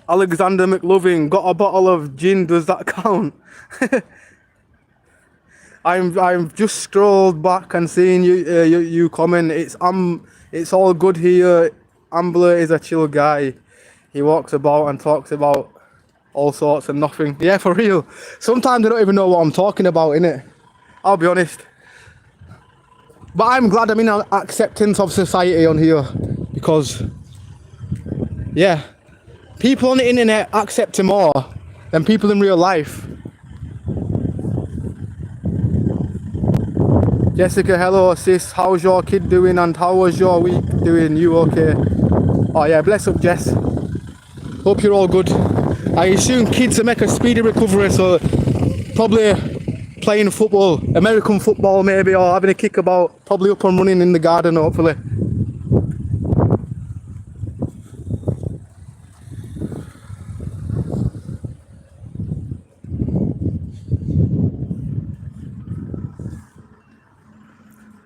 Alexander McLovin, got a bottle of gin, does that count? I'm just scrolled back and seeing you comment. It's all good here. Ambler is a chill guy. He walks about and talks about all sorts and nothing. Yeah, for real. Sometimes I don't even know what I'm talking about, innit? I'll be honest. But I'm glad I'm in an acceptance of society on here, because yeah, people on the internet accept him more than people in real life. Jessica, hello sis, how's your kid doing and how was your week doing? You okay? Oh yeah, bless up Jess. Hope you're all good. I assume kids will make a speedy recovery, so probably playing football, American football maybe, or having a kick about, probably up and running in the garden hopefully.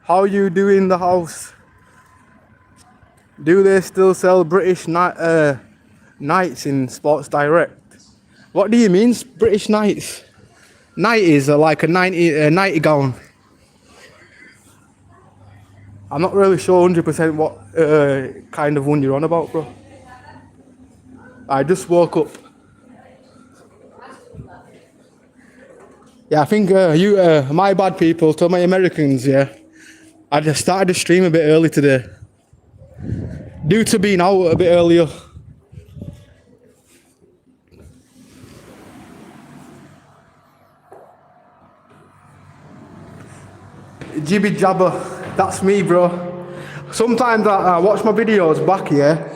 How you doing in the house? Do they still sell British nights in Sports Direct? What do you mean British nights? Nighties are like a 90 gown. I'm not really sure 100% what kind of one you're on about, bro. I just woke up. Yeah, I think my bad people, to my Americans, yeah. I just started the stream a bit early today. Due to being out a bit earlier. Jibby jabber, that's me, bro. Sometimes I watch my videos back here,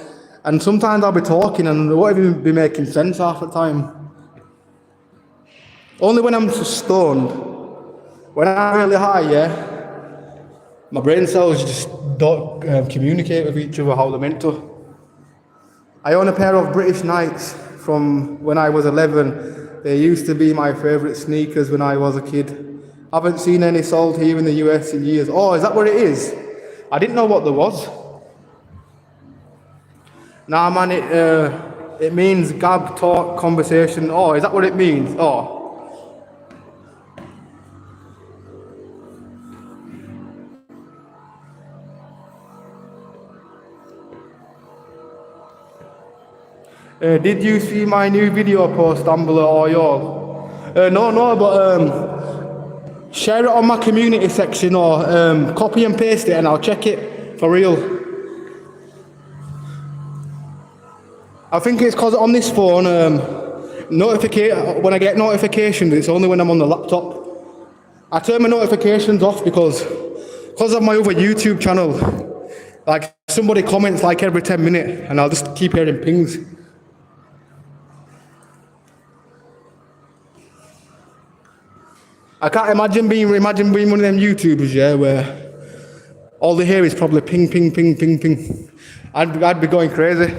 and sometimes I'll be talking and it won't even be making sense half the time. Only when I'm stoned. When I'm really high, yeah, my brain cells just don't communicate with each other how they're meant to. I own a pair of British Knights from when I was 11. They used to be my favourite sneakers when I was a kid. Haven't seen any sold here in the US in years. Oh, is that what it is? I didn't know what there was. Nah man, it means gab, talk, conversation. Oh, is that what it means? Oh. Did you see my new video post, Ambler or y'all? No, but share it on my community section or copy and paste it and I'll check it for real. I think it's because on this phone, when I get notifications, it's only when I'm on the laptop. I turn my notifications off because of my other YouTube channel. Like somebody comments like every 10 minutes and I'll just keep hearing pings. I can't imagine being one of them YouTubers, yeah, where all they hear is probably ping, ping, ping, ping, ping. I'd be going crazy.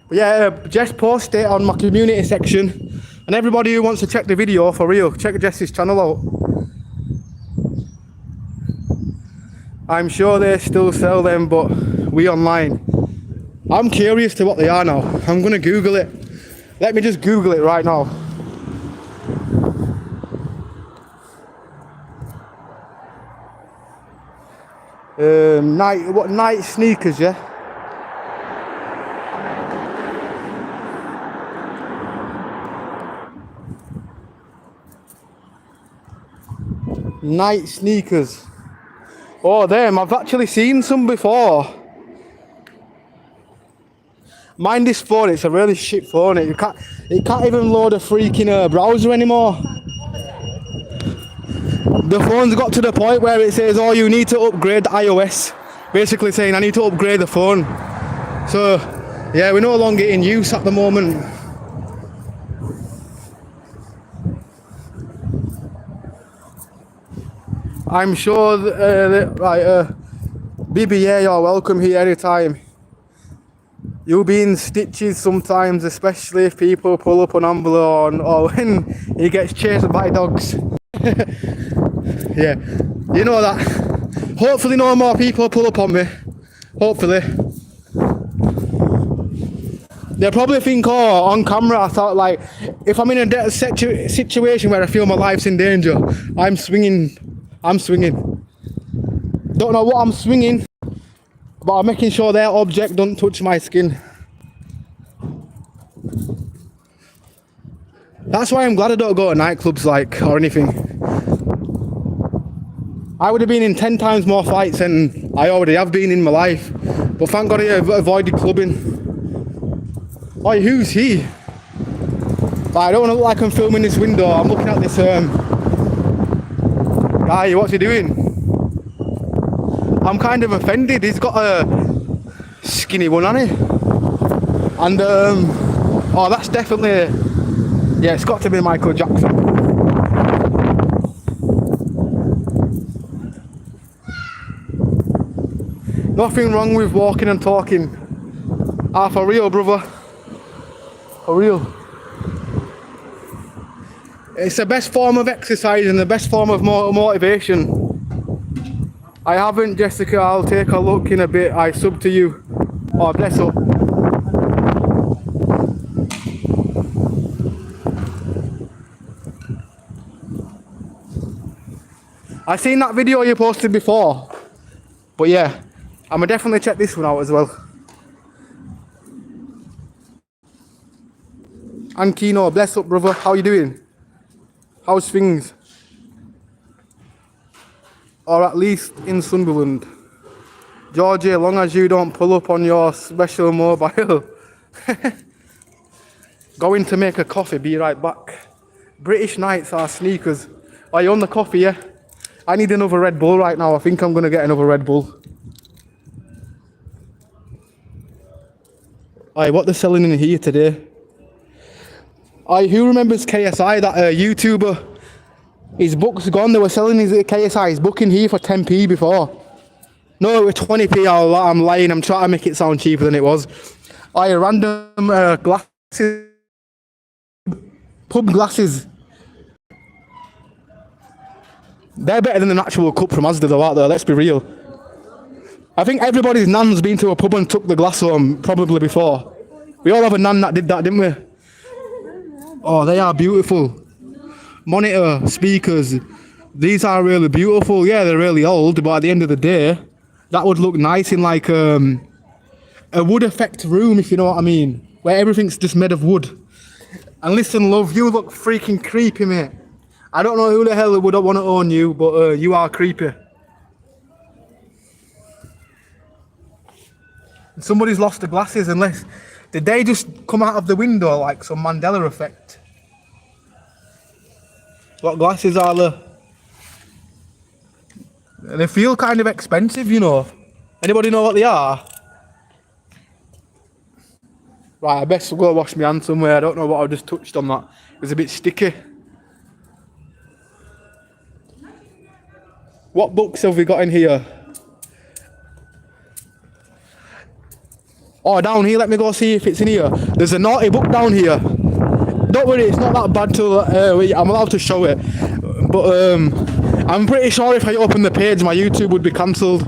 But yeah, just post it on my community section, and everybody who wants to check the video for real, check Jess's channel out. I'm sure they still sell them, but we online. I'm curious to what they are now. I'm gonna Google it. Let me just Google it right now. Night sneakers, yeah? Night sneakers. Oh, them, I've actually seen some before. Mind this phone, it's a really shit phone. It can't even load a freaking browser anymore. The phone's got to the point where it says, oh, you need to upgrade the iOS. Basically saying, I need to upgrade the phone. So, yeah, we're no longer in use at the moment. I'm sure BBA, you're welcome here anytime. You'll be in stitches sometimes, especially if people pull up on Ambler or when he gets chased by dogs. Yeah, you know that. Hopefully no more people pull up on me. Hopefully. They'll probably think, oh, on camera I thought, like, if I'm in a situation where I feel my life's in danger, I'm swinging. Don't know what I'm swinging, but I'm making sure their object don't touch my skin. That's why I'm glad I don't go to nightclubs, like, or anything. I would have been in 10 times more fights than I already have been in my life. But thank God I avoided clubbing. Oh, who's he? But I don't want to look like I'm filming this window. I'm looking at this guy. What's he doing? I'm kind of offended. He's got a skinny one, hasn't he? And oh, that's definitely, yeah, it's got to be Michael Jackson. Nothing wrong with walking and talking. Ah, for real, brother. For real. It's the best form of exercise and the best form of motivation. I haven't, Jessica. I'll take a look in a bit. I sub to you. Oh, bless up. I seen that video you posted before. But yeah, I'ma definitely check this one out as well. And Kino, bless up, brother. How you doing? How's things? Or at least in Sunderland. Georgie, as long as you don't pull up on your special mobile. Going to make a coffee, be right back. British nights are sneakers. Are you on the coffee, yeah? I need another Red Bull right now. I think I'm going to get another Red Bull. Aye, what they're selling in here today? Aye, who remembers KSI, that YouTuber? His book's gone. They were selling his KSI, his book in here for 10p before. No, it was 20p. I'm lying. I'm trying to make it sound cheaper than it was. Aye, random glasses. Pub glasses. They're better than the actual cup from Asda though, aren't they? Let's be real. I think everybody's nan's been to a pub and took the glass home, probably before. We all have a nan that did that, didn't we? Oh, they are beautiful. Monitor, speakers, these are really beautiful. Yeah, they're really old, but at the end of the day, that would look nice in like a wood effect room, if you know what I mean, where everything's just made of wood. And listen, love, you look freaking creepy, mate. I don't know who the hell would want to own you, but you are creepy. Somebody's lost the glasses, unless... Did they just come out of the window like some Mandela effect? What glasses are they? They feel kind of expensive, you know. Anybody know what they are? Right, I best go wash my hands somewhere. I don't know what I just touched on that. It was a bit sticky. What books have we got in here? Oh, down here, let me go see if it's in here. There's a naughty book down here. Don't worry, it's not that bad till I'm allowed to show it. But I'm pretty sure if I open the page, my YouTube would be cancelled.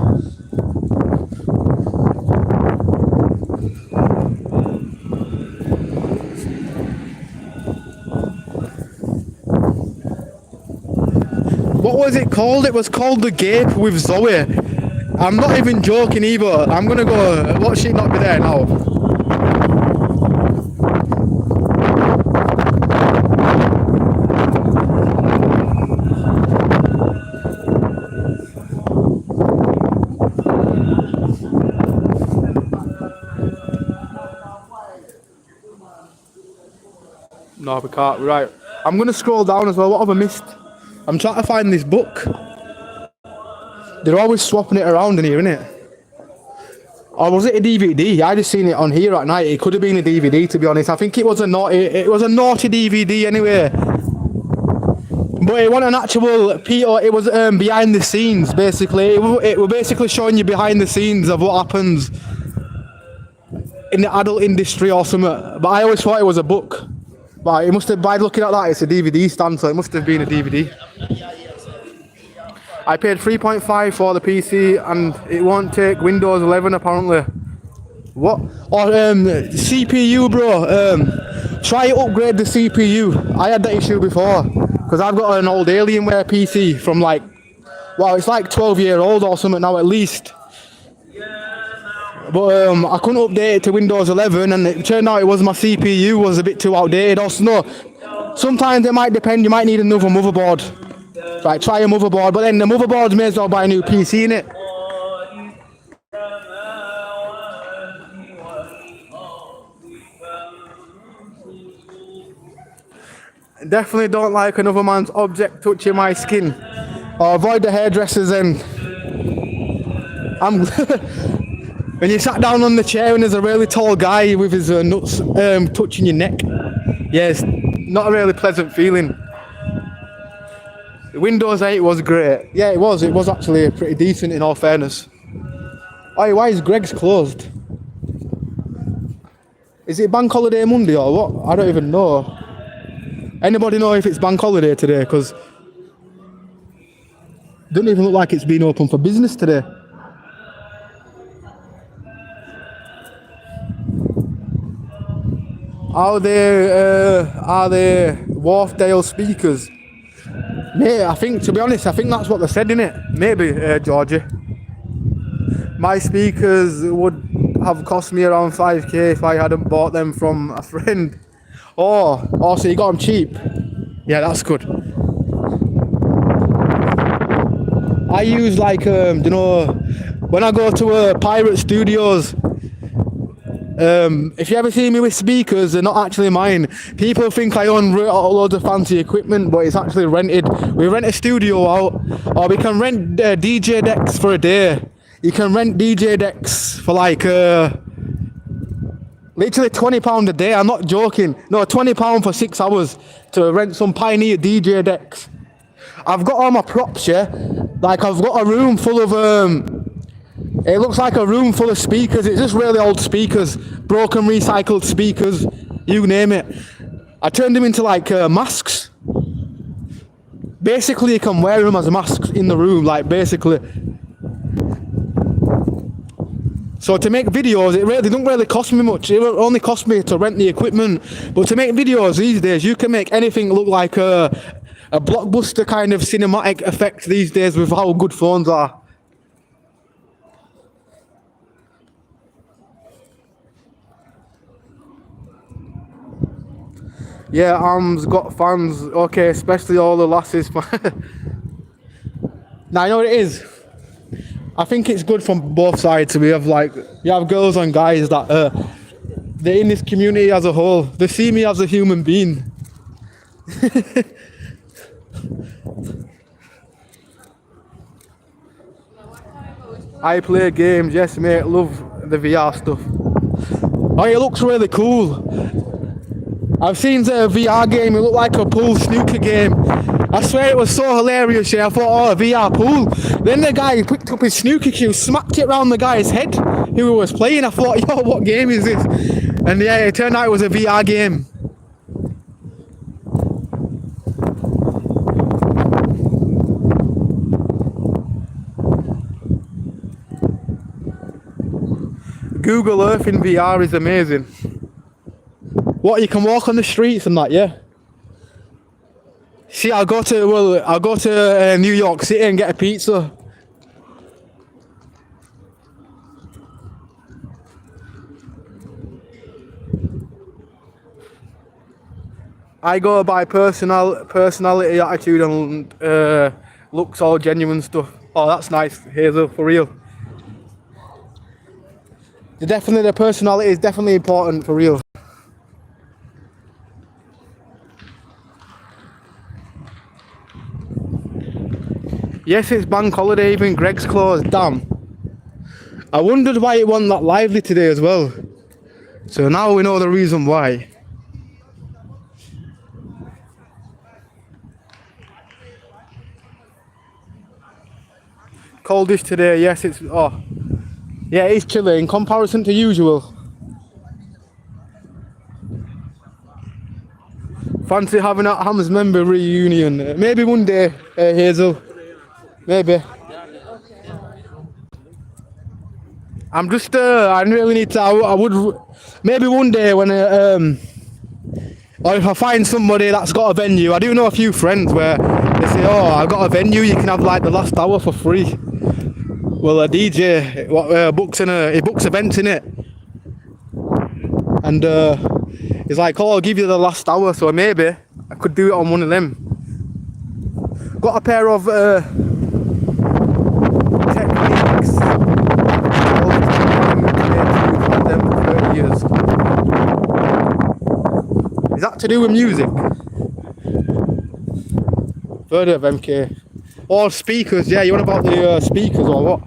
What was it called? It was called The Gape with Zoe. I'm not even joking either. I'm gonna go watch it not be there now. No, we can't. Right. I'm gonna scroll down as well. What have I missed? I'm trying to find this book. They're always swapping it around in here, innit? Or was it a DVD? I just seen it on here at night. It could have been a DVD, to be honest. I think it was a naughty DVD anyway. But it wasn't an actual Peter, it was behind the scenes basically. It was basically showing you behind the scenes of what happens in the adult industry or something. But I always thought it was a book. But it must have, by looking at that, it's a DVD stand, so it must have been a DVD. I paid 3.5 for the PC and it won't take Windows 11 apparently. What? Or CPU, bro. Try upgrade the CPU. I had that issue before because I've got an old Alienware PC from like, well, it's like 12-year-old or something now at least. But I couldn't update it to Windows 11 and it turned out it was my CPU was a bit too outdated. Also, no, sometimes it might depend, you might need another motherboard. Right, try a motherboard, but then the motherboard may as well buy a new PC in it. Definitely don't like another man's object touching my skin. Or avoid the hairdressers and when you sat down on the chair and there's a really tall guy with his nuts touching your neck. Yeah, it's not a really pleasant feeling. Windows 8 was great. Yeah, it was actually pretty decent in all fairness. Oh, why is Greg's closed? Is it Bank Holiday Monday or what? I don't even know. Anybody know if it's Bank Holiday today? Because it doesn't even look like it's been open for business today. Are they Wharfdale speakers? Mate, I think, to be honest, I think that's what they said, innit? Maybe, Georgie. My speakers would have cost me around 5k if I hadn't bought them from a friend. Oh, so you got them cheap? Yeah, that's good. I use like, you know, when I go to Pirate Studios, if you ever see me with speakers, they're not actually mine. People think I own loads of fancy equipment, but it's actually rented. We rent a studio out, or we can rent DJ decks for a day. You can rent DJ decks for like literally £20 a day. I'm not joking. No, £20 for 6 hours to rent some Pioneer DJ decks. I've got all my props, yeah. Like I've got a room full of it looks like a room full of speakers. It's just really old speakers, broken recycled speakers, you name it. I turned them into like masks. Basically you can wear them as masks in the room, like basically. So to make videos, it don't really cost me much. It will only cost me to rent the equipment. But to make videos these days, you can make anything look like a blockbuster kind of cinematic effect these days with how good phones are. Yeah, Arm's got fans. Okay, especially all the lasses. Now, you know what it is? I think it's good from both sides. We have like, you have girls and guys that they're in this community as a whole. They see me as a human being. I play games, yes mate, love the VR stuff. Oh, it looks really cool. I've seen the VR game, it looked like a pool snooker game. I swear it was so hilarious, yeah. I thought, oh, a VR pool. Then the guy picked up his snooker cue, smacked it round the guy's head who was playing. I thought, yo, what game is this? And yeah, it turned out it was a VR game. Google Earth in VR is amazing. What, you can walk on the streets and that, yeah? See, I'll go to New York City and get a pizza. I go by personality, attitude and looks, all genuine stuff. Oh, that's nice, Hazel, for real. The personality is definitely important, for real. Yes, it's bank holiday, even Greg's closed, damn. I wondered why it wasn't that lively today as well. So now we know the reason why. Coldish today, yes, it's, oh, yeah, it is chilly in comparison to usual. Fancy having a Hams member reunion. Maybe one day, Hazel. Maybe. I'm just, I really need to, I would, maybe one day when, or if I find somebody that's got a venue. I do know a few friends where they say, oh, I've got a venue, you can have like the last hour for free. Well, a DJ he books events in it. And he's like, oh, I'll give you the last hour, so maybe I could do it on one of them. Got a pair of techniques. Had them for 30 years. Is that to do with music? Heard of MK? Or speakers, yeah, you want about the speakers or what?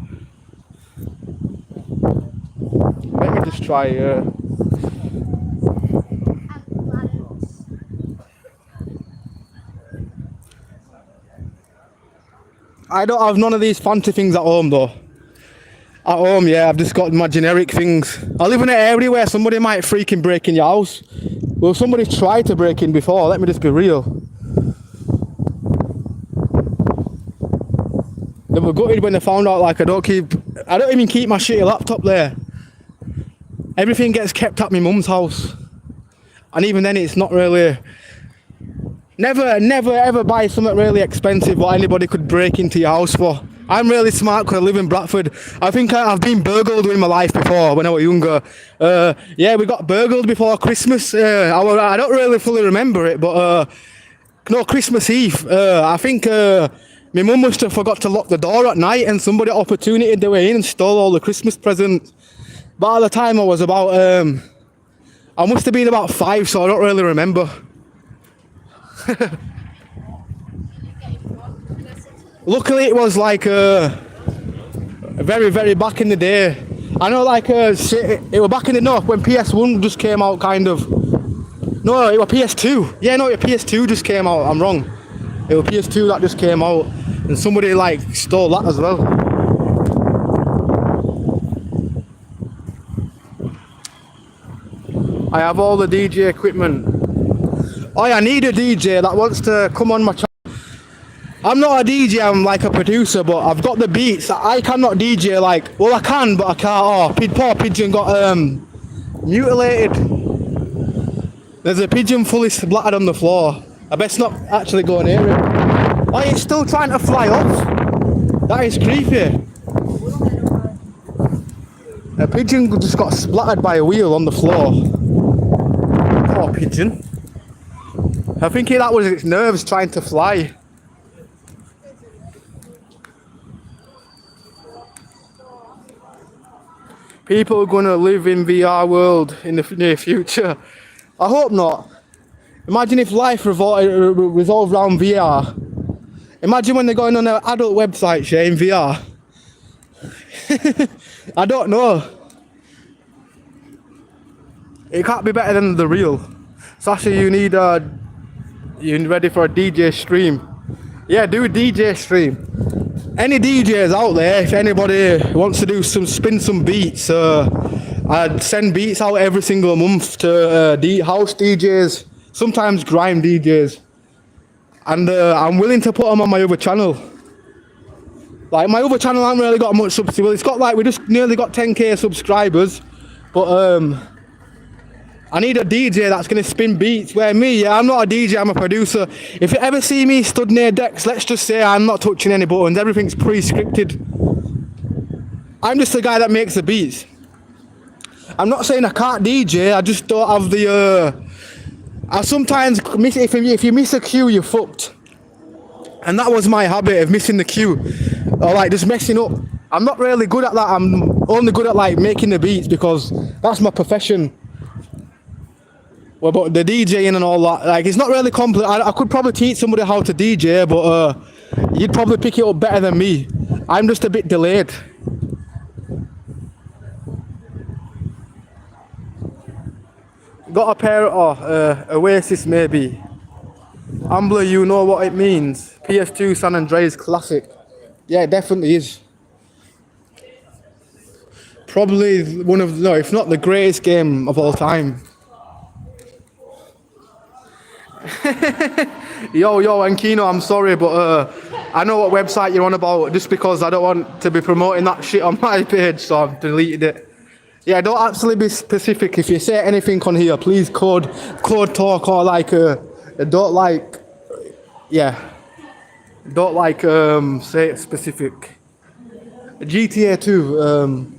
Let me just try I don't have none of these fancy things at home though. At home, yeah, I've just got my generic things. I live in an area where somebody might freaking break in your house. Well, somebody tried to break in before, let me just be real. They were gutted when they found out like I don't even keep my shitty laptop there. Everything gets kept at my mum's house. And even then it's not really... Never ever buy something really expensive what anybody could break into your house for. I'm really smart because I live in Bradford. I think I've been burgled in my life before when I was younger. Yeah, we got burgled before Christmas. I don't really fully remember it, but no, Christmas Eve. I think my mum must have forgot to lock the door at night and somebody opportunited their way in and stole all the Christmas presents. By the time I was about, I must have been about 5, so I don't really remember. Luckily it was like very back in the day. I know like it was back in the north when PS1 just came out kind of. No, it was PS2. Yeah, no, PS2 just came out. I'm wrong. It was PS2 that just came out and somebody like stole that as well. I have all the DJ equipment. Oh, I need a DJ that wants to come on my channel. I'm not a DJ, I'm like a producer, but I've got the beats. I cannot DJ like, well I can, but I can't. Oh, poor pigeon got mutilated. There's a pigeon fully splattered on the floor. I best not actually go near it. Oh, it's still trying to fly off. That is creepy. A pigeon just got splattered by a wheel on the floor. Poor pigeon. I think that was its nerves trying to fly. People are going to live in VR world in the near future. I hope not. Imagine if life revolved around VR. Imagine when they're going on an adult website, in VR. I don't know. It can't be better than the real. Sasha, you ready for a DJ stream? Yeah, do a DJ stream. Any DJs out there, if anybody wants to spin some beats, I'd send beats out every single month to house DJs, sometimes grime DJs. And I'm willing to put them on my other channel. Like my other channel hasn't really got much subscribers. Well, it's got like, we just nearly got 10k subscribers. But I need a DJ that's going to spin beats. Where me, yeah, I'm not a DJ, I'm a producer. If you ever see me stood near decks, let's just say I'm not touching any buttons. Everything's pre-scripted. I'm just the guy that makes the beats. I'm not saying I can't DJ, I just don't have the... I sometimes miss, if you miss a cue, you're fucked. And that was my habit of missing the cue. Or like just messing up. I'm not really good at that, I'm only good at like making the beats because that's my profession. Well, but the DJing and all that, like it's not really complex. I could probably teach somebody how to DJ, but you'd probably pick it up better than me. I'm just a bit delayed. Got a pair of Oasis maybe. Ambler, you know what it means. PS2 San Andreas classic. Yeah, it definitely is. probably one of, no, if not the greatest game of all time. Yo, and Kino, I'm sorry, but I know what website you're on about, just because I don't want to be promoting that shit on my page, so I've deleted it. Yeah, don't actually be specific. If you say anything on here, please code talk, or like, don't like, yeah, don't like say it specific. GTA 2,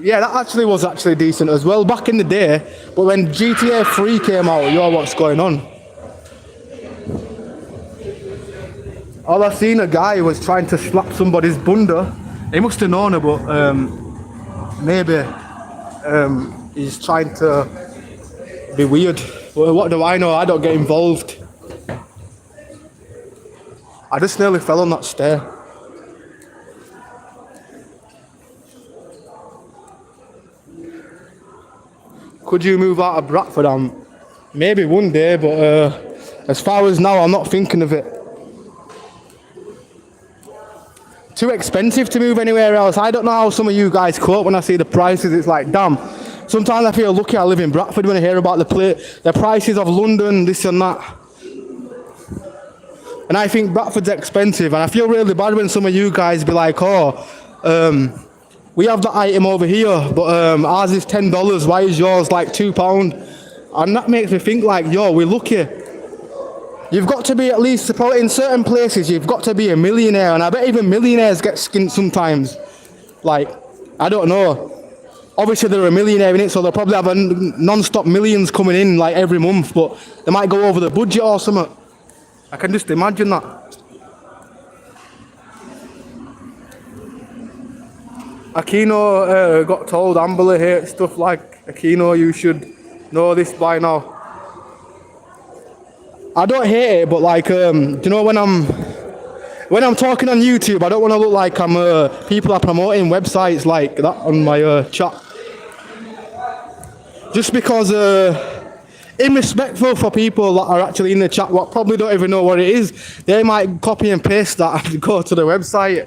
yeah, that actually was actually decent as well back in the day, but when GTA 3 came out, yo, what's going on? All I seen a guy was trying to slap somebody's bunda. He must have known her, but maybe he's trying to be weird. Well, what do I know? I don't get involved. I just nearly fell on that stair. Could you move out of Bradford? Maybe one day, but as far as now, I'm not thinking of it. Too expensive to move anywhere else. I don't know how some of you guys cope when I see the prices. It's like, damn. Sometimes I feel lucky I live in Bradford when I hear about the prices of London, this and that. And I think Bradford's expensive, and I feel really bad when some of you guys be like, oh, we have the item over here, but ours is $10. Why is yours like £2? And that makes me think like, yo, we're lucky. You've got to be at least, probably in certain places, you've got to be a millionaire, and I bet even millionaires get skint sometimes. Like, I don't know. Obviously they're a millionaire in it, so they'll probably have a non-stop millions coming in like every month, but they might go over the budget or something. I can just imagine that. Aquino got told Ambler hates stuff like Aquino, you should know this by now. I don't hate it, but like, do you know when I'm talking on YouTube, I don't want to look like people are promoting websites like that on my chat. Just because irrespectful for people that are actually in the chat, what probably don't even know what it is, they might copy and paste that and go to the website.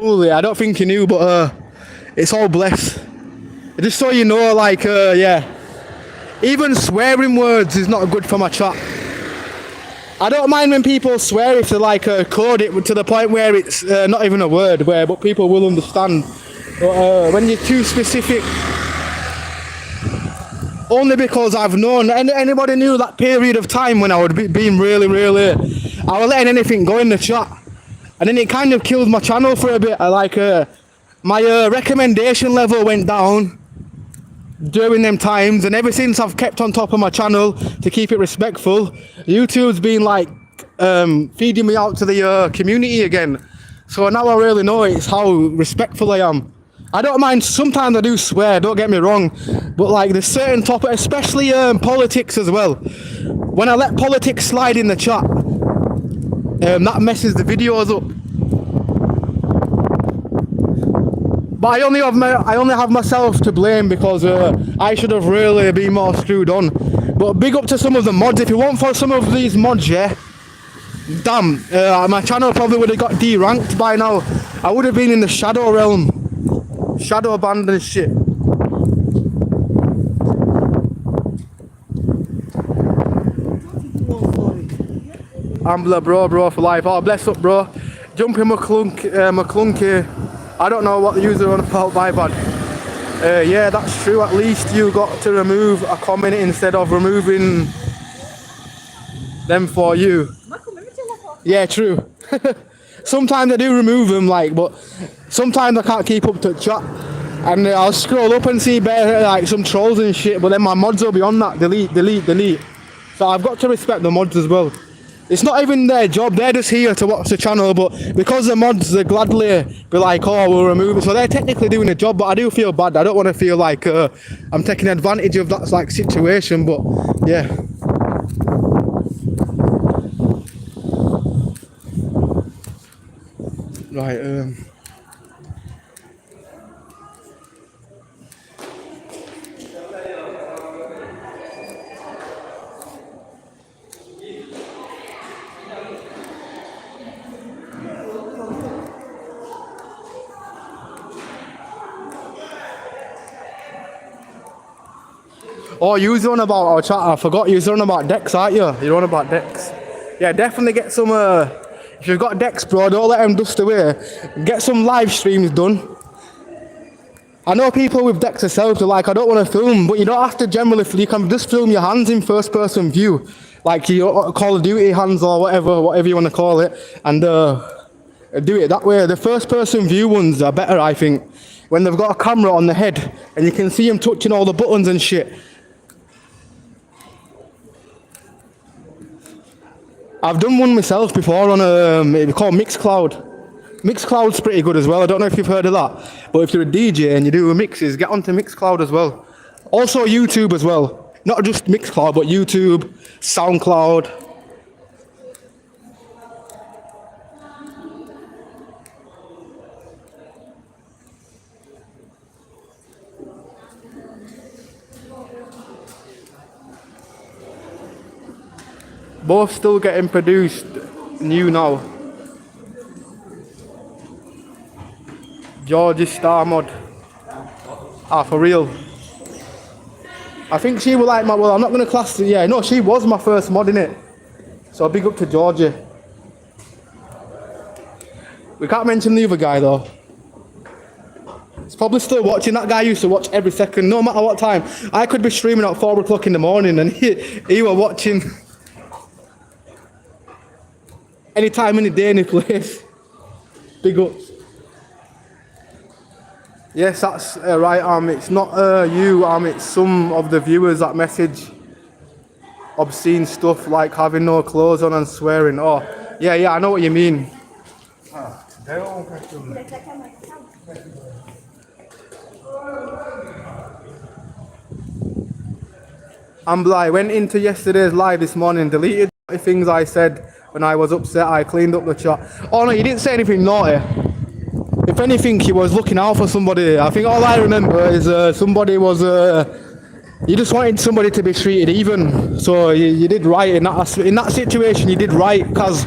I don't think you knew, but it's all blessed. Just so you know, like, yeah, even swearing words is not good for my chat. I don't mind when people swear if they like code it to the point where it's not even a word, but people will understand. But when you're too specific, only because I've known, anybody knew that period of time when I would be being really, I was letting anything go in the chat. And then it kind of killed my channel for a bit. My recommendation level went down during them times, and ever since I've kept on top of my channel to keep it respectful, YouTube's been like feeding me out to the community again. So now I really know it's how respectful I am. I don't mind, sometimes I do swear, don't get me wrong, but like there's certain topics, especially politics as well. When I let politics slide in the chat, that messes the videos up. But I only have myself to blame because I should have really been more screwed on. But big up to some of the mods. If you want for some of these mods, yeah, damn, my channel probably would have got de-ranked by now. I would have been in the shadow realm, shadow banned and shit. Ambler, bro for life. Oh, bless up, bro. Jumping McClunky. I don't know what the user on about by bad. Yeah, that's true. At least you got to remove a comment instead of removing them for you. Yeah, true. Sometimes I do remove them, like, but sometimes I can't keep up to chat, and I'll scroll up and see better, like some trolls and shit. But then my mods will be on that. Delete. So I've got to respect the mods as well. It's not even their job, they're just here to watch the channel, but because the mods, they gladly be like, oh, we'll remove it. So they're technically doing a job, but I do feel bad. I don't want to feel like I'm taking advantage of that like situation, but yeah. Right, Oh, you was on about our chat. I forgot you was on about decks, aren't you? You're on about decks. Yeah, definitely get some. If you've got decks, bro, don't let them dust away. Get some live streams done. I know people with decks themselves are like, I don't want to film, but you don't have to generally. You can just film your hands in first-person view, like your Call of Duty hands or whatever you want to call it, and do it that way. The first-person view ones are better, I think, when they've got a camera on the head and you can see them touching all the buttons and shit. I've done one myself before on it's called Mixcloud. Mixcloud's pretty good as well. I don't know if you've heard of that, but if you're a DJ and you do mixes, get onto Mixcloud as well. Also YouTube as well. Not just Mixcloud, but YouTube, SoundCloud. Both still getting produced new now. George's Star Mod. Ah, for real. I think she was like my, well, I'm not going to class it, yeah, no, she was my first mod, innit? So big up to Georgie. We can't mention the other guy though. He's probably still watching. That guy used to watch every second, no matter what time. I could be streaming at 4 o'clock in the morning and he was watching. Any time, any day, any place. Big ups. Yes, that's right, it's not you, it's some of the viewers that message obscene stuff like having no clothes on and swearing. Oh, yeah, I know what you mean. Ambler, I went into yesterday's live this morning, deleted the things I said when I was upset, I cleaned up the chat. Oh no, you didn't say anything naughty. If anything, he was looking out for somebody. I think all I remember is somebody was, you just wanted somebody to be treated even. So you did right in that situation. You did right because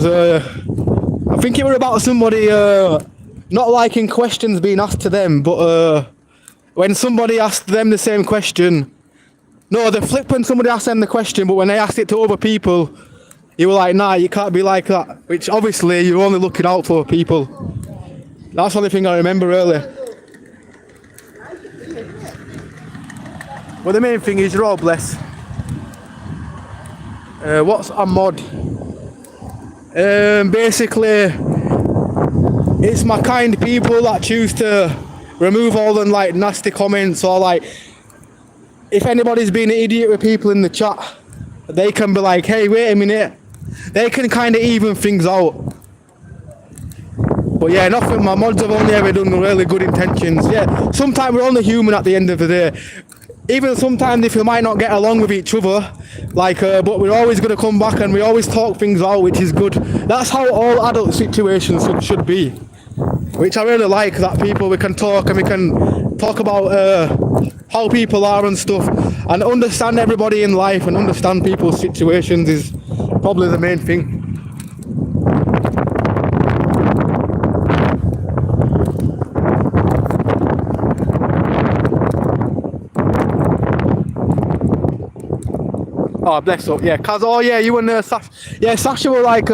I think it was about somebody not liking questions being asked to them, but when somebody asked them the same question, no, they flipped when somebody asked them the question, but when they asked it to other people, you were like, nah, you can't be like that. Which obviously you're only looking out for people. That's the only thing I remember really. But the main thing is you're all blessed. What's a mod? Basically, it's my kind people that choose to remove all the like nasty comments or like, if anybody's being an idiot with people in the chat, they can be like, hey, wait a minute. They can kind of even things out. But yeah, nothing, my mods have only ever done really good intentions. Yeah, sometimes we're only human at the end of the day. Even sometimes if we might not get along with each other, like, but we're always going to come back and we always talk things out, which is good. That's how all adult situations should be. Which I really like, that people, we can talk and we can talk about how people are and stuff, and understand everybody in life and understand people's situations is probably the main thing. Oh, bless up, yeah, Kaz, oh yeah, you and Sasha, yeah, Sasha were like,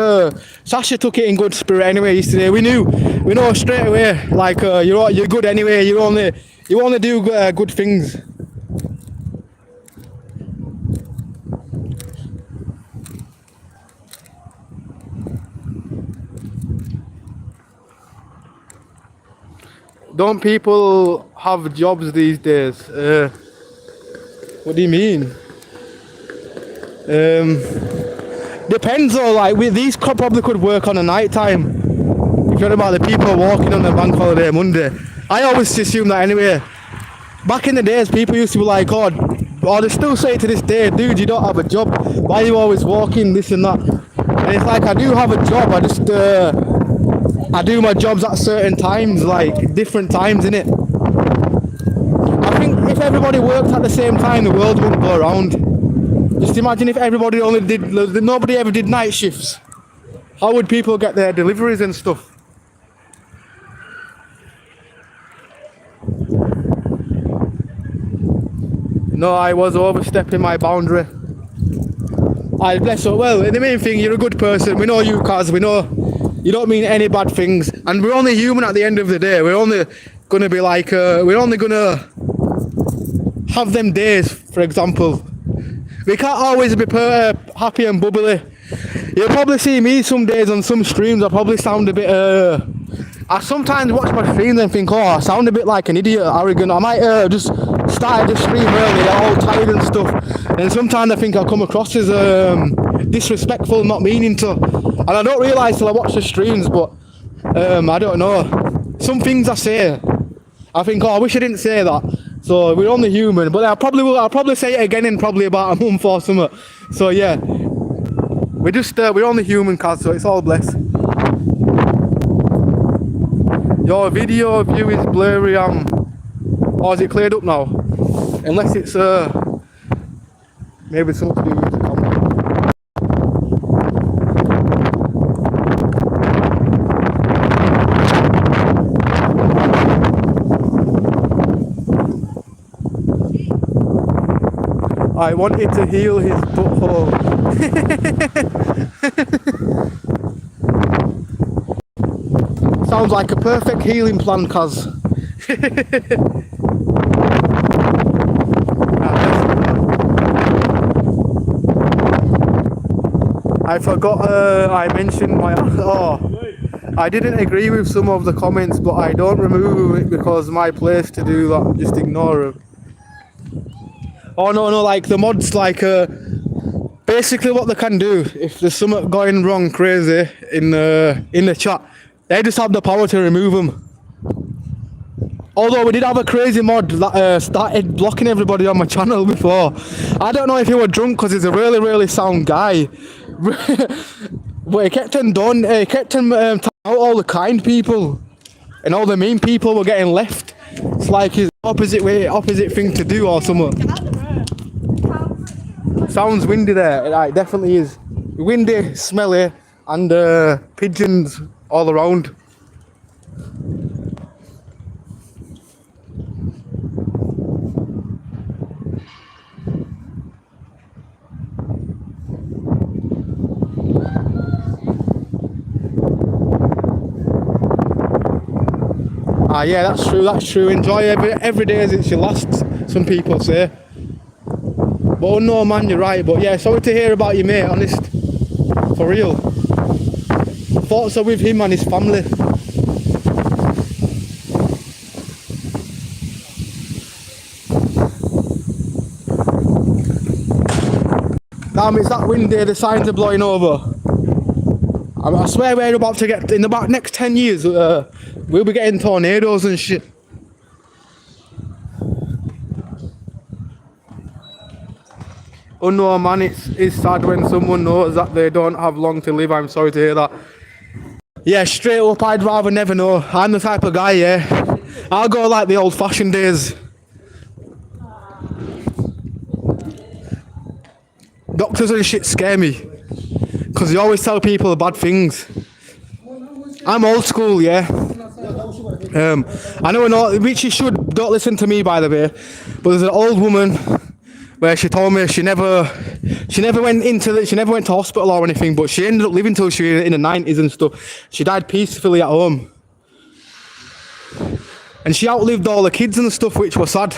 Sasha took it in good spirit anyway yesterday. We know straight away, like, you're good anyway, you only do good things. Don't people have jobs these days? What do you mean? Depends though, like these probably could work on a night time. If you're about the people walking on a bank holiday Monday. I always assume that anyway. Back in the days, people used to be like, oh, or they still say to this day, dude, you don't have a job. Why are you always walking, this and that? And it's like, I do have a job, I just, I do my jobs at certain times, like different times, innit? I think if everybody worked at the same time, the world wouldn't go around. Just imagine if everybody nobody ever did night shifts. How would people get their deliveries and stuff? No, I was overstepping my boundary. I bless her. Well, the main thing, you're a good person. We know you, Kaz. We know you don't mean any bad things. And we're only human at the end of the day. We're only going to be like, we're only going to have them days, for example. We can't always be happy and bubbly. You'll probably see me some days on some streams. I probably sound a bit, I sometimes watch my streams and think, oh, I sound a bit like an idiot, arrogant. I might just start the stream early, all tired and stuff. And sometimes I think I'll come across as disrespectful, not meaning to. And I don't realise till I watch the streams, but I don't know. Some things I say, I think, oh, I wish I didn't say that. So we're only human, but I'll probably say it again in probably about a month or something. So yeah, we're only human, Kaz, so it's all blessed. Your video view is blurry, or is it cleared up now? Unless it's maybe something to do with the camera. I wanted to heal his butthole. Sounds like a perfect healing plan, Kaz. I forgot I mentioned my... I didn't agree with some of the comments, but I don't remove it because my place to do that. Just ignore them. Oh no, like the mods, like basically what they can do if there's something going wrong crazy in the chat, they just have the power to remove them. Although we did have a crazy mod that started blocking everybody on my channel before. I don't know if he was drunk because he's a really sound guy. But he kept on out all the kind people, and all the mean people were getting left. It's like his opposite thing to do or something. Sounds windy there. It definitely is. Windy, smelly, and pigeons all around. Yeah, that's true. Enjoy every day as it's your last, some people say. But oh no, man, you're right. But yeah, sorry to hear about your mate, honest. For real. Thoughts are with him and his family. Damn, it's that windy, the signs are blowing over. I swear we're about to get, in about next 10 years, we'll be getting tornadoes and shit. Oh no, man, it's sad when someone knows that they don't have long to live. I'm sorry to hear that. Yeah, straight up, I'd rather never know. I'm the type of guy, yeah. I'll go like the old-fashioned days. Doctors and shit scare me. Because you always tell people bad things. I'm old school, yeah. I know, which you should, don't listen to me by the way, but there's an old woman where she told me she never went to hospital or anything, but she ended up living till she was in the 90s and stuff. She died peacefully at home. And she outlived all the kids and stuff, which was sad.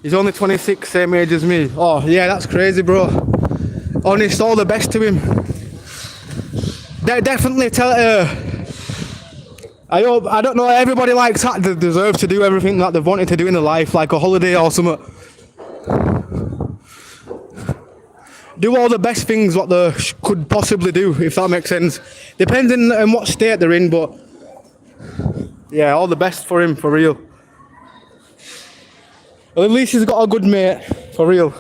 He's only 26, same age as me. Oh yeah, that's crazy, bro. Honest, all the best to him. Definitely tell I don't know, everybody likes that, they deserve to do everything that they've wanted to do in their life, like a holiday or something. Do all the best things what they could possibly do, if that makes sense. Depending on what state they're in, but yeah, all the best for him, for real. Well, at least he's got a good mate, for real.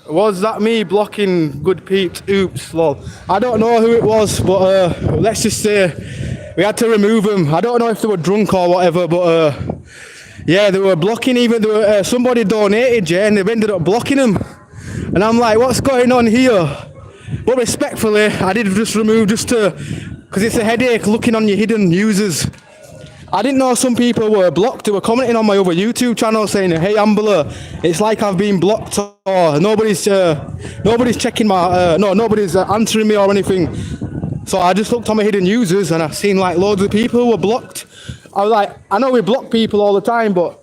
Was that me blocking good peeps? Oops, lol. I don't know who it was, but let's just say We had to remove them. I don't know if they were drunk or whatever, but yeah, they were blocking even. They were, somebody donated, yeah, and they ended up blocking them. And I'm like, what's going on here? But respectfully, I did just remove just to, because it's a headache looking on your hidden users. I didn't know some people were blocked. They were commenting on my other YouTube channel saying, "Hey Ambler, it's like I've been blocked, or nobody's checking my, nobody's answering me or anything." So I just looked on my hidden users and I've seen like loads of people were blocked. I was like, I know we block people all the time, but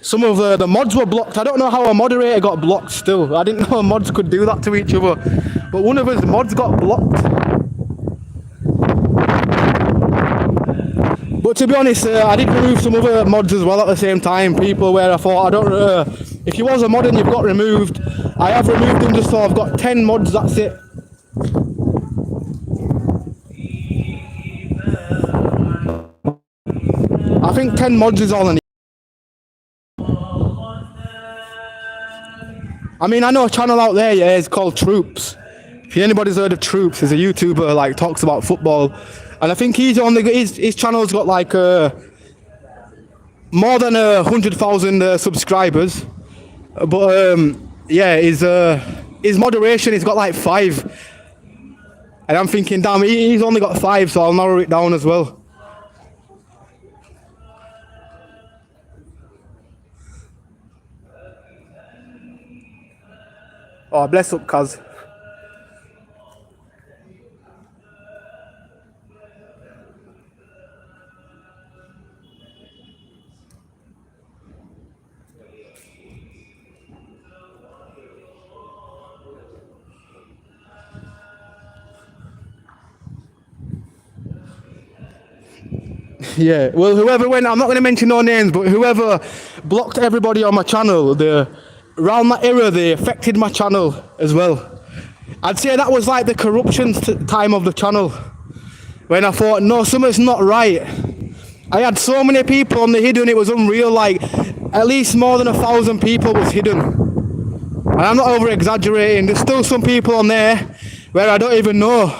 some of the mods were blocked. I don't know how a moderator got blocked still. I didn't know mods could do that to each other. But one of us mods got blocked. But to be honest, I did remove some other mods as well at the same time. People where I thought, I don't if you was a mod and you've got removed, I have removed them just so I've got 10 mods, that's it. I think 10 mods is all I need. I mean, I know a channel out there, yeah, it's called Troops. If anybody's heard of Troops, he's a YouTuber, like, talks about football. And I think he's only, his channel's got like more than 100,000 subscribers. But yeah, his moderation, he's got like 5. And I'm thinking, damn, he's only got 5, so I'll narrow it down as well. Oh, bless up, cuz. Yeah, well, whoever went, I'm not going to mention no names, but whoever blocked everybody on my channel, around that era, they affected my channel as well. I'd say that was like the corruption time of the channel, when I thought, no, something's not right. I had so many people on the hidden, it was unreal, like, at least more than 1,000 people was hidden. And I'm not over exaggerating, there's still some people on there where I don't even know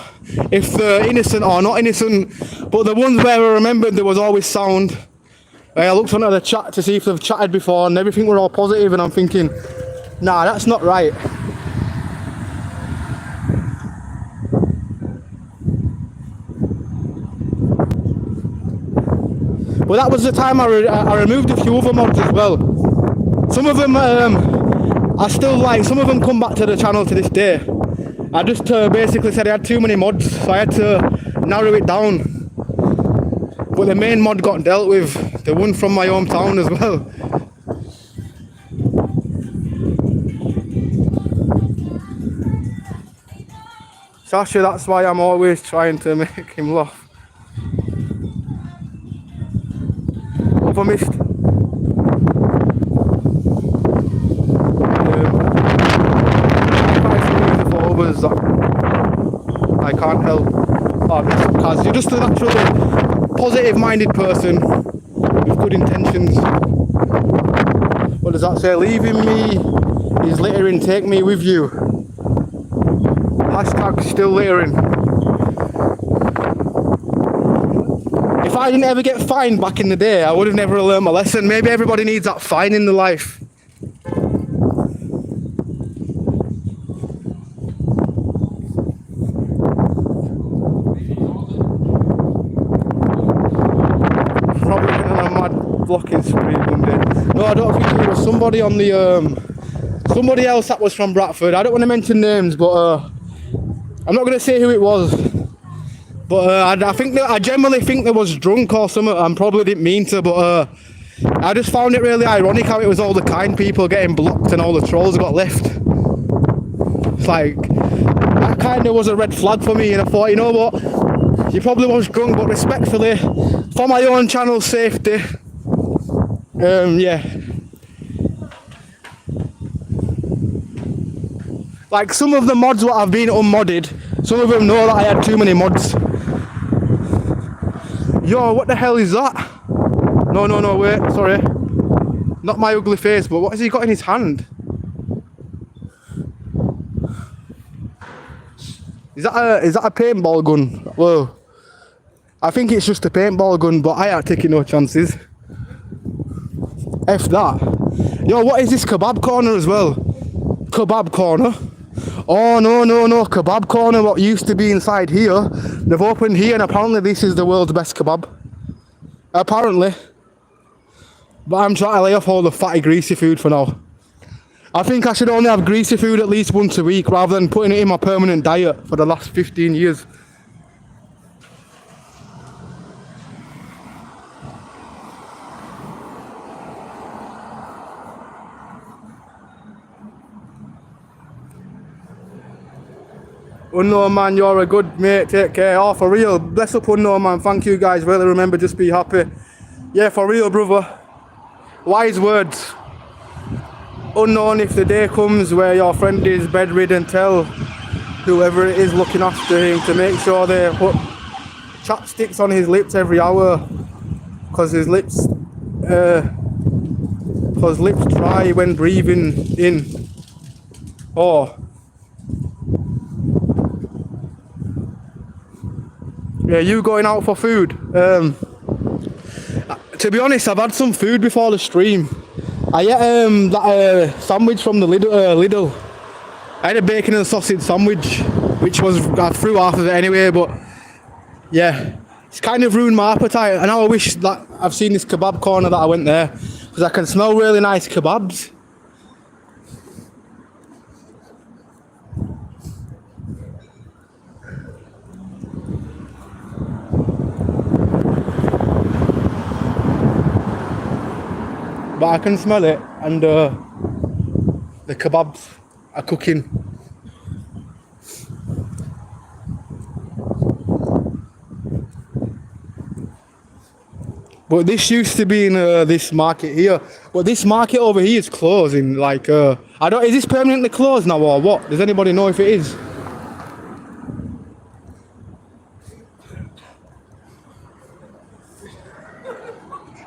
if they're innocent or not innocent, but the ones where I remembered there was always sound. I looked onto the chat to see if they've chatted before and everything were all positive, and I'm thinking, nah, that's not right. But that was the time I removed a few other mods as well. Some of them I still like, some of them come back to the channel to this day. I just basically said I had too many mods, so I had to narrow it down. But the main mod got dealt with, the one from my hometown as well. Sasha, that's why I'm always trying to make him laugh. What have I missed? That I can't help. Oh, because you're just a naturally positive-minded person with good intentions. What does that say? Leaving me is littering, take me with you. Hashtag still littering. If I didn't ever get fined back in the day, I would have never learned my lesson. Maybe everybody needs that fine in their life. Blocking spree one day. No, I don't think it was somebody on the somebody else that was from Bradford. I don't want to mention names, but I'm not going to say who it was. But I think that I generally think they was drunk or something. I probably didn't mean to, but I just found it really ironic how it was all the kind people getting blocked and all the trolls got left. It's like, that kind of was a red flag for me, and I thought, you know what, you probably was drunk, but respectfully, for my own channel's safety, yeah. Like, some of the mods what have been unmodded, some of them know that I had too many mods. Yo, what the hell is that? No, wait, sorry. Not my ugly face, but what has he got in his hand? Is that a paintball gun? Whoa. I think it's just a paintball gun, but I ain't taking no chances. F that. Yo, what is this kebab corner as well? Kebab corner. Oh no, kebab corner, what used to be inside here, they've opened here, and apparently this is the world's best kebab. Apparently. But I'm trying to lay off all the fatty greasy food for now. I think I should only have greasy food at least once a week rather than putting it in my permanent diet for the last 15 years. Unknown man, you're a good mate, take care. Oh, for real, bless up Unknown man, thank you guys, really remember, just be happy. Yeah, for real brother, wise words. Unknown, if the day comes where your friend is bedridden, tell whoever it is looking after him to make sure they put chapsticks on his lips every hour, because his lips dry when breathing in. Oh. Yeah, you going out for food? To be honest, I've had some food before the stream. I ate that sandwich from the Lidl. I had a bacon and sausage sandwich, which was, I threw half of it anyway, but yeah, it's kind of ruined my appetite. And now I wish that I've seen this kebab corner that I went there, because I can smell really nice kebabs. But I can smell it, and the kebabs are cooking. But this used to be in this market here. But this market over here is closing. Like, I don't. Is this permanently closed now or what? Does anybody know if it is?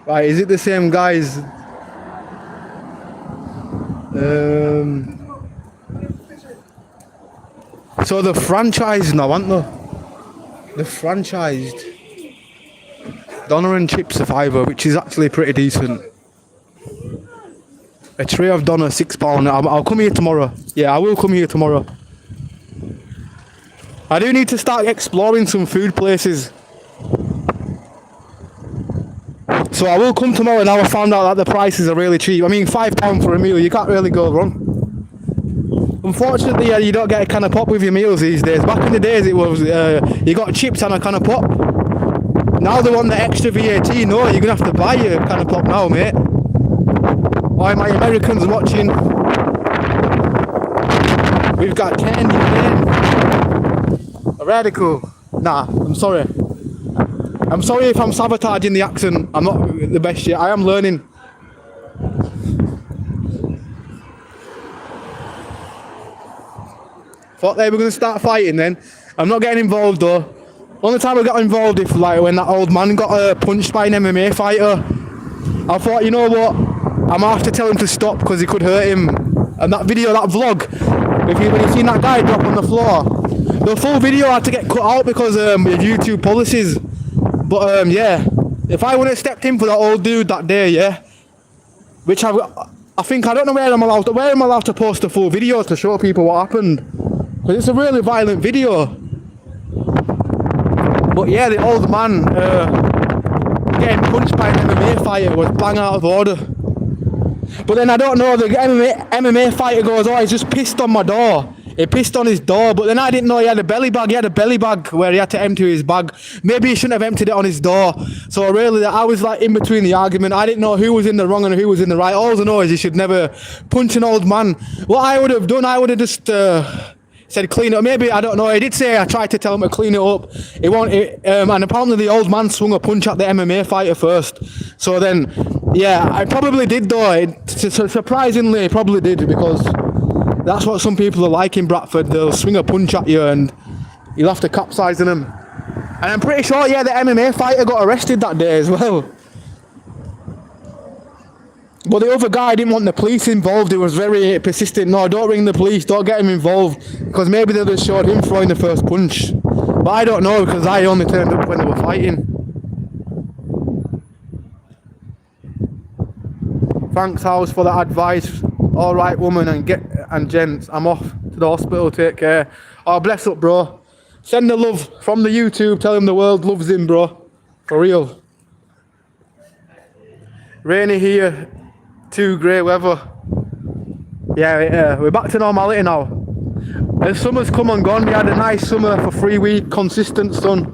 Right, is it the same guys? So they're franchised now, aren't they? They're franchised. Doner and chips a fiver, which is actually pretty decent. A tray of doner, £6. I'll come here tomorrow. Yeah, I will come here tomorrow. I do need to start exploring some food places. So I will come tomorrow. Now I found out that the prices are really cheap. I mean, £5 for a meal, you can't really go wrong. Unfortunately, you don't get a can of pop with your meals these days. Back in the days, it was you got chips and a can of pop. Now they want the extra VAT. No, you're gonna have to buy a can of pop now, mate. Why, my Americans watching? We've got candy, man. A radical. Nah, I'm sorry. I'm sorry if I'm sabotaging the accent. I'm not the best yet. I am learning. Thought they were going to start fighting then. I'm not getting involved though. Only time I got involved if like when that old man got punched by an MMA fighter. I thought, you know what? I'm going to have to tell him to stop because he could hurt him. And that video, that vlog, when you seen that guy drop on the floor, the full video had to get cut out because of YouTube policies. But yeah, if I wouldn't have stepped in for that old dude that day, yeah, which I think, I don't know where I'm allowed to post a full video to show people what happened. Because it's a really violent video. But yeah, the old man getting punched by an MMA fighter was bang out of order. But then I don't know, the MMA fighter goes, oh, he's just pissed on my door. He pissed on his door, but then I didn't know he had a belly bag. He had a belly bag where he had to empty his bag. Maybe he shouldn't have emptied it on his door. So really, I was like in between the argument. I didn't know who was in the wrong and who was in the right. All I know is you should never punch an old man. What I would have done, I would have just said clean it up. Maybe, I don't know. He did say I tried to tell him to clean it up. He wanted, and apparently the old man swung a punch at the MMA fighter first. So then, yeah, I probably did though. Surprisingly, I probably did because that's what some people are like in Bradford. They'll swing a punch at you and you'll have to capsize on them. And I'm pretty sure, yeah, the MMA fighter got arrested that day as well. But the other guy didn't want the police involved. He was very persistent. No, don't ring the police, don't get him involved. Because maybe they just showed him throwing the first punch. But I don't know because I only turned up when they were fighting. Thanks, House, for the advice. All right, woman and gents, I'm off to the hospital. Take care. Oh, bless up, bro. Send the love from the YouTube. Tell him the world loves him, bro. For real. Rainy here. Too grey weather. Yeah, we're back to normality now. The summer's come and gone. We had a nice summer for 3 weeks, consistent sun.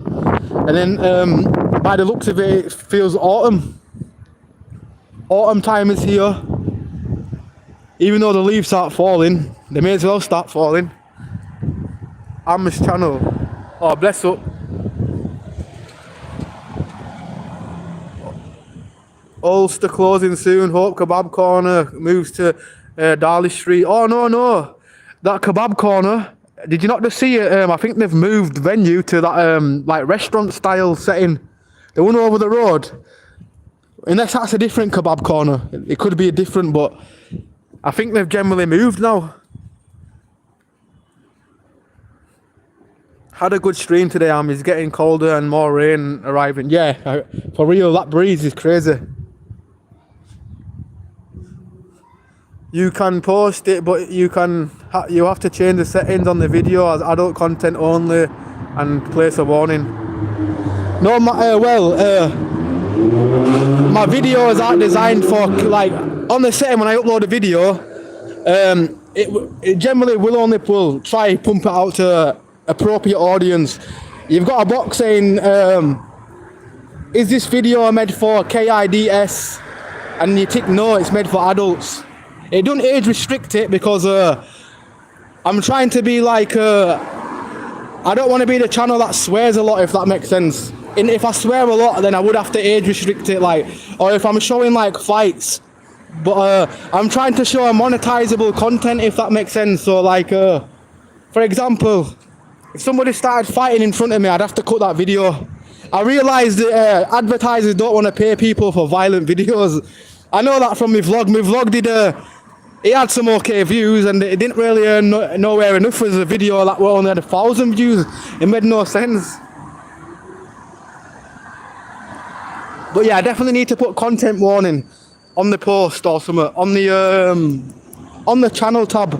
And then, by the looks of it, it feels autumn. Autumn time is here. Even though the leaves start falling, they may as well start falling. Amber's channel. Oh, bless up. Ulster closing soon. Hope Kebab Corner moves to Darley Street. Oh, no. That Kebab Corner. Did you not just see it? I think they've moved venue to that like restaurant style setting. The one over the road. Unless that's a different Kebab Corner. It could be a different, but I think they've generally moved now. Had a good stream today, It's getting colder and more rain arriving. Yeah, for real, that breeze is crazy. You can post it, but you have to change the settings on the video as adult content only and place a warning. No matter, my videos aren't designed for, like, on the setting when I upload a video, it generally will try pump it out to appropriate audience. You've got a box saying, is this video made for kids? And you tick no, it's made for adults. It don't age restrict it because I'm trying to be like, I don't want to be the channel that swears a lot, if that makes sense. And if I swear a lot, then I would have to age restrict it, like, or if I'm showing like fights. But I'm trying to show a monetizable content, if that makes sense. So like, for example, if somebody started fighting in front of me, I'd have to cut that video. I realised that advertisers don't want to pay people for violent videos. I know that from my vlog. My vlog it had some okay views, and it didn't really earn nowhere enough as a video that only had 1,000 views. It made no sense. But yeah, I definitely need to put content warning on the post or something, on the channel tab.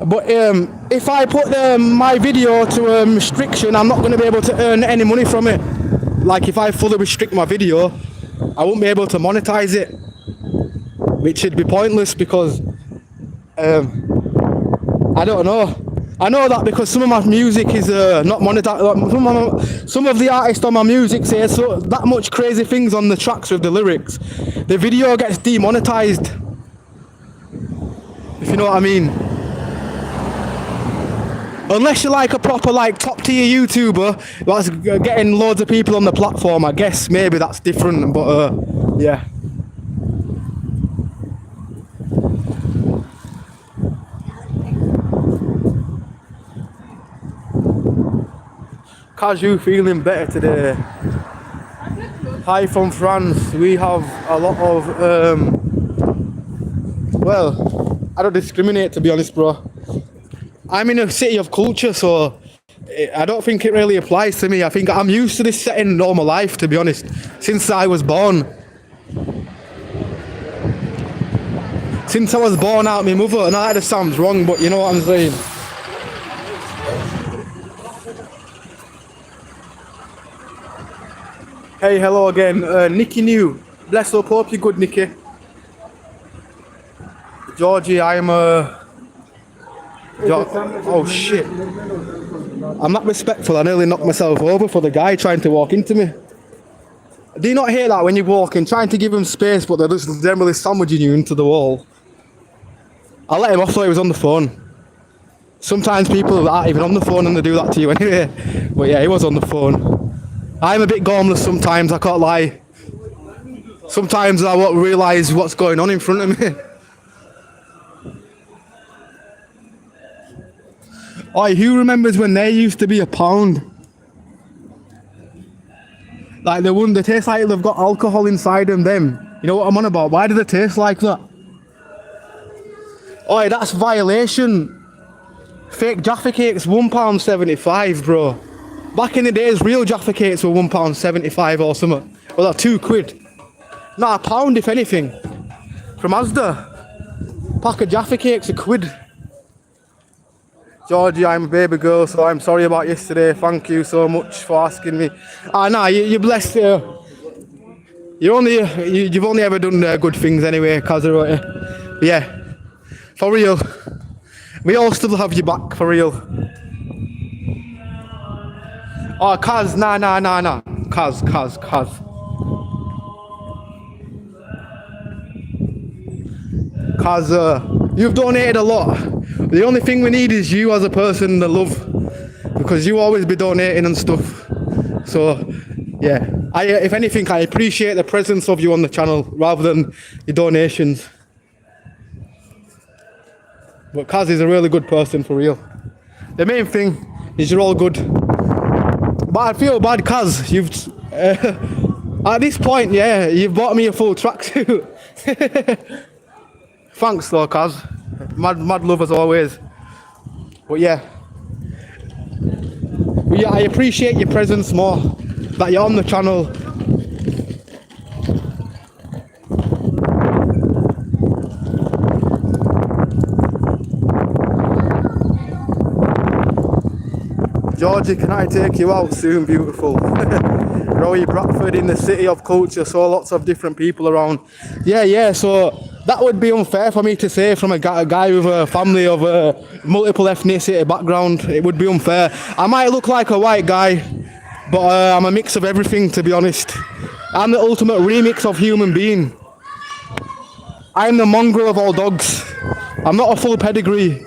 But if I put my video to restriction, I'm not going to be able to earn any money from it. Like, if I fully restrict my video, I won't be able to monetize it, which would be pointless because I don't know. I know that because some of my music is not monetized. Some of the artists on my music say so that much crazy things on the tracks with the lyrics. The video gets demonetized, if you know what I mean. Unless you're like a proper like top tier YouTuber that's getting loads of people on the platform, I guess maybe that's different, but yeah. Casual feeling better today. Hi from France. We have a lot of well, I don't discriminate, to be honest, bro. I'm in a city of culture, so I don't think it really applies to me. I think I'm used to this setting all my life, to be honest, since I was born. Since I was born out my mother, and that just sounds wrong, but you know what I'm saying. Hey, hello again, Nicky New. Bless up, hope you're good, Nicky. Georgie, I'm oh shit. I'm not respectful, I nearly knocked myself over for the guy trying to walk into me. Do you not hear that when you're walking, trying to give him space, but they're just generally sandwiching you into the wall? I let him off, thought he was on the phone. Sometimes people aren't even on the phone and they do that to you anyway. But yeah, he was on the phone. I'm a bit gormless sometimes, I can't lie. Sometimes I won't realise what's going on in front of me. Oi, who remembers when there used to be a pound? Like the one, they taste like they've got alcohol inside them. You know what I'm on about? Why do they taste like that? Oi, that's violation. Fake Jaffa cakes, £1.75, bro. Back in the days, real Jaffa cakes were £1.75 or something. Well, they're £2. Not a pound, if anything. From Asda. Pack of Jaffa cakes, £1. Georgie, I'm a baby girl, so I'm sorry about yesterday. Thank you so much for asking me. Nah, you're blessed. You've only ever done good things anyway, Kaz. Yeah, for real. We all still have your back, for real. Oh, Kaz, nah. Kaz. Kaz, you've donated a lot. The only thing we need is you as a person to love, because you always be donating and stuff. So, yeah. If anything, I appreciate the presence of you on the channel rather than your donations. But Kaz is a really good person, for real. The main thing is you're all good. But I feel bad, Kaz. You've at this point, yeah, you've bought me a full tracksuit. Thanks, though, Kaz. Mad love as always. But yeah, I appreciate your presence more. That you're on the channel. Georgie, can I take you out soon, beautiful? Roy Bradford in the city of culture, so lots of different people around. Yeah, so that would be unfair for me to say from a guy with a family of multiple ethnicity background. It would be unfair. I might look like a white guy, but I'm a mix of everything, to be honest. I'm the ultimate remix of human being. I'm the mongrel of all dogs. I'm not a full pedigree.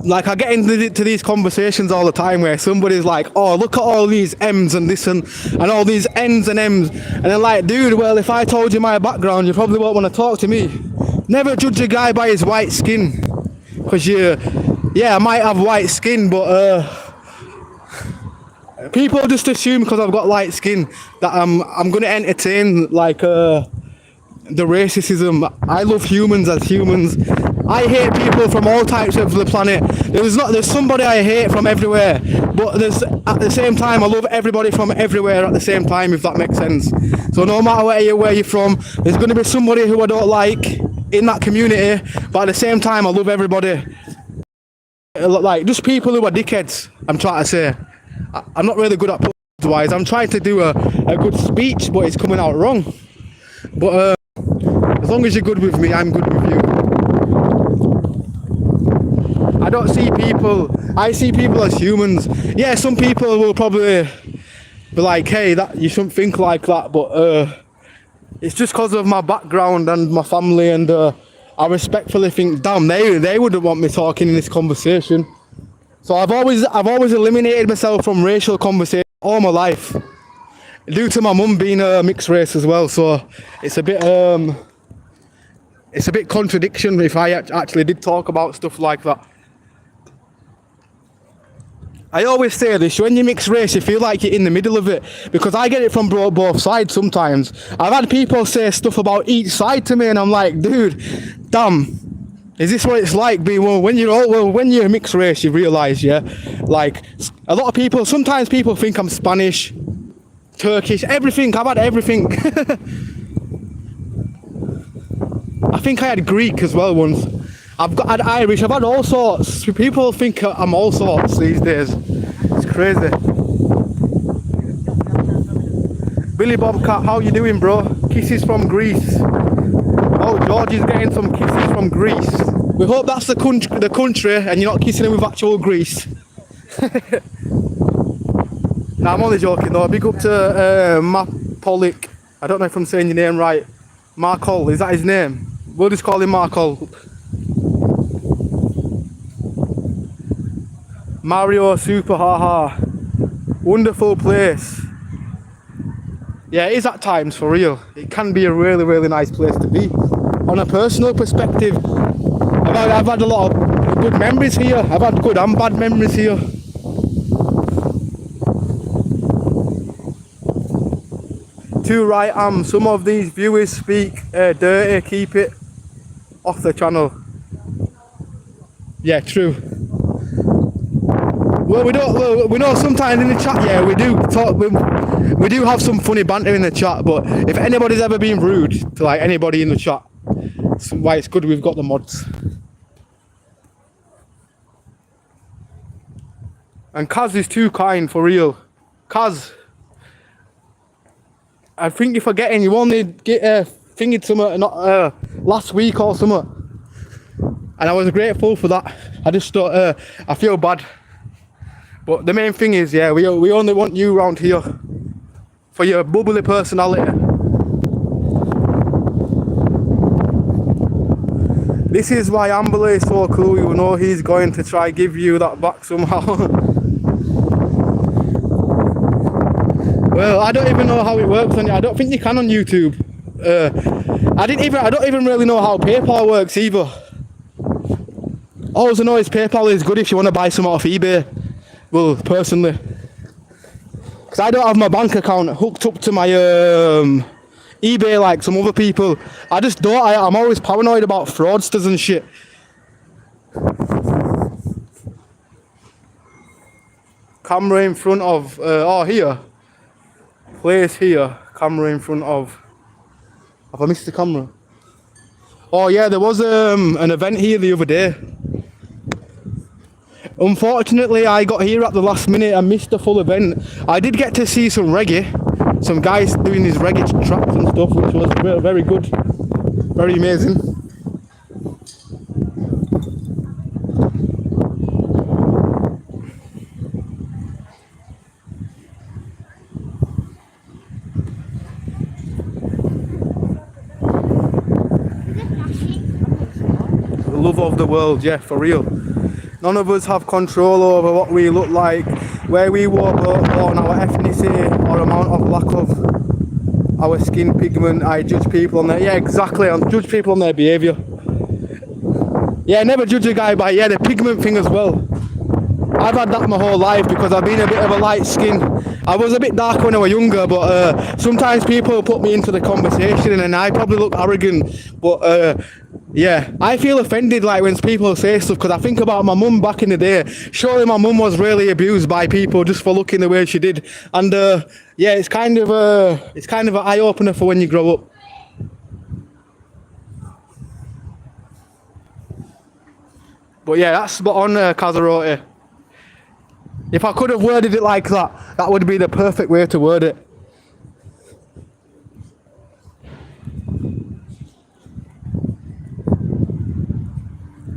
Like, I get into these conversations all the time where somebody's like, oh, look at all these M's and this and all these N's and M's. And they're like, dude, well, if I told you my background, you probably won't want to talk to me. Never judge a guy by his white skin. Because I might have white skin, but people just assume because I've got light skin that I'm going to entertain, like, the racism. I love humans as humans. I hate people from all types of the planet. There's somebody I hate from everywhere, but at the same time I love everybody from everywhere at the same time, if that makes sense. So no matter where you're from, there's going to be somebody who I don't like in that community, but at the same time I love everybody. Like, just people who are dickheads, I'm trying to say. I'm not really good at wise. I'm trying to do a good speech, but it's coming out wrong. But as long as you're good with me, I'm good with you. I see people as humans. Yeah, some people will probably be like, hey, you shouldn't think like that, but it's just because of my background and my family, and I respectfully think, damn, they wouldn't want me talking in this conversation. So I've always eliminated myself from racial conversation all my life, due to my mum being a mixed race as well. So it's a bit contradiction if I actually did talk about stuff like that. I always say this, when you mix race, you feel like you're in the middle of it, because I get it from both sides sometimes. I've had people say stuff about each side to me, and I'm like, dude, damn, is this what it's like being, when you're a mixed race, you realise, yeah, like, a lot of people, sometimes people think I'm Spanish, Turkish, everything, I've had everything. I think I had Greek as well once. I've had Irish, I've had all sorts. People think I'm all sorts these days. It's crazy. Billy Bobcat, how you doing, bro? Kisses from Greece. Oh, George is getting some kisses from Greece. We hope that's the country and you're not kissing him with actual Greece. Nah, I'm only joking though. Big up to Mapolik. I don't know if I'm saying your name right. Markol, is that his name? We'll just call him Markol. Mario Super Haha. Wonderful place. Yeah, it is at times, for real. It can be a really, really nice place to be. On a personal perspective, I've had a lot of good memories here. I've had good and bad memories here. Too right, some of these viewers speak dirty, keep it off the channel. Yeah, true. Well, we know sometimes in the chat, yeah, we do talk, we do have some funny banter in the chat, but if anybody's ever been rude to like anybody in the chat, why it's good we've got the mods. And Kaz is too kind, for real. Kaz, I think you're forgetting, you only get thingied something not last week or something, and I was grateful for that. I just thought I feel bad, but the main thing is, yeah, we only want you around here for your bubbly personality. This is why Ambler is so cool. You know he's going to try give you that back somehow. Well, I don't even know how it works on. I don't think you can on YouTube. I don't even really know how PayPal works either. All I know is PayPal is good if you want to buy some off eBay. Well, personally, because I don't have my bank account hooked up to my eBay like some other people. I just don't. I'm always paranoid about fraudsters and shit. Camera in front of oh, here. Place here, camera in front of. Have I missed the camera? Oh yeah, there was an event here the other day. Unfortunately, I got here at the last minute and missed the full event. I did get to see some reggae, some guys doing these reggae tracks and stuff, which was very good, very amazing. Love of the world, yeah, for real. None of us have control over what we look like, where we were born, our ethnicity, or amount of lack of our skin pigment. I judge people on their, yeah, exactly, I judge people on their behaviour. Yeah, never judge a guy by, yeah, the pigment thing as well. I've had that my whole life because I've been a bit of a light skin. I was a bit dark when I was younger, but sometimes people put me into the conversation and I probably look arrogant, but yeah, I feel offended like when people say stuff because I think about my mum back in the day. Surely my mum was really abused by people just for looking the way she did, and yeah, it's kind of an eye opener for when you grow up. But yeah, that's spot on, Kazarote. If I could have worded it like that, that would be the perfect way to word it.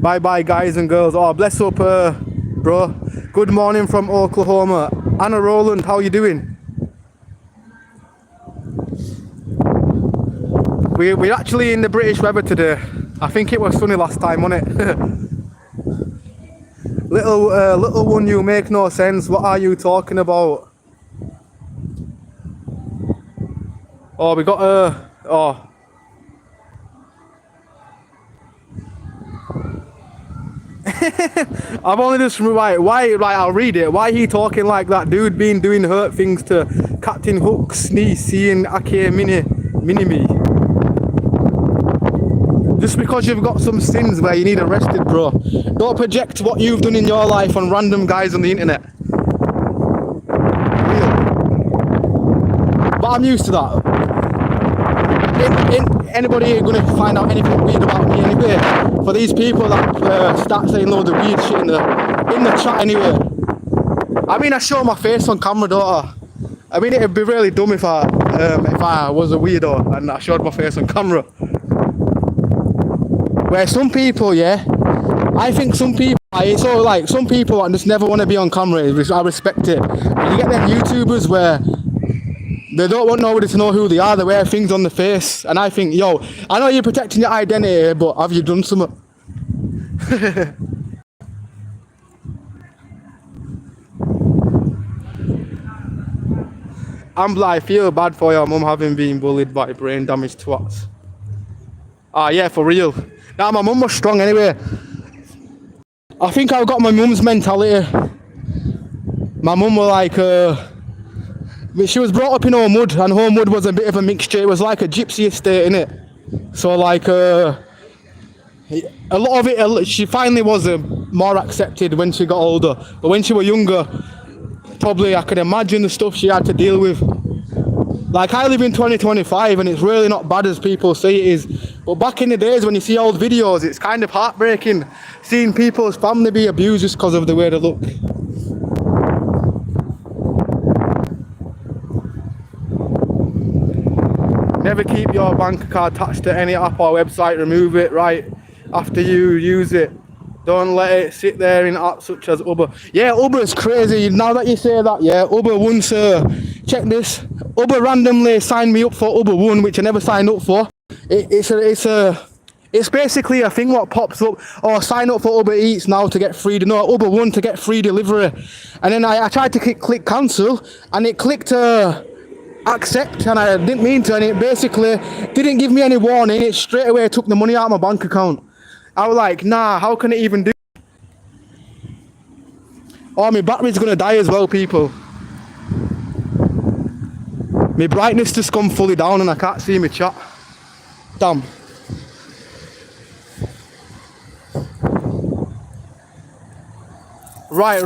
Bye bye guys and girls. Oh, bless up, bro. Good morning from Oklahoma. Anna Rowland, how you doing? We're actually in the British weather today. I think it was sunny last time, wasn't it? Little one, you make no sense. What are you talking about? Oh, we got oh. I've only just why I'll read it. Why he talking like that? Dude been doing hurt things to Captain Hook, Sneeze, seeing Ake Mini me. Just because you've got some sins where you need arrested, bro. Don't project what you've done in your life on random guys on the internet. Real. But I'm used to that. Ain't anybody gonna find out anything weird about me anyway? For these people that start saying loads of weird shit in the chat anyway. I mean, I show my face on camera, don't I? I mean, it'd be really dumb if I was a weirdo and I showed my face on camera. Where some people, yeah, I think some people, so like some people just never want to be on camera. I respect it. But you get them YouTubers where they don't want nobody to know who they are. They wear things on the face, and I think, yo, I know you're protecting your identity, but have you done something? Ambler, I feel bad for your mum having been bullied by brain damaged twats. Ah, yeah, for real. Nah, my mum was strong anyway. I think I've got my mum's mentality. My mum was like, she was brought up in Homewood, and Homewood was a bit of a mixture. It was like a gypsy estate, innit? So like, A lot of it, she finally was more accepted when she got older. But when she was younger, probably I can imagine the stuff she had to deal with. Like, I live in 2025 and it's really not bad as people say it is. But back in the days when you see old videos, it's kind of heartbreaking seeing people's family be abused just because of the way they look. Never keep your bank card attached to any app or website. Remove it right after you use it. Don't let it sit there in apps such as Uber. Yeah, Uber is crazy. Now that you say that, yeah, Uber once, check this. Uber randomly signed me up for Uber One, which I never signed up for. It's basically a thing what pops up. Oh, sign up for Uber Eats now to get free. No, Uber One to get free delivery. And then I tried to click cancel, and it clicked accept, and I didn't mean to, and it basically didn't give me any warning. It straight away took the money out of my bank account. I was like, nah, how can it even do? Oh, my battery's gonna die as well, people. My brightness just come fully down and I can't see my chat. Damn. Right.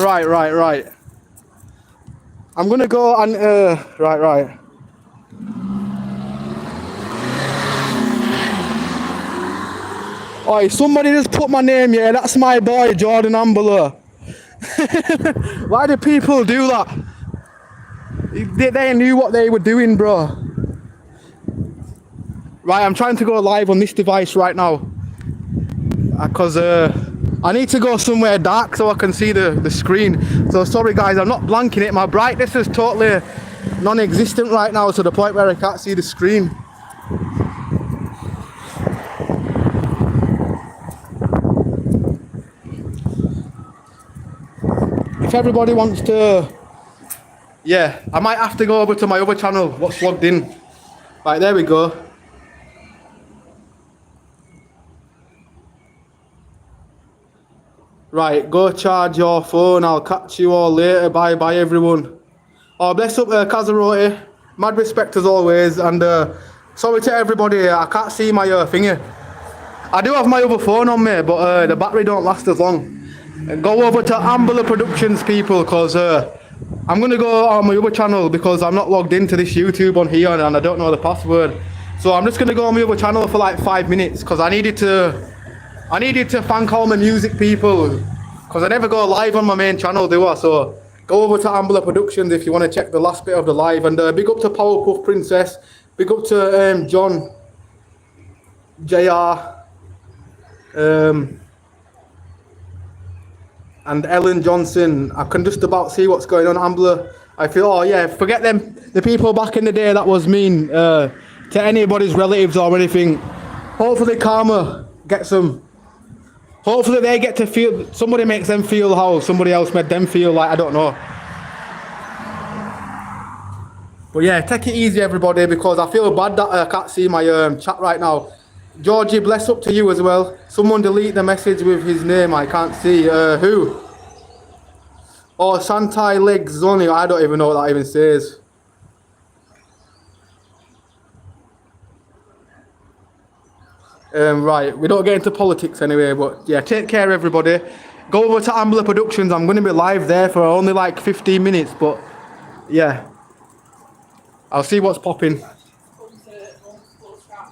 I'm gonna go and, right. Oi, somebody just put my name here. That's my boy, Jordan Ambler. Why do people do that? They knew what they were doing, bro. Right, I'm trying to go live on this device right now. Because I need to go somewhere dark so I can see the screen. So sorry guys, I'm not blanking it. My brightness is totally non-existent right now to the point where I can't see the screen. If everybody wants to, yeah, I might have to go over to my other channel, what's logged in. Right, there we go. Right, go charge your phone. I'll catch you all later. Bye everyone. Oh, bless up Kazaroti. Mad respect as always. And sorry to everybody, I can't see my thingy. I do have my other phone on me, but the battery don't last as long. Go over to Ambler Productions, people, because I'm going to go on my other channel because I'm not logged into this YouTube on here and I don't know the password. So I'm just going to go on my other channel for like 5 minutes because I needed to thank all my music people because I never go live on my main channel, do I? So go over to Ambler Productions if you want to check the last bit of the live. And big up to Powerpuff Princess, big up to John, JR, and Ellen Johnson. I can just about see what's going on, Ambler. I feel, oh yeah, forget them, the people back in the day that was mean to anybody's relatives or anything. Hopefully karma gets them. Hopefully they get to feel, somebody makes them feel how somebody else made them feel, like, I don't know. But yeah, take it easy everybody because I feel bad that I can't see my chat right now. Georgie, bless up to you as well. Someone delete the message with his name, I can't see. Who? Oh, Santai Legs Only, I don't even know what that even says. Right, we don't get into politics anyway, but yeah, take care everybody. Go over to Ambler Productions, I'm going to be live there for only like 15 minutes, but yeah. I'll see what's popping.